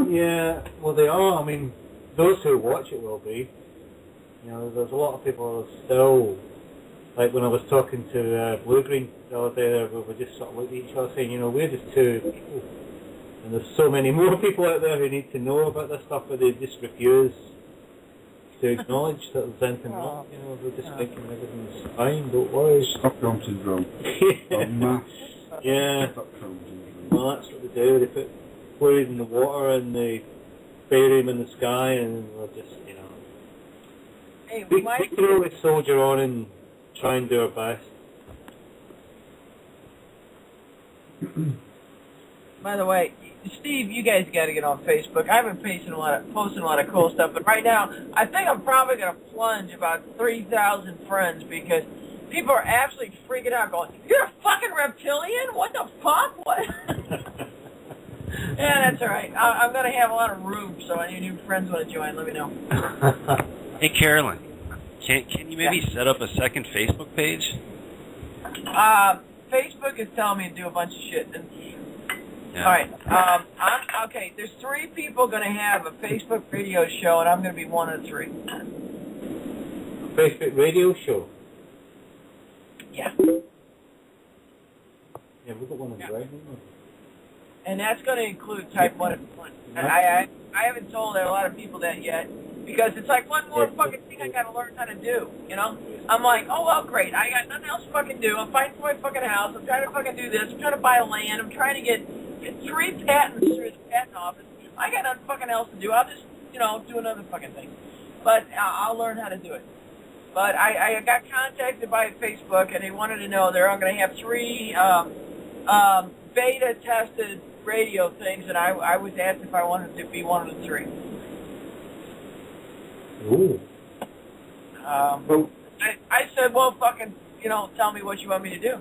yeah, well they are. I mean, those who watch it will be. You know, there's a lot of people who are still, like when I was talking to Blue Green the other day, we were just sort of looking at each other saying, you know, we're just two people. And there's so many more people out there who need to know about this stuff, but they just refuse to acknowledge that there's anything wrong. You know, they're just thinking everything's fine, don't worry. Stockholm syndrome. Yeah. Stockholm syndrome. Well, that's what they do. They put fluid in the water and they bury them in the sky, and they'll just, you know. Hey, We can always soldier on and try and do our best. By the way, Steve, you guys got to get on Facebook. I've been posting a lot of cool stuff, but right now, I think I'm probably going to plunge about 3,000 friends because people are absolutely freaking out, going, "You're a fucking reptilian? What the fuck? What?" Yeah, that's all right. I'm going to have a lot of room, so any new friends want to join, let me know. Hey, Carolyn, can you maybe set up a second Facebook page? Facebook is telling me to do a bunch of shit. And, Yeah. all right. Okay, there's 3 people going to have a Facebook radio show, and I'm going to be one of the 3. A Facebook radio show? Yeah. Yeah, we've got one on the right, haven't we? And that's going to include Type 1 and 1. And I haven't told a lot of people that yet, because it's like one more fucking thing I got to learn how to do, you know? I'm like, oh, well, great. I got nothing else to fucking do. I'm fighting for my fucking house. I'm trying to fucking do this. I'm trying to buy land. I'm trying to get 3 patents through the patent office. I got nothing fucking else to do. I'll just, do another fucking thing. But I'll learn how to do it. But I got contacted by Facebook, and they wanted to know they're going to have 3 beta-tested radio things, and I was asked if I wanted to be one of the 3. Ooh. I said, well, fucking, tell me what you want me to do,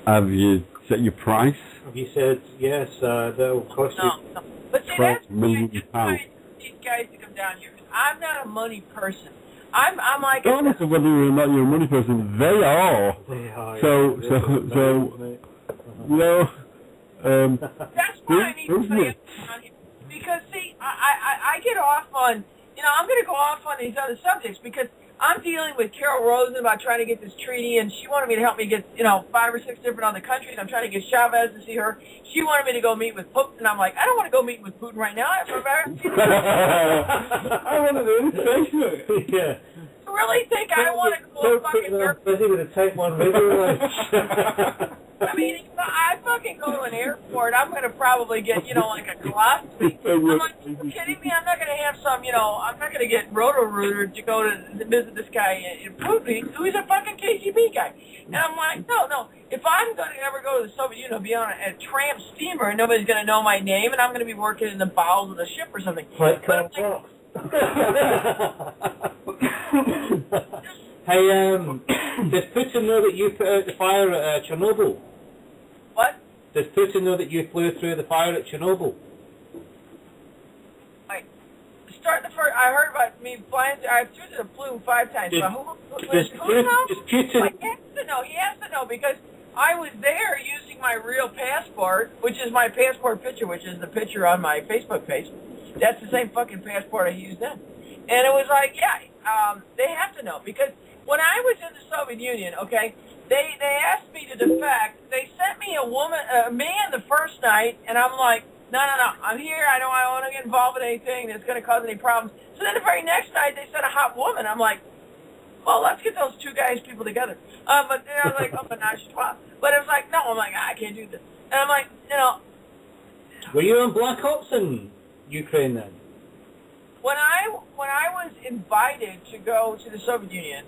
Have you set your price? Have you said, yes, that'll cost you... No. But see, that's why these guys to come down here. I'm not a money person. I'm like... Regardless of whether or not you're a money person, they are. They are. That's why I need to play down here. Because, see, I get off on... I'm going to go off on these other subjects because I'm dealing with Carol Rosen about trying to get this treaty, and she wanted me to help me get, 5 or 6 different other countries. I'm trying to get Chavez to see her. She wanted me to go meet with Putin, and I'm like, I don't want to go meet with Putin right now. I want to do this. Yeah. You really think I want to go fucking... busy with a Type 1 radio. I mean, I fucking go to an airport, I'm going to probably get, like a colostomy. I'm like, are you kidding me? I'm not going to have some, I'm not going to get roto-rooter to go to visit this guy in Putin, who's a fucking KGB guy. And I'm like, no. If I'm going to ever go to the Soviet Union, I'll be on a tramp steamer, and nobody's going to know my name, and I'm going to be working in the bowels of the ship or something. Like Hey, does Putin know that you put out the fire at Chernobyl? What? Does Putin know that you flew through the fire at Chernobyl? I heard about me flying. I flew 5 times. Who knows? Putin? He has to know because I was there using my real passport, which is my passport picture, which is the picture on my Facebook page. That's the same fucking passport I used then. And it was like, they have to know because when I was in the Soviet Union, okay, they asked me to defect. They sent me a man the first night, and I'm like, no, I'm here. I don't want to get involved in anything that's going to cause any problems. So then the very next night, they sent a hot woman. I'm like, well, let's get those 2 people together. But then I was like, oh, menage a trois. But it was like, no, I'm like, I can't do this. And I'm like, Were you on Black Ops in Ukraine then? When I was invited to go to the Soviet Union,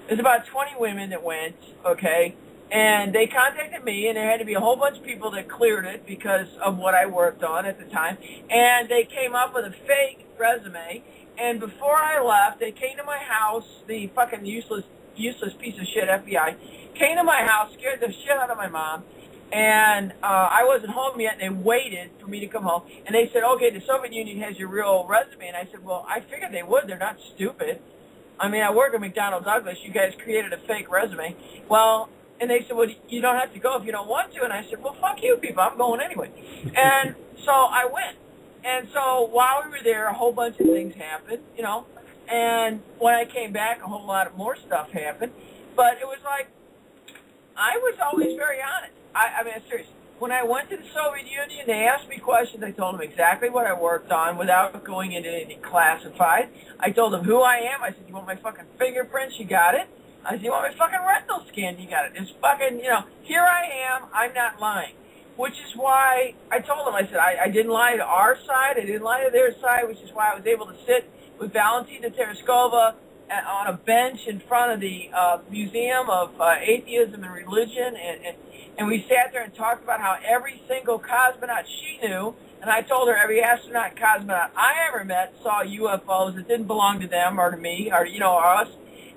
there's about 20 women that went, okay, and they contacted me, and there had to be a whole bunch of people that cleared it because of what I worked on at the time, and they came up with a fake resume, and before I left, they came to my house, the fucking useless piece of shit FBI, came to my house, scared the shit out of my mom, and I wasn't home yet, and they waited for me to come home, and they said, okay, the Soviet Union has your real resume, and I said, well, I figured they would, they're not stupid. I mean, I work at McDonnell Douglas, you guys created a fake resume. Well, and they said, well, you don't have to go if you don't want to, and I said, well, fuck you people, I'm going anyway. And so I went, and so while we were there, a whole bunch of things happened, and when I came back, a whole lot of more stuff happened, but it was like, I was always very honest. I mean, seriously. When I went to the Soviet Union, they asked me questions. I told them exactly what I worked on without going into anything classified. I told them who I am. I said, you want my fucking fingerprints? You got it. I said, you want my fucking retinal scan? You got it. It's fucking, here I am. I'm not lying. Which is why I told them, I said, I didn't lie to our side. I didn't lie to their side, which is why I was able to sit with Valentina Tereshkova on a bench in front of the Museum of Atheism and Religion, and we sat there and talked about how every single cosmonaut she knew, and I told her every astronaut and cosmonaut I ever met saw UFOs that didn't belong to them or to me or, or us.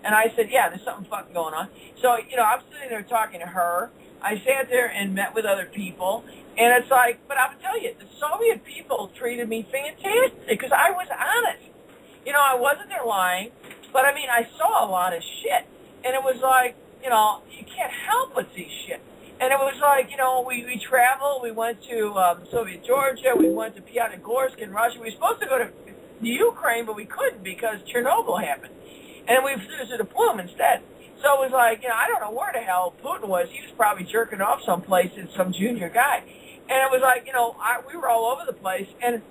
And I said, yeah, there's something fucking going on. So, I'm sitting there talking to her. I sat there and met with other people, and it's like, but I'll tell you, the Soviet people treated me fantastic because I was honest. I wasn't there lying, but I mean, I saw a lot of shit, and it was like, you can't help but see shit. And it was like, we traveled, we went to Soviet Georgia, we went to Pyatigorsk in Russia. We were supposed to go to the Ukraine, but we couldn't because Chernobyl happened. And we flew to the Plume instead. So it was like, I don't know where the hell Putin was. He was probably jerking off someplace in some junior guy. And it was like, we were all over the place. And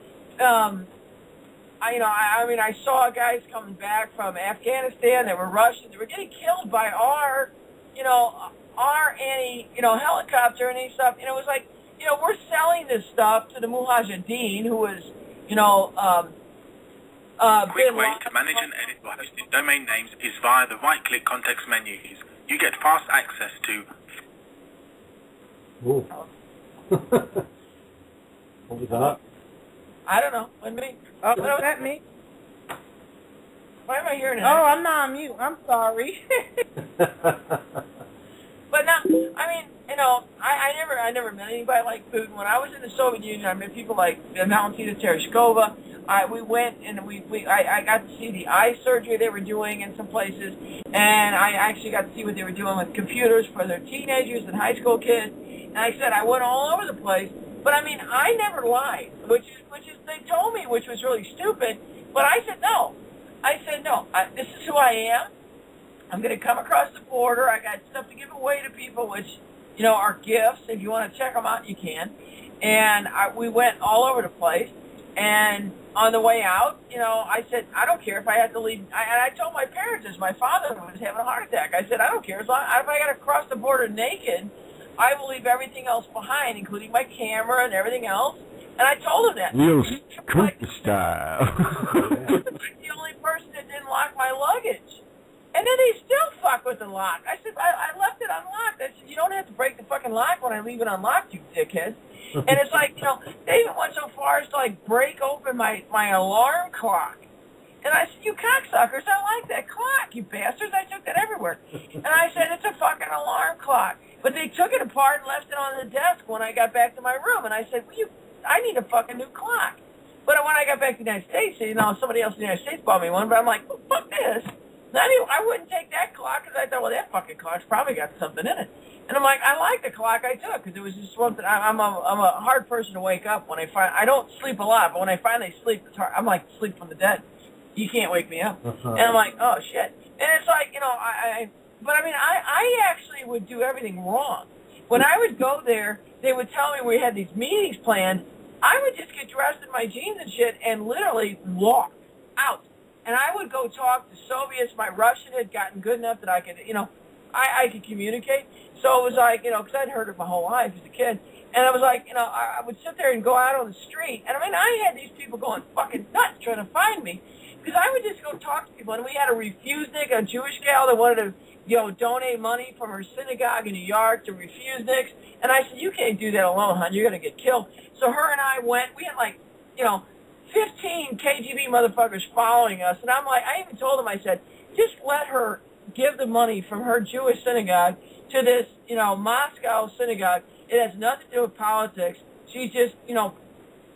I mean, I saw guys coming back from Afghanistan. They were Russians. They were getting killed by our helicopter and stuff. And it was like, we're selling this stuff to the Mujahideen, who was, Quick way to manage and edit your hosted domain names is via the right-click context menus. You get fast access to... Whoa. What was that? I don't know. What me? Oh, was that me? Why am I hearing it? Oh, I'm not on mute. I'm sorry. But now, I mean, I never met anybody like Putin. When I was in the Soviet Union, I met people like Valentina Tereshkova. We went and I got to see the eye surgery they were doing in some places, and I actually got to see what they were doing with computers for their teenagers and high school kids. And I said I went all over the place, but I mean I never lied, which is they told me, which was really stupid. But I said no. This is who I am. I'm going to come across the border. I got stuff to give away to people, which are gifts. If you want to check them out, you can. And we went all over the place. And on the way out, I said, I don't care if I had to leave. And I told my parents this. My father was having a heart attack. I said, I don't care. As long if I got to cross the border naked, I will leave everything else behind, including my camera and everything else. And I told him that. Real Cooper style. I'm the only person that didn't lock my luggage. And then they still fuck with the lock. I said, I left it unlocked. I said, you don't have to break the fucking lock when I leave it unlocked, you dickhead. And it's like, they even went so far as to, break open my alarm clock. And I said, you cocksuckers, I like that clock, you bastards. I took that everywhere. And I said, it's a fucking alarm clock. But they took it apart and left it on the desk when I got back to my room. And I said, I need a fucking new clock. But when I got back to the United States, somebody else in the United States bought me one. But I'm like, well, fuck this. I wouldn't take that clock because I thought, well, that fucking clock's probably got something in it. And I'm like, I like the clock I took because it was just something. I'm a hard person to wake up when I don't sleep a lot, but when I finally sleep, it's hard. I'm like sleep from the dead. You can't wake me up. And I'm like, oh shit. And it's like, but I mean, I actually would do everything wrong. When I would go there, they would tell me we had these meetings planned. I would just get dressed in my jeans and shit and literally walk out. And I would go talk to Soviets. My Russian had gotten good enough that I could, I could communicate. So it was like, because I'd heard it my whole life as a kid. And I was like, I would sit there and go out on the street. And I mean, I had these people going fucking nuts trying to find me. Because I would just go talk to people. And we had a refusnik, a Jewish gal that wanted to, donate money from her synagogue in New York to refusniks. And I said, you can't do that alone, hon. You're going to get killed. So her and I went. We had 15 KGB motherfuckers following us. And I'm like, I even told them, I said, just let her give the money from her Jewish synagogue to this, Moscow synagogue. It has nothing to do with politics. She's just,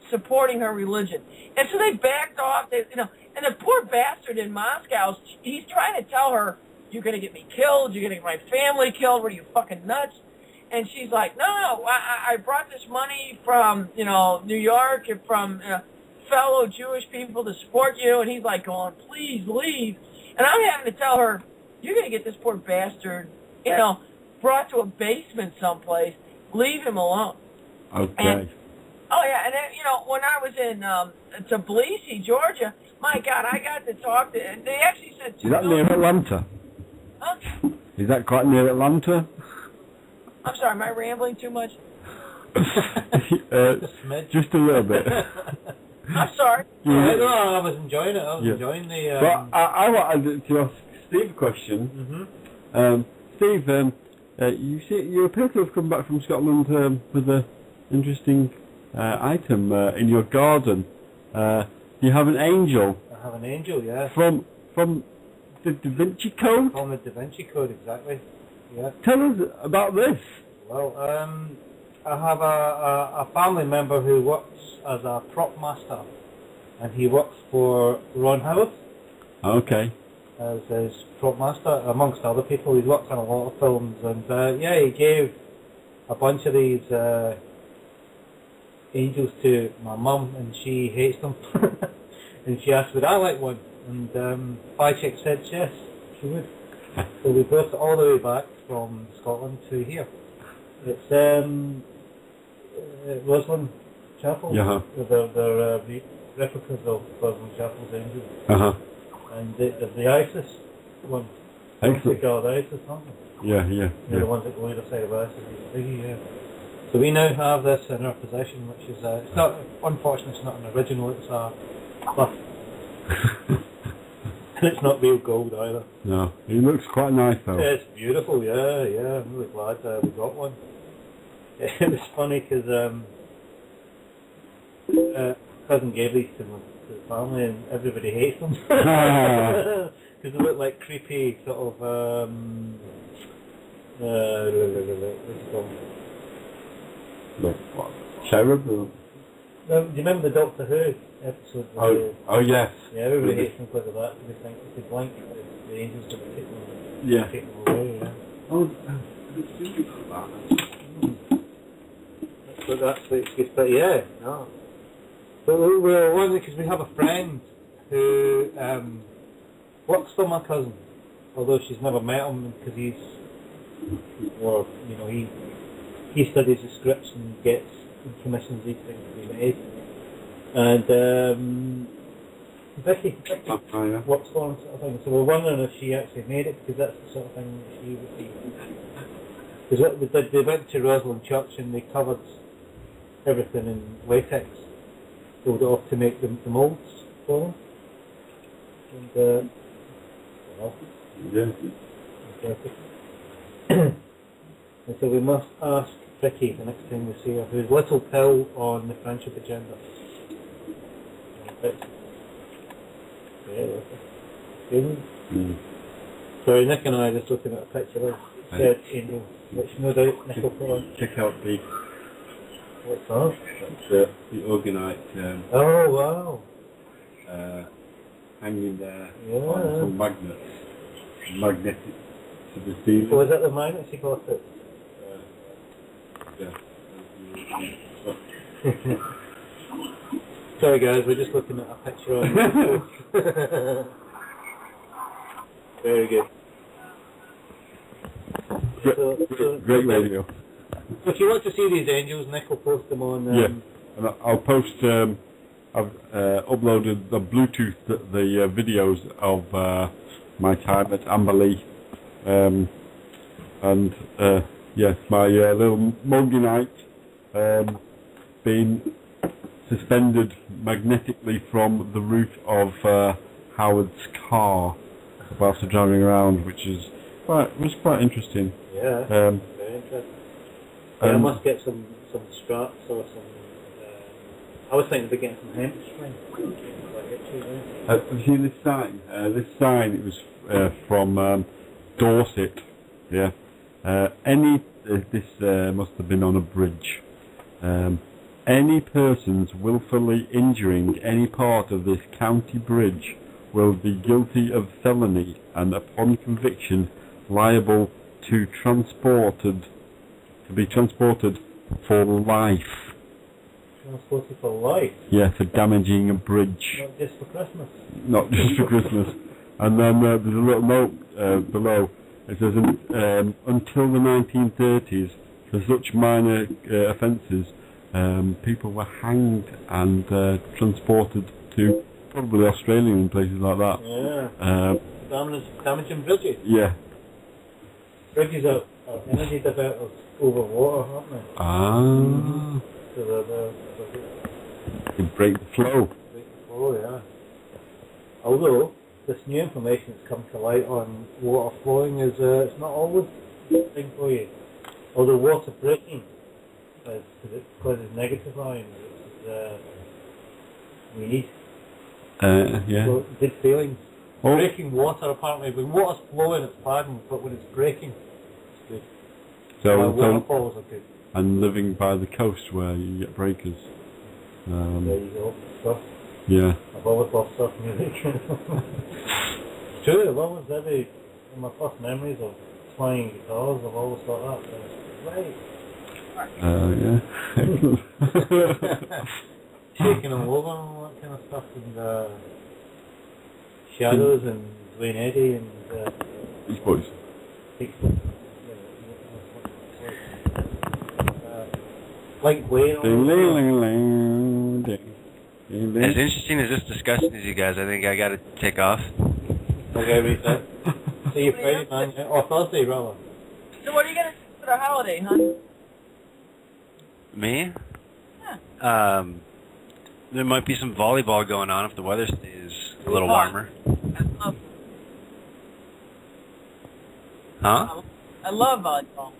supporting her religion. And so they backed off. And the poor bastard in Moscow, he's trying to tell her, you're going to get me killed. You're going to get my family killed. What are you, fucking nuts? And she's like, no, I brought this money from, New York and from fellow Jewish people to support you. And he's like going, please leave. And I'm having to tell her, you're going to get this poor bastard, brought to a basement someplace. Leave him alone. Okay. And, oh, yeah. And then, when I was in Tbilisi, Georgia, my God, I got to talk to, they actually said, is that near Atlanta? Huh? Is that quite near Atlanta? I'm sorry, am I rambling too much? Just a little bit. I'm sorry. No, I was enjoying it. I was enjoying the... Well, I wanted to ask Steve a question. Steve, you appear to have come back from Scotland with an interesting item in your garden. You have an angel. I have an angel, yeah. From the Da Vinci Code? From the Da Vinci Code, exactly. Yeah. Tell us about this. Well, I have a family member who works as a prop master, and he works for Ron Howard. Okay. As his prop master, amongst other people. He's worked on a lot of films, and he gave a bunch of these angels to my mum, and she hates them. And she asked, would I like one? And Chick said yes, she would. So we brought it all the way back from Scotland to here. It's Rosalind Chapel. Yeah. They're replicas of Cleveland Chapel's angels. And the ISIS one. Excellent. The ISIS, aren't they? Yeah. The ones that go either side of ISIS. Yeah. So we now have this in our possession, which is it's not, unfortunately, it's not an original. It's a plus. And it's not real gold either. No, it looks quite nice though. Yeah, it's beautiful. Yeah. I'm really glad we got one. It was funny because cousin gave these to the family, and everybody hates them because they look like creepy sort of what's it called? What? Cherub? Do you remember the Doctor Who episode? Oh yes. Yeah, everybody hates them because of that. They think if they blink, the angels will take them away. Yeah. Oh, I didn't think about that. But that's the excuse. But yeah, no. But we're wondering because we have a friend who works for my cousin, although she's never met him because he studies the scripts and gets and commissions these things to be made. And Vicky works for him, sort of thing. So we're wondering if she actually made it, because that's the sort of thing that she would be. Because what we did, they went to Rosalind Church and they covered everything in latex, sold it off to make the moulds for them. And and so we must ask Vicky the next time we see her, who's little pill on the friendship agenda. Sorry, Nick and I are just looking at a picture of said angel, which no doubt Nick will put on. Check out the. What's that? That's the organite. Oh wow! Hanging there on some magnets, magnetic to the ceiling. Oh, is that the magnets you got it? Yeah. Sorry guys, we're just looking at a picture of Very good. Great radio. So if you want to see these angels, Nick will post them on... and I'll post... I've uploaded the Bluetooth, the videos of my time at Amberley. Yes, my little Moganite being suspended magnetically from the roof of Howard's car whilst driving around, which was quite interesting. Yeah, very interesting. I must get some straps or some. I was thinking of getting some hemp string. Have you seen this sign? This sign, it was from Dorset. Yeah. This must have been on a bridge. Any persons willfully injuring any part of this county bridge will be guilty of felony and, upon conviction, liable to be transported for life. Transported for life? Yeah, for damaging a bridge. Not just for Christmas? Not just for Christmas. And then there's a little note below. It says, until the 1930s, for such minor offences, people were hanged and transported to probably Australia and places like that. Yeah. Damaging bridges? Yeah. Bridges are energy developers over water, aren't they? Ah. So they break the flow. Yeah. Although, this new information that's come to light on water flowing is it's not always a good thing for you. Although water breaking causes negative ions, we need. Yeah. So, good feelings. Breaking water, apparently, when water's flowing it's bad, but when it's breaking it's good. So waterfalls are good. And living by the coast where you get breakers. There you go, stuff. Yeah. I've always loved surf music. True, I've always in my first memories of playing guitars, I've always thought that. Yeah. Shaking them over and all that kind of stuff, and Shadows and Dwayne Eddy and Beach Boys. like playing. As interesting as this discussion is, you guys, I think I got to take off. Okay, reset. See you Friday, man. Or Thursday, rather. So what are you going to do for the holiday, hon? Me? Yeah. There might be some volleyball going on if the weather stays a little warmer. Huh? I love volleyball.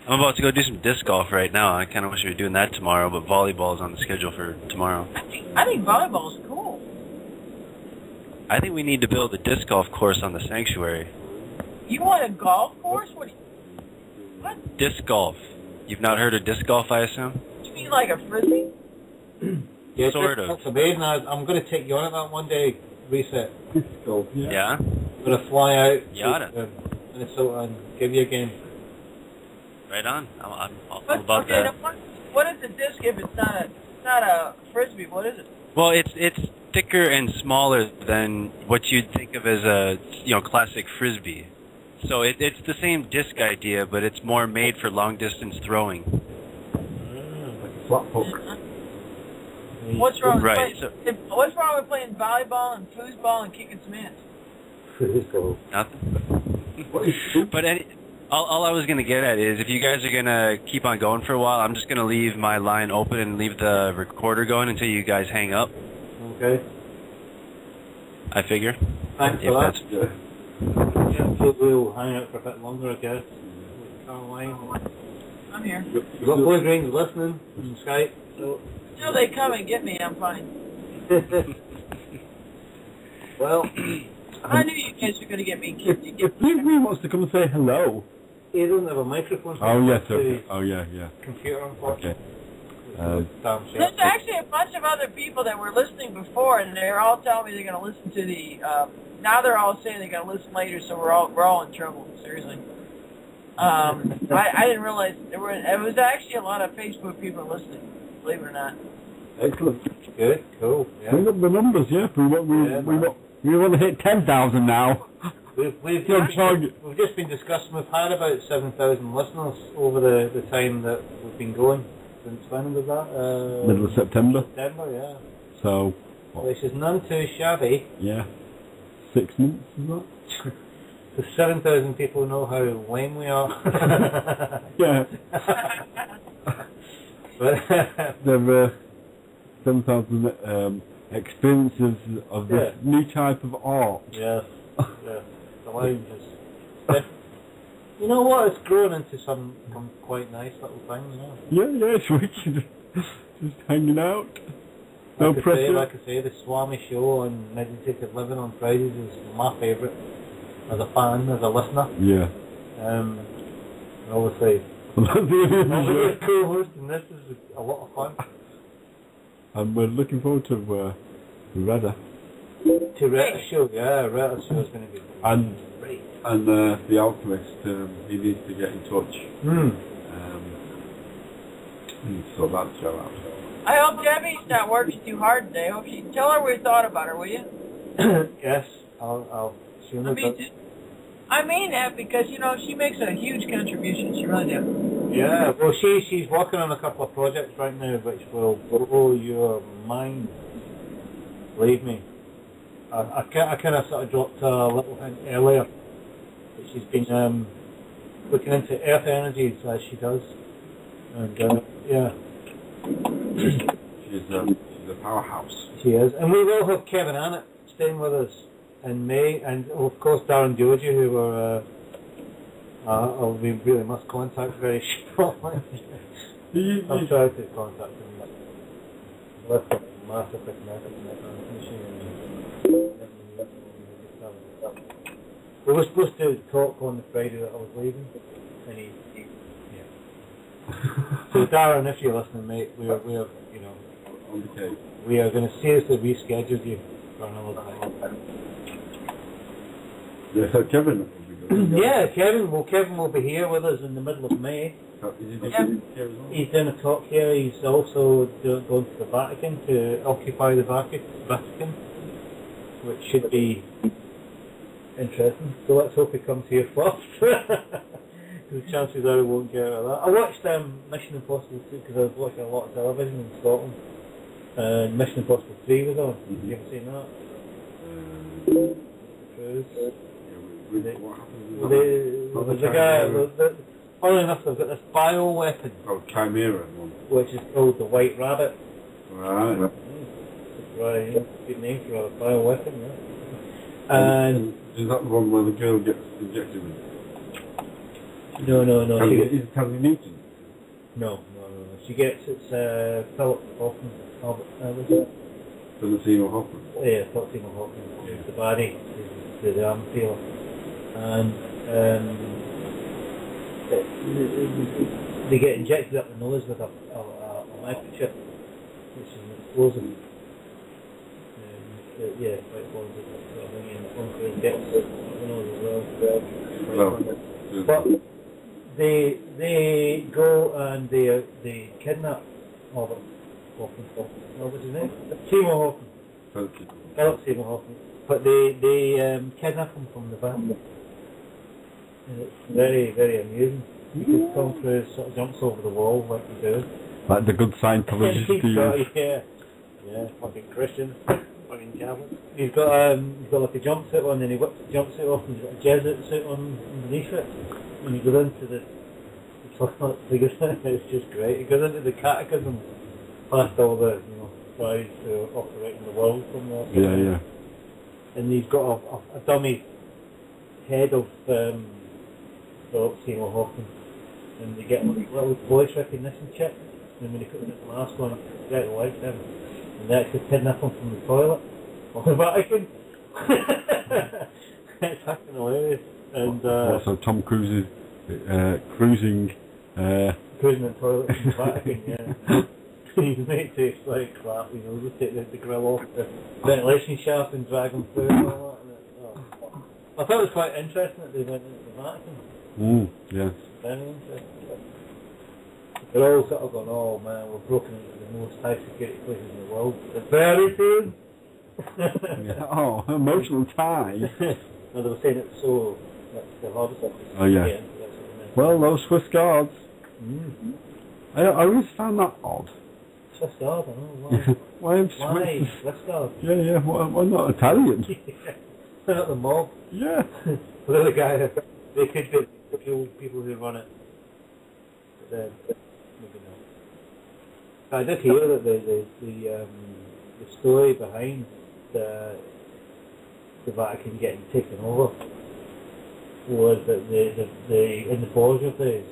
I'm about to go do some disc golf right now. I kind of wish we were doing that tomorrow, but volleyball is on the schedule for tomorrow. I think volleyball is cool. I think we need to build a disc golf course on the sanctuary. You want a golf course? What? Disc golf. You've not heard of disc golf, I assume? You mean like a frisbee? Yeah, sort of. That's amazing. I'm going to take you on at that one day. Reset. Disc golf, Yeah? I'm going to fly out to Minnesota and give you a game. Right on. I'm all about okay, that. What is a disc if it's not a frisbee? What is it? Well, it's thicker and smaller than what you'd think of as a classic frisbee. So it's the same disc idea, but it's more made for long distance throwing. Like a flat hook. What's wrong? Right. What's wrong with playing volleyball and foosball and kicking some ass? Nothing. But all I was going to get at is if you guys are going to keep on going for a while, I'm just going to leave my line open and leave the recorder going until you guys hang up. Okay. I figure. Thanks for that. Yeah, we'll hang out for a bit longer, I guess. Caroline. I'm here. You've got boys rings listening on Skype. So. Until they come and get me, I'm fine. Well, I knew you guys were going to get me. If Blue wants to come and say hello. He doesn't have a microphone. Oh, yes, okay. Oh, yeah. Computer, unfortunately. Okay. There's actually a bunch of other people that were listening before, and they're all telling me they're going to listen to the. Now they're all saying they're going to listen later, so we're all in trouble. Seriously. I didn't realize there were. It was actually a lot of Facebook people listening. Believe it or not. Excellent. Good. Cool. Yeah. Bring up the numbers, yeah. We want to hit 10,000 now. We've just been discussing. We've had about 7,000 listeners over the time that we've been going. Since when was that? Middle of September. September, yeah. So. Which is none too shabby. Yeah. 6 months, is that? So 7,000 people know how lame we are. Yeah. But there are 7,000 experiences of this new type of art. Yes. The line is. You know what? It's grown into some quite nice little thing, you know. Yeah, it's wicked. Just hanging out. No pressure. Like I say, the Swami show on Meditative Living on Fridays is my favourite. As a fan, as a listener. Yeah. Obviously. I'm co-hosting this is a lot of fun. And we're looking forward to Retta. To Retta's show, yeah, Retta's show is going to be great. And the Alchemist, he needs to get in touch. And sort that show out. I hope Debbie's not working too hard today. I hope she tell her we thought about her, will you? Yes, I'll soon. I mean that because she makes a huge contribution. She really does. Yeah, well, she's working on a couple of projects right now, which will blow your mind. Believe me. I kind of sort of dropped a little hint earlier that she's been looking into earth energies as she does, and yeah. She's a powerhouse. She is, and we will have Kevin Annett staying with us in May, and of course Darren Georgie, who we really must contact very shortly. I'm trying to contact him, but left a massive we were supposed to talk on the Friday that I was leaving, and he So Darren, if you're listening, mate, we are going to seriously reschedule you for another time. Yeah, so Kevin will be good. Yeah, Kevin will be here with us in the middle of May. He's doing a talk here. He's also going to the Vatican to occupy the Vatican, which should be interesting. So let's hope he comes here first. the chances are I won't get out of that. I watched Mission Impossible 2 because I was watching a lot of television in Scotland. And Mission Impossible 3 was on. Have you ever seen that? Cruise. The guy, funnily enough, they've got this bioweapon. Oh, Chimera one. Which is called the White Rabbit. Right. Right, good name for a bioweapon, yeah. And is that the one where the girl gets injected with? No. Is it Tally Newton? No. She gets Philip Hoffman. Was it? Philip Seymour Hoffman. Yeah, Philip Seymour Hoffman. He's the baddie, he's the arm dealer. And they get injected up the nose with a microchip, which is an explosive. Yeah, quite explosive. And gets it up the nose as well. But they go and they kidnap Robert Hoffman. What's his name? Seymour Hoffman. Philip Seymour Hoffman. But they kidnap him from the van. And it's very, very amusing. Because Tom Cruise sort of jumps over the wall like you do. Like the good Scientologist do. Yeah, fucking Christians. Fucking Catholics. He's got like a jumpsuit on, and he whips the jumpsuit off, and he's got a Jesuit suit on underneath it. When he goes into the toilet, it's just great. He goes into the catechism past all the guys who are operating the world from there. Yeah. And he's got a dummy head of Philip Seymour Hoffman, and they get a little voice recognition chip, and when they put the mask on, they like them, and they actually kidnap him from the toilet or the Vatican. It's fucking hilarious. And so Tom Cruise is cruising the toilet in the Vatican, yeah. His mate tastes like crap, just take the grill off the ventilation shaft and drag him through and all that. I thought it was quite interesting that they went into the Vatican. Yes. Very interesting. They're all sort of going, oh man, we're broken into the most high security places in the world. Very soon! Oh, emotional tie. No, they were saying it's so, that's the hardest office. Oh yeah. Well, those Swiss guards. I always found that odd. Swiss guards, I know. Why Swiss guards? Yeah. Why not Italian? They're not the mob. Yeah. They're the guy that they could be the people who run it. But then, maybe not. I did hear that the story behind the Vatican getting taken over was that they in the Borgia days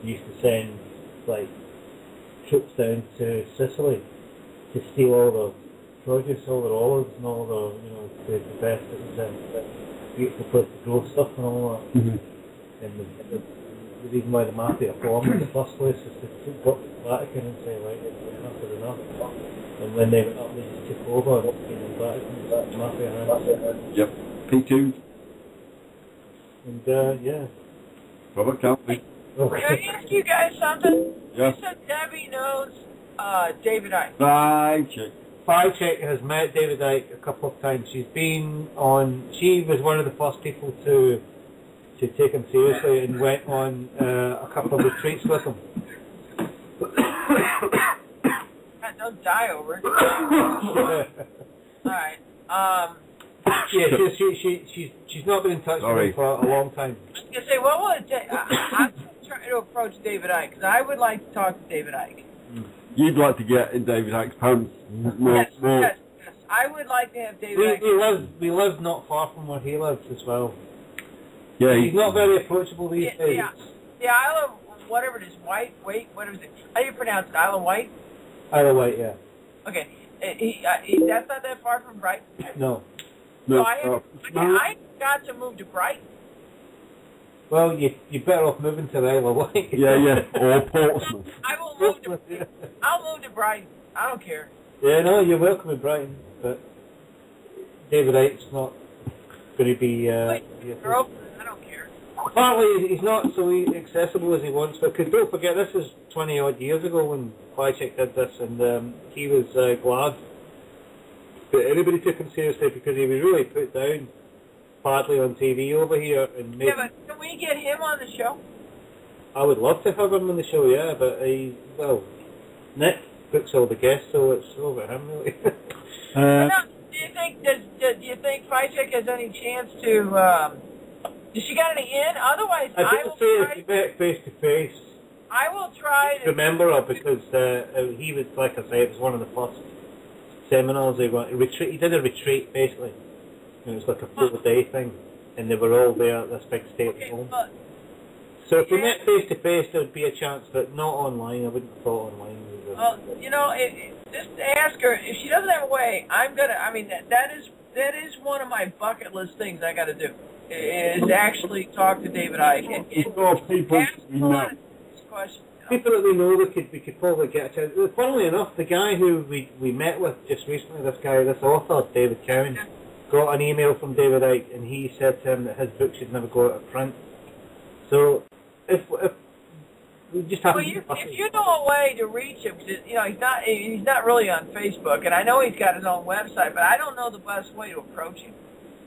used to send like troops down to Sicily to steal all the produce, all their olives and all the best. It was a beautiful place to grow stuff and all that. And the reason why the mafia formed in the first place is to go to the Vatican and say, right, enough is enough. And when they went up, they just took over the Vatican, the mafia hands. Yep. P2. And yeah. Robert Campbell. Okay. Can I ask you guys something? Yes. You said Debbie knows David Icke. Five Chick has met David Icke a couple of times. She was one of the first people to take him seriously and went on a couple of retreats with him. Don't die over it. Alright. Yeah, she's not been in touch with him for a long time. I was going to say, what would it take? I'm trying to approach David Icke, because I would like to talk to David Icke. You'd like to get in David Icke's pants? Yes. I would like to have David Icke. We live not far from where he lives as well. Yeah, he's not very approachable these days. Yeah. The Isle of, whatever it is, whatever it is. How do you pronounce it? Isle of Wight? Isle of Wight, yeah. Okay. That's not that far from Brighton? No. So I got to move to Brighton. Well, you're better off moving to the Isle of Wight. Yeah. Or Portsmouth. I'll move to Brighton. I don't care. Yeah, no, you're welcome in Brighton, but David Icke's not going to be... I don't care. Partly, he's not so accessible as he wants, because don't forget, this was 20-odd years ago when Flajcik did this, and he was glad that anybody took him seriously, because he was really put down badly on TV over here. And yeah, but can we get him on the show? I would love to have him on the show, yeah, but Nick books all the guests, so it's over him really. Do you think Fychek has any chance to? Does she got any in? Otherwise, I will say if you met face to face, I will try to remember her because he was, like I say, it was one of the first seminars they went. He did a retreat basically. And it was like a 4-day thing, and they were all there at this big state home. So if we met face to face, there would be a chance, but not online. I wouldn't have thought online. Well, just ask her if she doesn't have a way. I'm gonna. I mean, that is one of my bucket list things I got to do. Is actually talk to David Icke and people ask you know. questions. People that we know, we could probably get a chance. Funnily enough, the guy who we met with just recently, this author, David Cowan, got an email from David Icke, and he said to him that his book should never go out of print. So if we just have if you know a way to reach him, he's not really on Facebook, and I know he's got his own website, but I don't know the best way to approach him.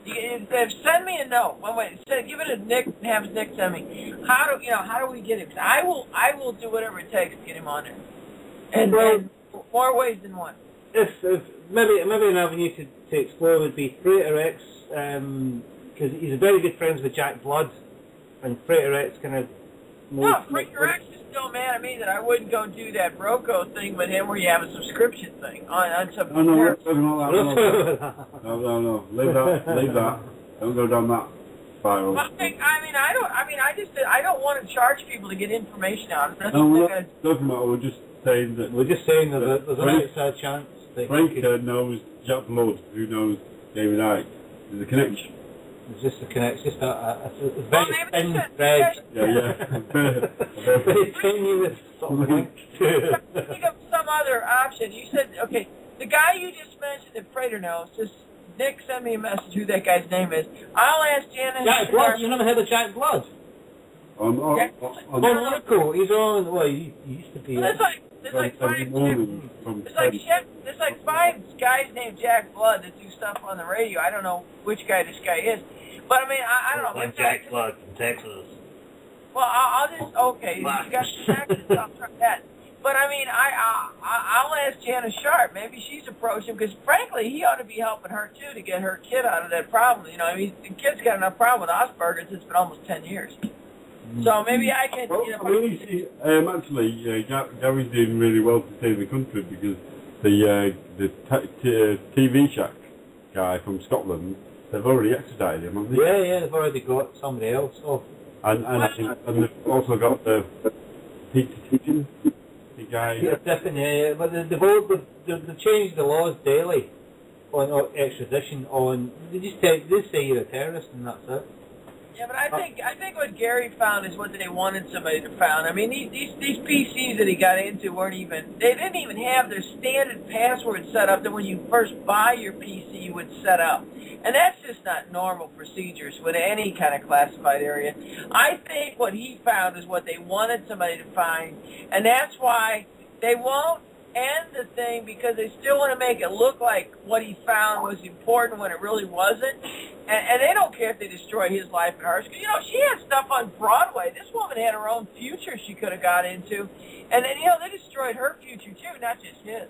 Send me a note. Give it to Nick and have Nick send me. How do we get him? I will do whatever it takes to get him on there, and more ways than one. If maybe an avenue to explore would be Freighter X, because he's very good friends with Jack Blood, and Freighter X kind of. No, Freighter X is still mad at me that I wouldn't go do that Broco thing with him where you have a subscription thing on some. No. Leave that. Don't go down that spiral. I don't want to charge people to get information out. Doesn't matter. We're just saying that there's an outside chance. Frank knows Jack Blood, who knows David Icke. There's a connection. It's just a connection. It's just a very thin thread. Very tenuous sort of link. Think of some other option. You said, okay, the guy you just mentioned that Freighter knows, just Nick, send me a message who that guy's name is. I'll ask Janice. Jack Blood? You never heard of Jack Blood? On Oracle. He's on. Well, he used to be. There's like five guys named Jack Blood that do stuff on the radio. I don't know which guy this guy is, but I mean, I don't know. I'm Jack Blood from Texas. Well, I'll just okay. You got the accent, I'll try that. But I mean, I'll ask Janice Sharp. Maybe she's approached him because, frankly, he ought to be helping her too to get her kid out of that problem. I mean, the kid's got enough problem with Asperger's. It's been almost 10 years. So maybe I can. Actually, Gary's doing really well to stay in the country because the TV Shack guy from Scotland, they've already extradited him, haven't they? Yeah, they've already got somebody else off. And they've also got the Peter Tegan, the guy. Yeah, definitely. But they've changed the laws daily on extradition. They just say you're a terrorist and that's it. Yeah, but I think what Gary found is what they wanted somebody to found. I mean, these PCs that he got into they didn't even have their standard password set up that when you first buy your PC you would set up. And that's just not normal procedures with any kind of classified area. I think what he found is what they wanted somebody to find, and that's why they won't end the thing because they still want to make it look like what he found was important when it really wasn't. And they don't care if they destroy his life and hers. Because, she had stuff on Broadway. This woman had her own future she could have got into. And then, they destroyed her future, too, not just his,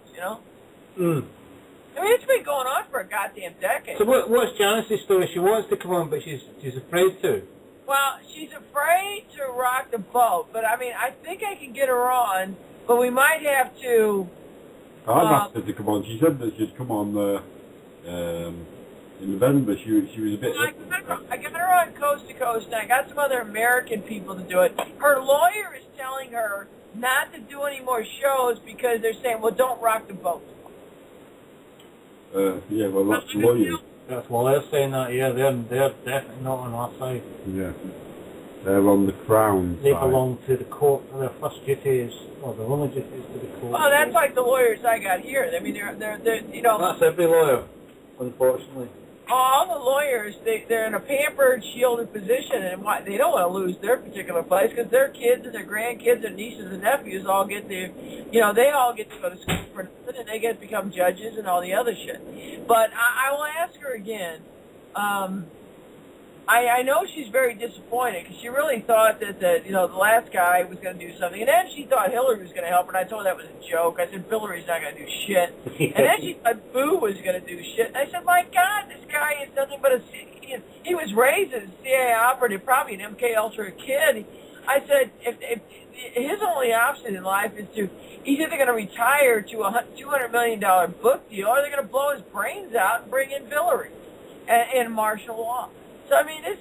I mean, it's been going on for a goddamn decade. So what's Janice's story? She wants to come on, but she's afraid to. Well, she's afraid to rock the boat. But, I mean, I think I can get her on, but we might have to... I've asked her to come on. She said that she'd come on in November. She was a bit... I got her on Coast to Coast, and I got some other American people to do it. Her lawyer is telling her not to do any more shows because they're saying, well, don't rock the boat. Yeah, well, that's the lawyers. That's lawyers saying that, yeah. They're definitely not on our side. Yeah. They're on the Crown They side. belong to the court. Their first duty is, their only duty is to the court. Well, that's like the lawyers I got here. I mean, they're That's every lawyer, unfortunately. All the lawyers, they're in a pampered, shielded position, and they don't want to lose their particular place because their kids and their grandkids and nieces and nephews all get to, they all get to go to school for nothing, and they get to become judges and all the other shit. But I will ask her again. I know she's very disappointed because she really thought that the last guy was going to do something, and then she thought Hillary was going to help her, and I told her that was a joke. I said Hillary's not going to do shit, and then she thought Boo was going to do shit. And I said, my God, this guy is nothing but he was raised as a CIA operative, probably an MK Ultra kid. I said if his only option in life is he's either going to retire to a $200 million book deal, or they're going to blow his brains out and bring in Hillary and martial law. So I mean, this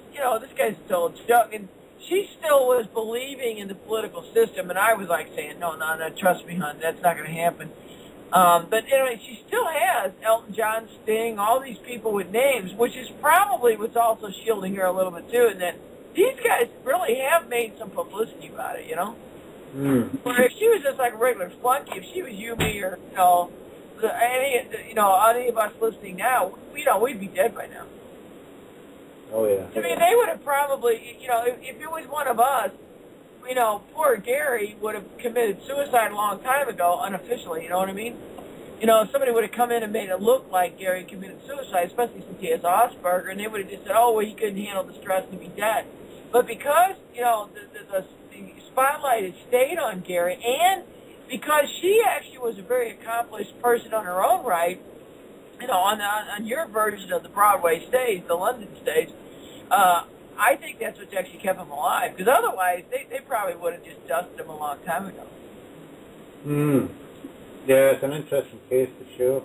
guy's still a joke, and she still was believing in the political system, and I was like saying, no, trust me, hon, that's not going to happen. But anyway, she still has Elton John, Sting, all these people with names, which is probably what's also shielding her a little bit too, and that these guys really have made some publicity about it, Where if she was just like a regular flunky, if she was you, me, or any of us listening now, we'd be dead by now. Oh yeah. I mean, they would have probably, if it was one of us, poor Gary would have committed suicide a long time ago, unofficially. You know what I mean? Somebody would have come in and made it look like Gary committed suicide, especially since he has Asperger, and they would have just said, oh, well, he couldn't handle the stress and be dead. But because, the spotlight had stayed on Gary, and because she actually was a very accomplished person on her own right, on your version of the Broadway stage, the London stage, I think that's what's actually kept him alive. Because otherwise, they probably would have just dusted him a long time ago. Yeah, it's an interesting case for sure.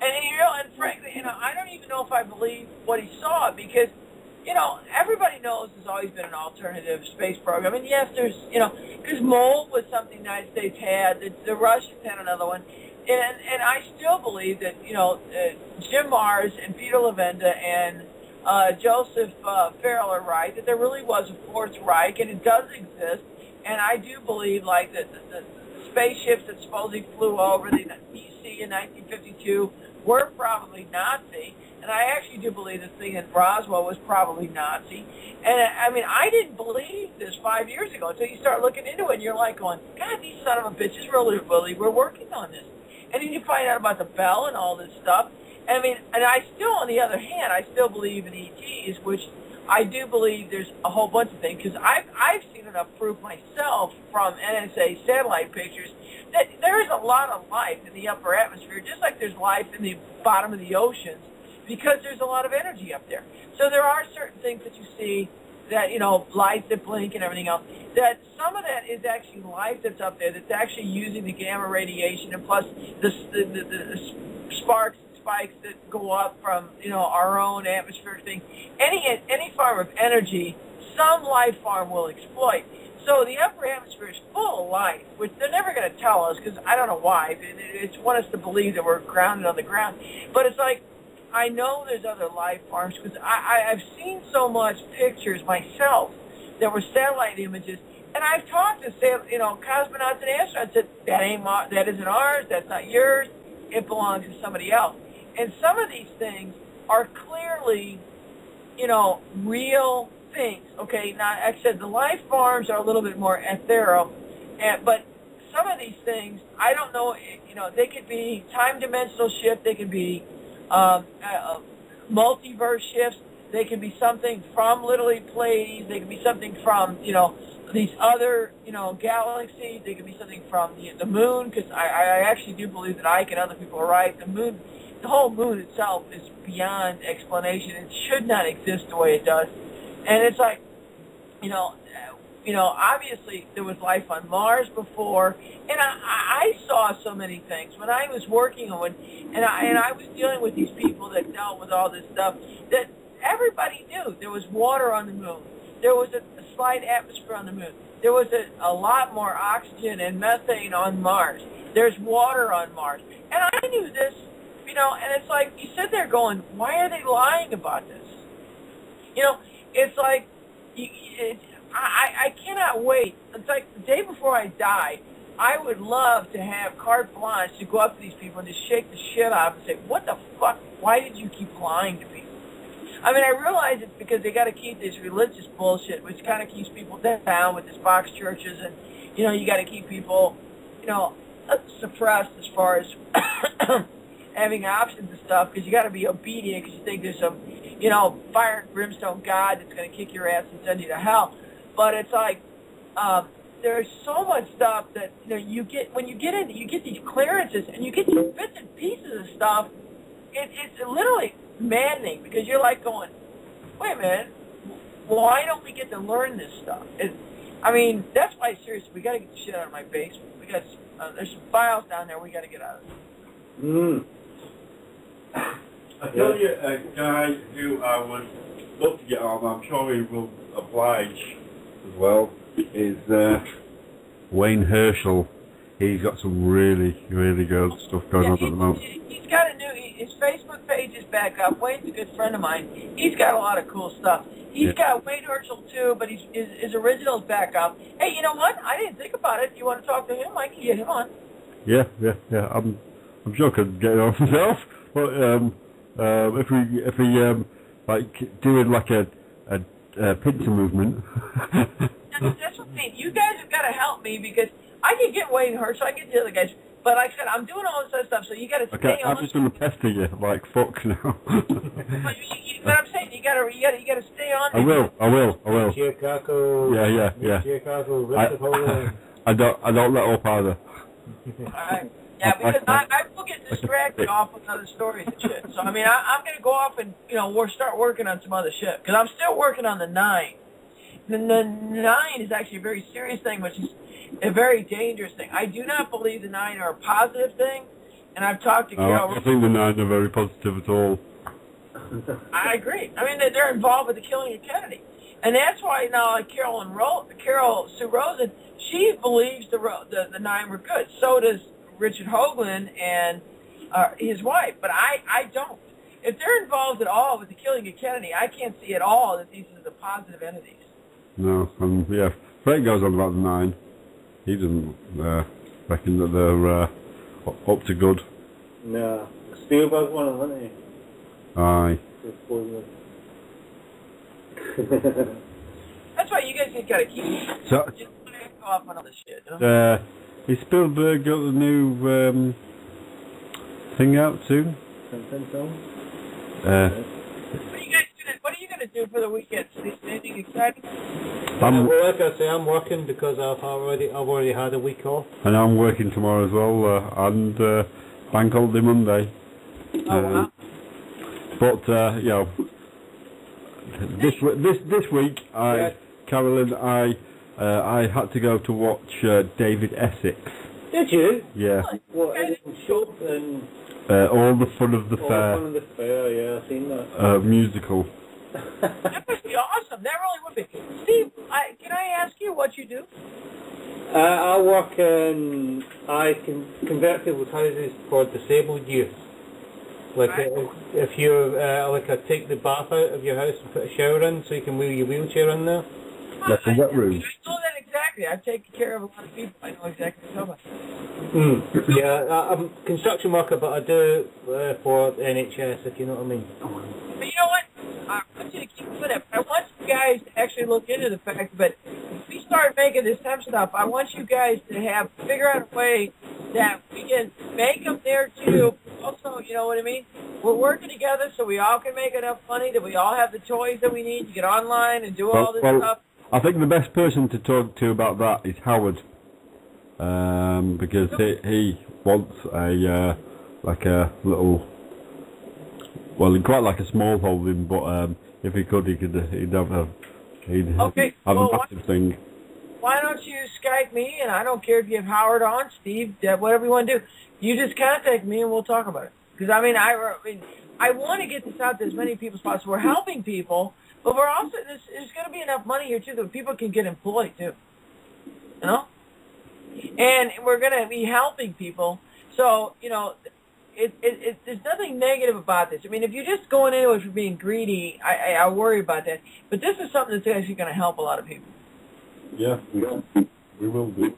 And frankly, I don't even know if I believe what he saw, because, everybody knows there's always been an alternative space program. And yes, there's, because mold was something the United States had, the Russians had another one. And I still believe that, Jim Mars and Peter Levenda and Joseph Farrell are right, that there really was a Fourth Reich, and it does exist. And I do believe, like, that the spaceships that supposedly flew over the D.C. in 1952 were probably Nazi. And I actually do believe the thing in Roswell was probably Nazi. And, I mean, I didn't believe this 5 years ago until you start looking into it, and you're like going, God, these son of a bitches really were working on this. And then you find out about the bell and all this stuff. I mean, and I still, on the other hand, I still believe in ETs, which I do believe there's a whole bunch of things, because I've seen enough proof myself from NSA satellite pictures that there is a lot of life in the upper atmosphere, just like there's life in the bottom of the oceans, because there's a lot of energy up there. So there are certain things that you see that, lights that blink and everything else, that some of that is actually life that's up there that's actually using the gamma radiation, and plus the sparks and spikes that go up from, our own atmospheric thing. Any form of energy, some life form will exploit. So the upper atmosphere is full of life, which they're never going to tell us, because I don't know why. It's want us to believe that we're grounded on the ground. But it's like, I know there's other life forms, because I've seen so much pictures myself that were satellite images, and I've talked to cosmonauts and astronauts that that isn't ours, that's not yours, it belongs to somebody else. And some of these things are clearly, real things. Okay, now like I said, the life forms are a little bit more ethereal, but some of these things, I don't know, they could be time-dimensional shift, they could be multiverse shifts, they can be something from literally Pleiades, they can be something from, these other, galaxies, they can be something from the moon, because I actually do believe that Ike and other people are right. The moon, the whole moon itself is beyond explanation. It should not exist the way it does. And it's like, obviously there was life on Mars before, and I saw so many things when I was working on, and I was dealing with these people that dealt with all this stuff, that everybody knew there was water on the moon. There was a slight atmosphere on the moon. There was a lot more oxygen and methane on Mars. There's water on Mars. And I knew this, and it's like, you sit there going, why are they lying about this? It's like, I cannot wait. It's like the day before I die, I would love to have carte blanche to go up to these people and just shake the shit out of them and say, what the fuck? Why did you keep lying to people? I mean, I realize it's because they got to keep this religious bullshit, which kind of keeps people down with these box churches, and, you got to keep people, suppressed as far as having options and stuff, because you got to be obedient, because you think there's some fire and brimstone God that's going to kick your ass and send you to hell. But it's like, there's so much stuff that you get when you get in. You get these clearances and you get these bits and pieces of stuff. It's literally maddening because you're like going, wait a minute, why don't we get to learn this stuff? That's why seriously, we got to get the shit out of my basement. We got there's some files down there we got to get out of. I tell you, a guy who I would love to get on, I'm sure he will oblige as well, is Wayne Herschel. He's got some really, really good stuff going on at the moment. He's got his Facebook page is back up. Wayne's a good friend of mine. He's got a lot of cool stuff. He's got Wayne Herschel too, but his original's back up. Hey, you know what? I didn't think about it. You want to talk to him? I can get him on. Yeah. I'm sure I could get it on myself. But if we like doing like a pincer movement. That's what I mean. You guys have got to help me because I can get Wayne Herschel, I can get the other guys, but like I said, I'm doing all this other stuff, so you got to stay on. I'm just going to pester you like fuck now. But I'm saying you got to stay on. I will. Chicago. Yeah. Chicago. I don't let up either. Alright. Yeah, because I will get distracted off with other stories and shit. So, I'm going to go off and, we'll start working on some other shit. Because I'm still working on the 9. The 9 is actually a very serious thing, which is a very dangerous thing. I do not believe the 9 are a positive thing. And I've talked to Carol. I think the 9 are very positive at all. I agree. They're involved with the killing of Kennedy. And that's why now, like Carol Sue Rosen, she believes the 9 were good. So does Richard Hoagland and his wife, but I don't. If they're involved at all with the killing of Kennedy, I can't see at all that these are the positive entities. No, Frank goes on about the 9. He doesn't reckon that they're up to good. No, Spielberg one, wasn't he? Aye. That's why you guys just gotta keep just go off on all this shit. Is Spielberg got the new thing out soon? What are you gonna do for the weekend? Anything exciting? Well, like I say, I'm working because I've already had a week off. And I'm working tomorrow as well, and bank holiday Monday. Wow. But this week, Carolyn, I had to go to watch David Essex. Did you? Yeah. What? Show and All the Fun of the Fair. All the Fun of the Fair, yeah, I've seen that. Musical. That would be awesome. That really would be. Steve, can I ask you what you do? I work in. I can convert people's houses for disabled youth. Like if you I take the bath out of your house and put a shower in, so you can move your wheelchair in there. Like a wet room. I know that exactly. I've taken care of a lot of people. I know exactly what you're talking about. Yeah, I'm a construction worker, but I do for NHS, if you know what I mean. But you know what? I want you to keep doing it. I want you guys to actually look into the fact that if we start making this temp stuff, I want you guys to figure out a way that we can make them there too. Also, you know what I mean? We're working together so we all can make enough money that we all have the toys that we need to get online and do all this stuff. I think the best person to talk to about that is Howard, because he wants a little, quite like a small holding, but if he could, he'd have a massive thing. Why don't you Skype me, and I don't care if you have Howard on, Steve, Deb, whatever you want to do. You just contact me and we'll talk about it. Because I want to get this out to as many people as possible. We're helping people. But we're also, there's going to be enough money here, too, that people can get employed, too. You know? And we're going to be helping people. So, there's nothing negative about this. I mean, if you're just going into it for being greedy, I worry about that. But this is something that's actually going to help a lot of people. Yeah, we will do.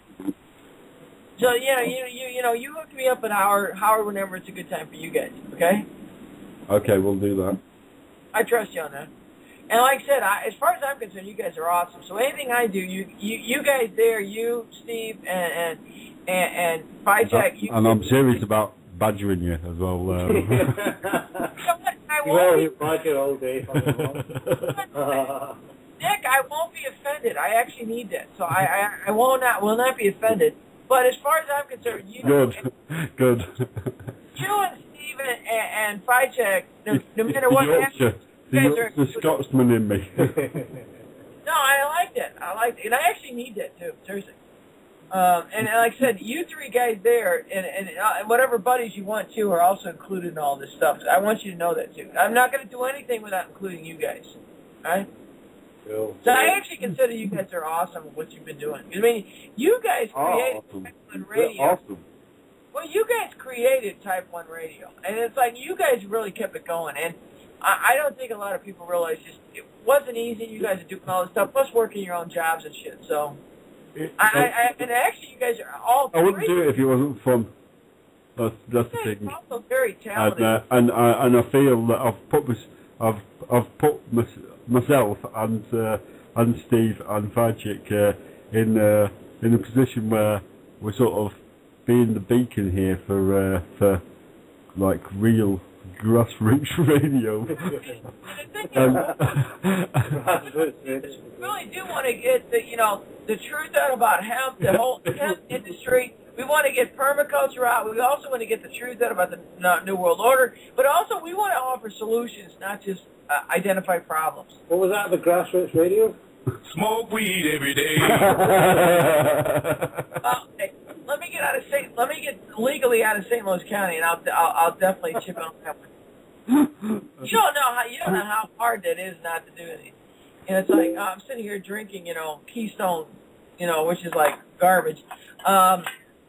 So, you hook me up at Howard whenever it's a good time for you guys, okay? Okay, we'll do that. I trust you on that. And like I said, as far as I'm concerned, you guys are awesome. So anything I do, you guys there, you, Steve, and Jack. And I'm serious about badgering you as well. You know what? I I won't be... Roger all day. Nick, I won't be offended. I actually need that. So I will not be offended. But as far as I'm concerned, you... Good. You and Steve and Fychek, no matter what happens... The Scotsman in me. No, I liked it. And I actually need that, too. Seriously. And like I said, you three guys there, and whatever buddies you want, too, are also included in all this stuff. So I want you to know that, too. I'm not going to do anything without including you guys. All right? Cool. So I actually consider you guys are awesome with what you've been doing. I mean, you guys created Type 1 Radio. Awesome. Well, you guys created Type 1 Radio. And it's like you guys really kept it going. And I don't think a lot of people realize just it wasn't easy. You guys are doing all this stuff, plus working your own jobs and shit. So, and actually, you guys are all. I wouldn't do it if it wasn't fun. That's the thing. You're also very talented. And I feel that I've put myself and Steve and Fychek in a position where we're sort of being the beacon here for like real grassroots radio. Really do want to get the truth out about hemp, the whole hemp industry. We want to get permaculture out. We also want to get the truth out about the New World Order. But also we want to offer solutions, not just identify problems. What was that, the grassroots radio? Smoke weed every day. Hey, let me get legally out of St. Louis County, and I'll definitely chip in on that one. You don't know how hard that is not to do anything. And it's like I'm sitting here drinking, Keystone, which is like garbage.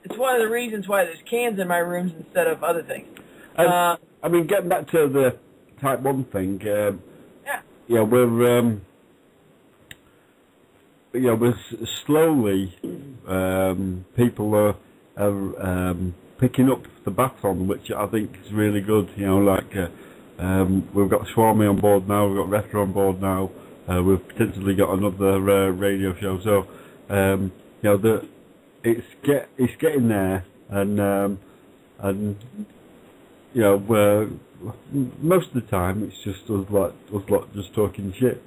It's one of the reasons why there's cans in my rooms instead of other things. I mean, getting back to the Type 1 thing, we're slowly, people are picking up the baton, which I think is really good. We've got Swami on board now, we've got Retro on board now, we've potentially got another radio show. So, it's getting there, and most of the time it's just us lot just talking shit.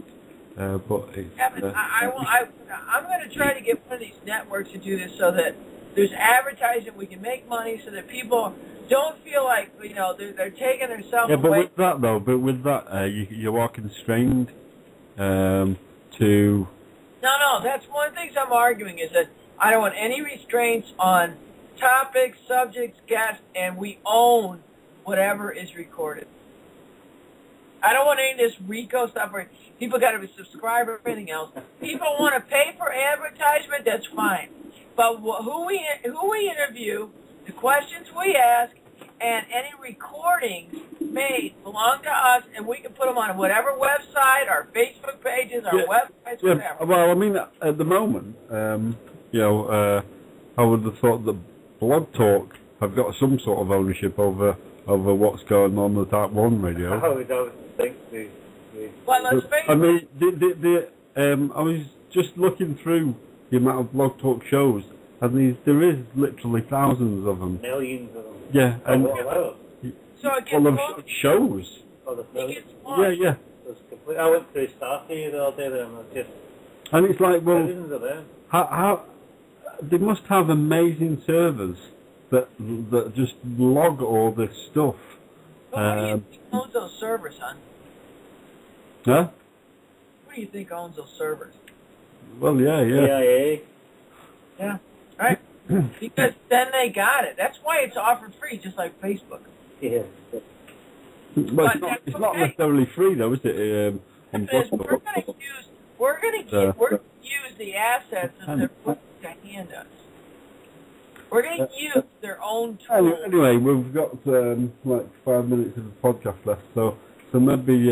But it's. I'm going to try to get one of these networks to do this so that there's advertising, we can make money, so that people don't feel like they're taking themselves away. But with that, you are constrained to. No, that's one of the things I'm arguing is that I don't want any restraints on topics, subjects, guests, and we own whatever is recorded. I don't want any of this RICO stuff where people got to be subscribed or anything else. People want to pay for advertisement, that's fine. But who we interview, the questions we ask, and any recordings made belong to us, and we can put them on whatever website, our Facebook pages, our websites, whatever. Well, I mean, at the moment, I would have thought that Blog Talk have got some sort of ownership over what's going on with Type 1 radio. I would think Well, let's face I mean, I was just looking through the amount of Blog Talk shows, and there is literally thousands of them. Millions of them. Yeah, and so it gets shows. Oh, Yeah. I went through Starkey the other day there, and it's just. And it's like, well, thousands of them. How they must have amazing servers that just log all this stuff. But what do you think owns those servers, hon? Huh? What do you think owns those servers? Well, yeah. CIA. Yeah, right. Because then they got it. That's why it's offered free, just like Facebook. Yeah. Well, it's not necessarily free though, is it? We're gonna use the assets of their put to hand us. We're gonna use their own tools. Anyway, we've got like 5 minutes of the podcast left, so maybe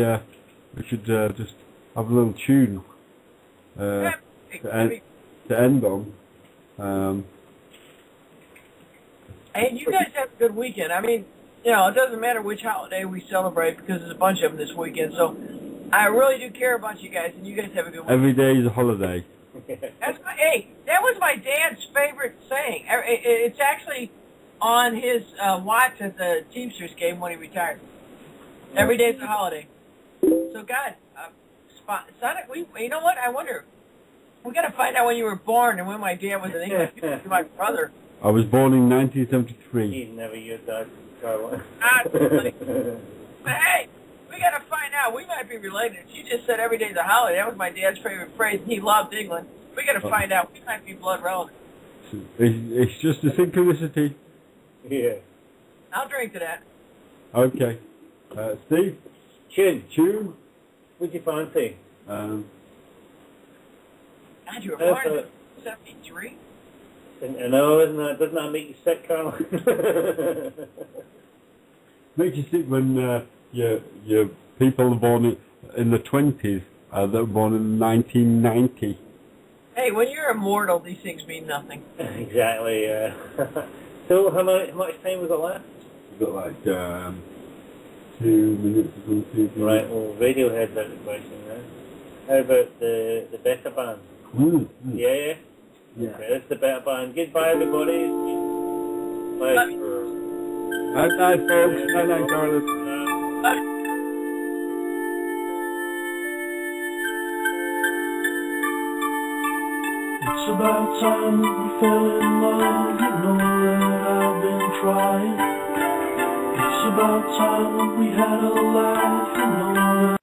we should just have a little tune to end on. And you guys have a good weekend. I mean, it doesn't matter which holiday we celebrate because there's a bunch of them this weekend. So I really do care about you guys, and you guys have a good weekend. Every day is a holiday. That was my dad's favorite saying. It's actually on his watch at the Teamsters game when he retired. Every day's a holiday. So, God, Sonic, you know what? I wonder. We got to find out when you were born and when my dad was in England. You're my brother. I was born in 1973. He's never your dad, Carla. But hey, we got to find out. We might be related. She just said every day's a holiday. That was my dad's favorite phrase. He loved England. We got to find out. We might be blood relatives. It's just a synchronicity. Yeah. I'll drink to that. Okay. Steve? Chew. What'd you fancy? God, you were born in 73? I know, doesn't that make you sick, Carl? Makes you sick when your people are born in the 20s that were born in 1990. Hey, when you're immortal, these things mean nothing. Exactly, So, how much time was it left? We've got like 2 minutes or something. Right, well, Radiohead's out of the question now. How about the better band? Yeah? Yeah. Okay, that's the better band. Goodbye, everybody. Bye. Bye, folks. Bye, Carlos. It's about time that we fell in love. You know that I've been trying. It's about time that we had a laugh. You know that